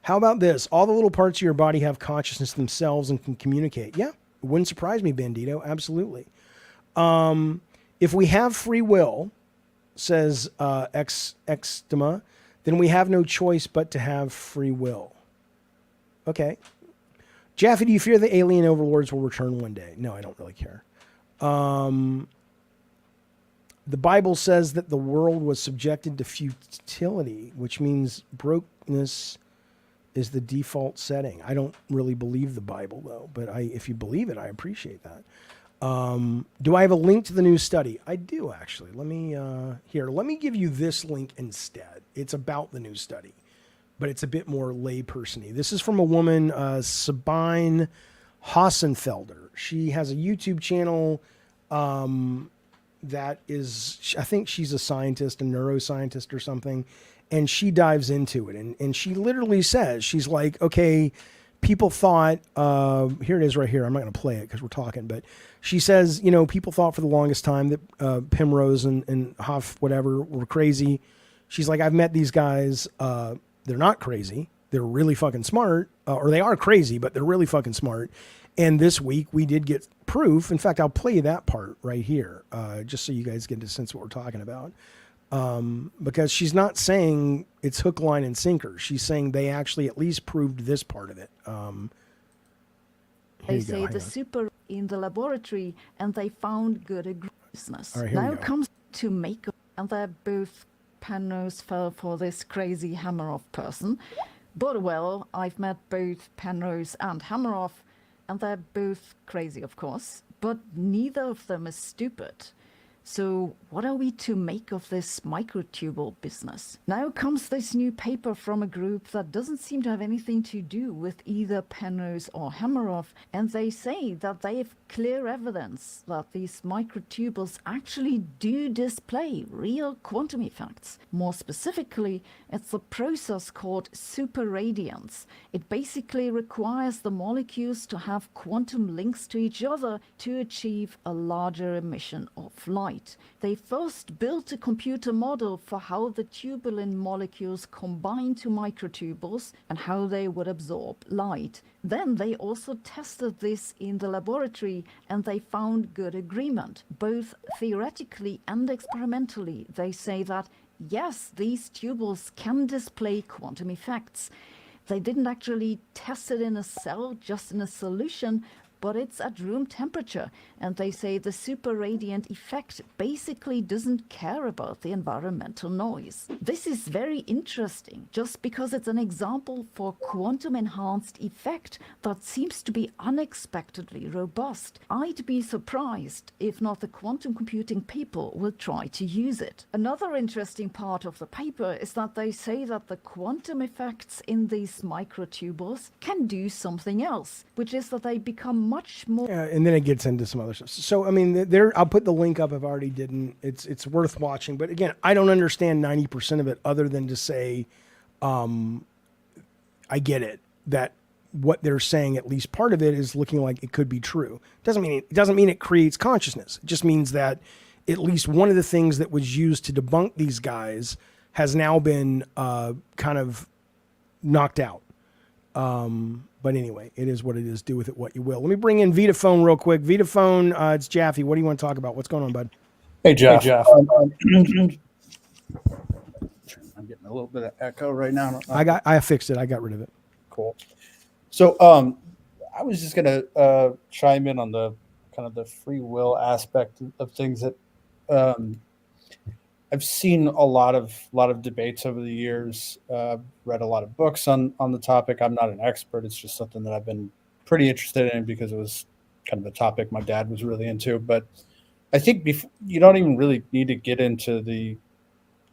How about this? All the little parts of your body have consciousness themselves and can communicate. Yeah, it wouldn't surprise me, Bandito. Absolutely. If we have free will, says Extema, then we have no choice but to have free will. Okay. Jaffe, do you fear the alien overlords will return one day? No, I don't really care. The Bible says that the world was subjected to futility, which means brokenness is the default setting. I don't really believe the Bible, though, but if you believe it, I appreciate that. Do I have a link to the new study? I do, actually. Let me give you this link instead. It's about the new study, but it's a bit more layperson-y. This is from a woman, Sabine Hassenfelder. She has a YouTube channel that is, I think she's a scientist, a neuroscientist or something, and she dives into it. And she literally says, she's like, okay, people thought, here it is right here. I'm not going to play it because we're talking, but she says, you know, people thought for the longest time that Penrose and Hoff, whatever, were crazy. She's like, I've met these guys. They're not crazy. They're really fucking smart, or they are crazy, but they're really fucking smart. And this week we did get proof. In fact, I'll play you that part right here, just so you guys get a sense of what we're talking about. Because she's not saying it's hook, line, and sinker. She's saying they actually at least proved this part of it. They say the super in the laboratory, and they found good agreement. Right, now comes to makeup, and they're both Penrose fell for this crazy Hammeroff person. But well, I've met both Penrose and Hammeroff, and they're both crazy, of course. But neither of them is stupid. So what are we to make of this microtubule business? Now comes this new paper from a group that doesn't seem to have anything to do with either Penrose or Hammeroff, and they say that they have clear evidence that these microtubules actually do display real quantum effects. More specifically, it's a process called superradiance. It basically requires the molecules to have quantum links to each other to achieve a larger emission of light. They first built a computer model for how the tubulin molecules combine to microtubules and how they would absorb light. Then they also tested this in the laboratory, and they found good agreement. Both theoretically and experimentally, they say that yes, these tubules can display quantum effects. They didn't actually test it in a cell, just in a solution, but it's at room temperature, and they say the super radiant effect basically doesn't care about the environmental noise. This is very interesting, just because it's an example for quantum-enhanced effect that seems to be unexpectedly robust. I'd be surprised if not the quantum computing people will try to use it. Another interesting part of the paper is that they say that the quantum effects in these microtubules can do something else, which is that they become much more... Yeah, and then it gets into some other stuff. So, I mean, I'll put the link up if I already didn't. It's worth watching. But again, I don't understand 90% of it other than to say, I get it, that what they're saying, at least part of it, is looking like it could be true. Doesn't mean it creates consciousness. It just means that at least one of the things that was used to debunk these guys has now been kind of knocked out. But anyway, it is what it is. Do with it what you will. Let me bring in Vitaphone real quick. Vitaphone, it's Jaffe. What do you want to talk about? What's going on, bud? Hey, Jeff. I'm getting a little bit of echo right now. I fixed it. I got rid of it. Cool. So, I was just gonna chime in on the kind of the free will aspect of things that I've seen a lot of debates over the years. Read a lot of books on the topic. I'm not an expert. It's just something that I've been pretty interested in because it was kind of a topic my dad was really into. But I think you don't even really need to get into the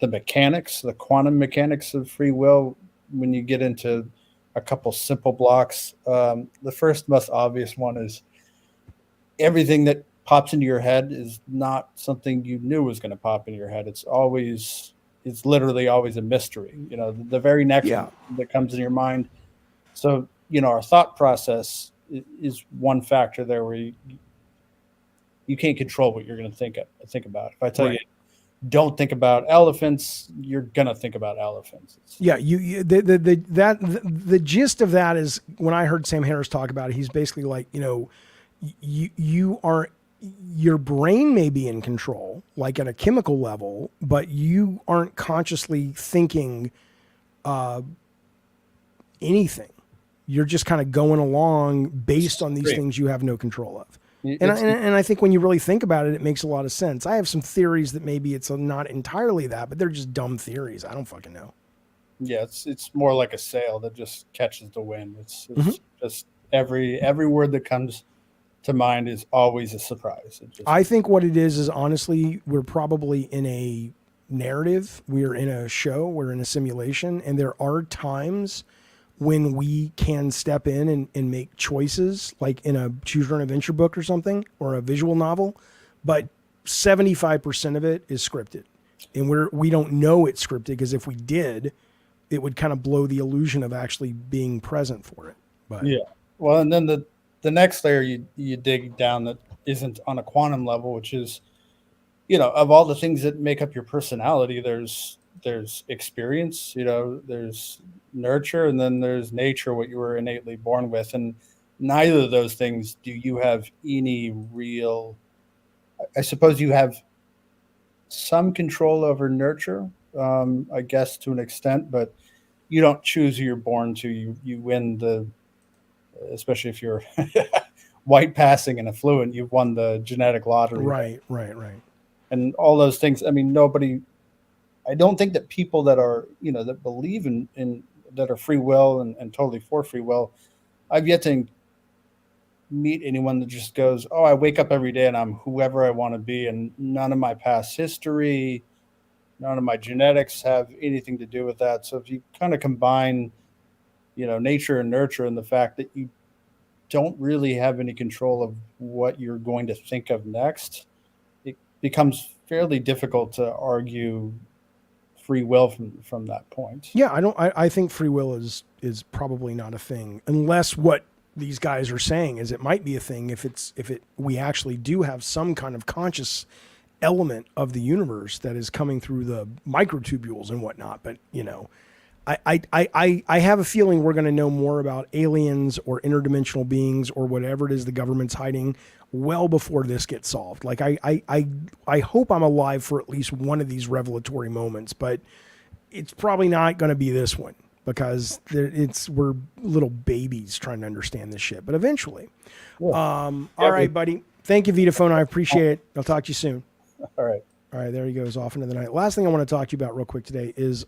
mechanics, the quantum mechanics of free will when you get into a couple simple blocks. The first most obvious one is everything that pops into your head is not something you knew was going to pop into your head. It's literally always a mystery. You know, the very next one that comes in your mind. So, you know, our thought process is one factor there where you can't control what you're going to think about. If I tell you, don't think about elephants, you're gonna think about elephants. The gist of that is when I heard Sam Harris talk about it, he's basically like, you know, your brain may be in control, like at a chemical level, but you aren't consciously thinking anything. You're just kind of going along based on these things you have no control of. And I think when you really think about it, it makes a lot of sense. I have some theories that maybe it's not entirely that, but they're just dumb theories. I don't fucking know. Yeah, it's more like a sail that just catches the wind. It's just every word that comes to mind is always a surprise. I think what it is honestly, we're probably in a narrative. We're in a show. We're in a simulation. And there are times when we can step in and make choices, like in a choose your own adventure book or something, or a visual novel, but 75% of it is scripted, and we don't know it's scripted, because if we did, it would kind of blow the illusion of actually being present for it. But yeah, well, and then the next layer you dig down that isn't on a quantum level, which is, you know, of all the things that make up your personality, there's experience, you know, there's nurture, and then there's nature, what you were innately born with. And neither of those things do you have any real, I suppose you have some control over nurture, I guess, to an extent, but you don't choose who you're born to. You win especially if you're white passing and affluent, you've won the genetic lottery. Right. And all those things. I mean, I don't think that people that are, you know, that believe in that are free will and totally for free will, I've yet to meet anyone that just goes, oh, I wake up every day and I'm whoever I want to be, and none of my past history, none of my genetics have anything to do with that. So if you kind of combine, you know, nature and nurture, and the fact that you don't really have any control of what you're going to think of next, it becomes fairly difficult to argue free will from that point. Yeah, I think free will is probably not a thing, unless what these guys are saying is it might be a thing if we actually do have some kind of conscious element of the universe that is coming through the microtubules and whatnot. But, you know, I have a feeling we're going to know more about aliens or interdimensional beings or whatever it is the government's hiding well before this gets solved. Like I hope I'm alive for at least one of these revelatory moments, but it's probably not going to be this one. because we're little babies trying to understand this shit. But eventually, all right, buddy. Thank you, Vitaphone. I appreciate it. I'll talk to you soon. All right. All right, there he goes off into the night. Last thing I want to talk to you about real quick today is,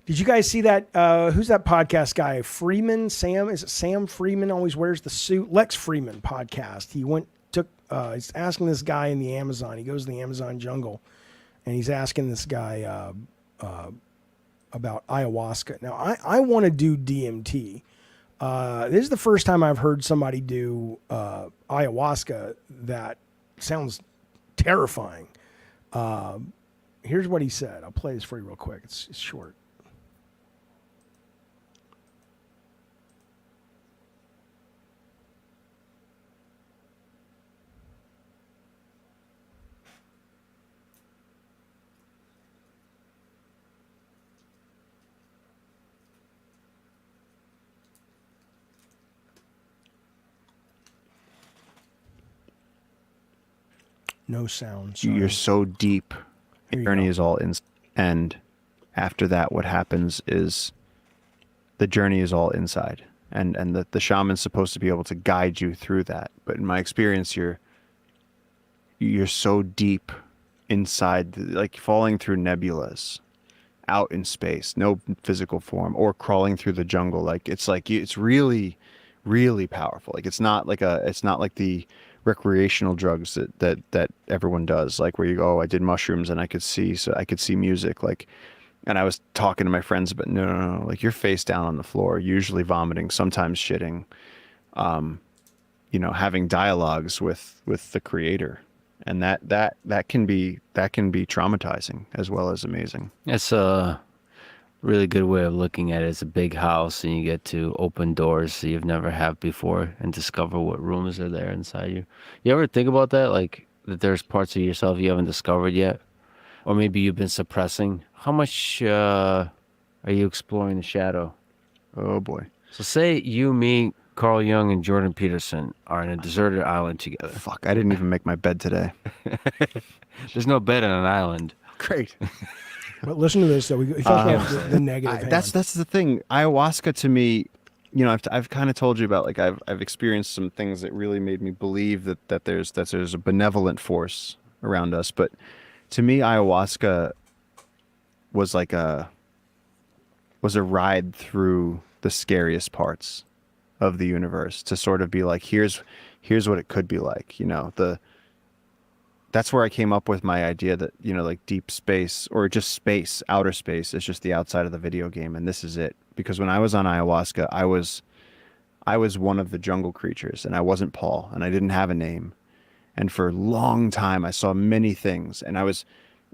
did you guys see that? Who's that podcast guy? Freeman, Sam? Is it Sam Freeman? Always wears the suit. Lex Freeman podcast. He's asking this guy in the Amazon. He goes to the Amazon jungle, and he's asking this guy about ayahuasca. Now, I want to do DMT. This is the first time I've heard somebody do ayahuasca that sounds terrifying. Here's what he said. I'll play this for you real quick. It's short. No sound. Sorry. You're so deep. The journey is all in, and after that, what happens is the journey is all inside, and the shaman's supposed to be able to guide you through that. But in my experience, you're so deep inside, like falling through nebulas, out in space, no physical form, or crawling through the jungle. It's really, really powerful. Like it's not like the recreational drugs that everyone does, like where you go, oh, I did mushrooms and I could see music, like, and I was talking to my friends, but no, like you're face down on the floor, usually vomiting, sometimes shitting, having dialogues with the creator, and that can be traumatizing as well as amazing. That's a really good way of looking at it. It's a big house and you get to open doors that you've never had before and discover what rooms are there inside you. You ever think about that? Like that there's parts of yourself you haven't discovered yet? Or maybe you've been suppressing? How much are you exploring the shadow? Oh boy. So say you, me, Carl Jung, and Jordan Peterson are in a deserted island together. Fuck, I didn't even make my bed today. There's no bed on an island. Great. But listen to this, though. We talk about the negative. That's the thing. Ayahuasca to me, I've kind of told you about, like I've experienced some things that really made me believe that there's a benevolent force around us. But to me, ayahuasca was a ride through the scariest parts of the universe, to sort of be like, here's what it could be like. That's where I came up with my idea that, like deep space, or just space, outer space, is just the outside of the video game, and this is it. Because when I was on ayahuasca, I was one of the jungle creatures, and I wasn't Paul, and I didn't have a name. And for a long time, I saw many things, and I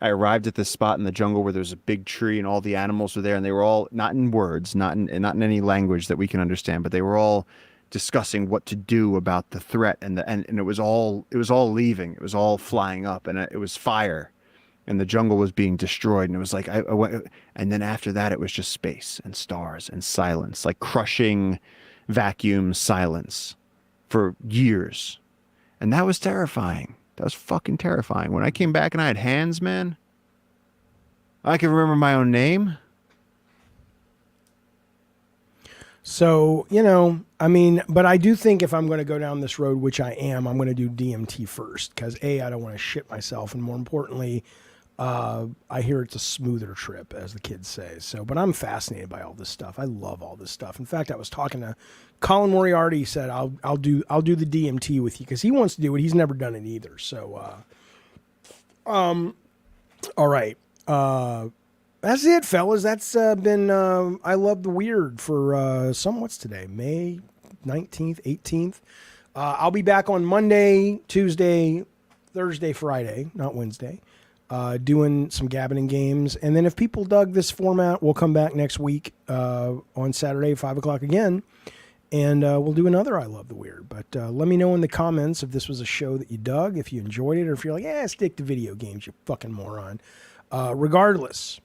arrived at this spot in the jungle where there was a big tree, and all the animals were there, and they were all not in words, not in any language that we can understand, but they were all discussing what to do about the threat, and it was all leaving, it was all flying up, and it was fire, and the jungle was being destroyed, and it was like I went, and then after that it was just space and stars and silence, like crushing vacuum silence for years, and that was terrifying. That was fucking terrifying. When I came back and I had hands, man, I could remember my own name. So, but I do think if I'm going to go down this road, which I am, I'm going to do DMT first, because I don't want to shit myself. And more importantly, I hear it's a smoother trip, as the kids say. So, but I'm fascinated by all this stuff. I love all this stuff. In fact, I was talking to Colin Moriarty. He said, I'll do the DMT with you, because he wants to do it. He's never done it either. So, all right. That's it, fellas. That's been I Love the Weird for what's today? May 19th, 18th. I'll be back on Monday, Tuesday, Thursday, Friday, not Wednesday, doing some gabbing games. And then if people dug this format, we'll come back next week on Saturday, 5 o'clock again. And we'll do another I Love the Weird. But let me know in the comments if this was a show that you dug, if you enjoyed it, or if you're like, stick to video games, you fucking moron. Regardless,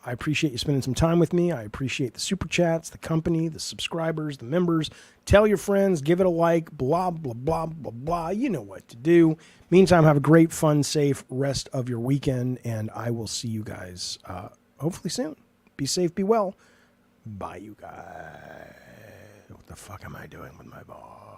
I appreciate you spending some time with me. I appreciate the super chats, the company, the subscribers, the members. Tell your friends, give it a like, blah, blah, blah, blah, blah. You know what to do. Meantime, have a great, fun, safe rest of your weekend, and I will see you guys hopefully soon. Be safe, be well. Bye, you guys. What the fuck am I doing with my ball?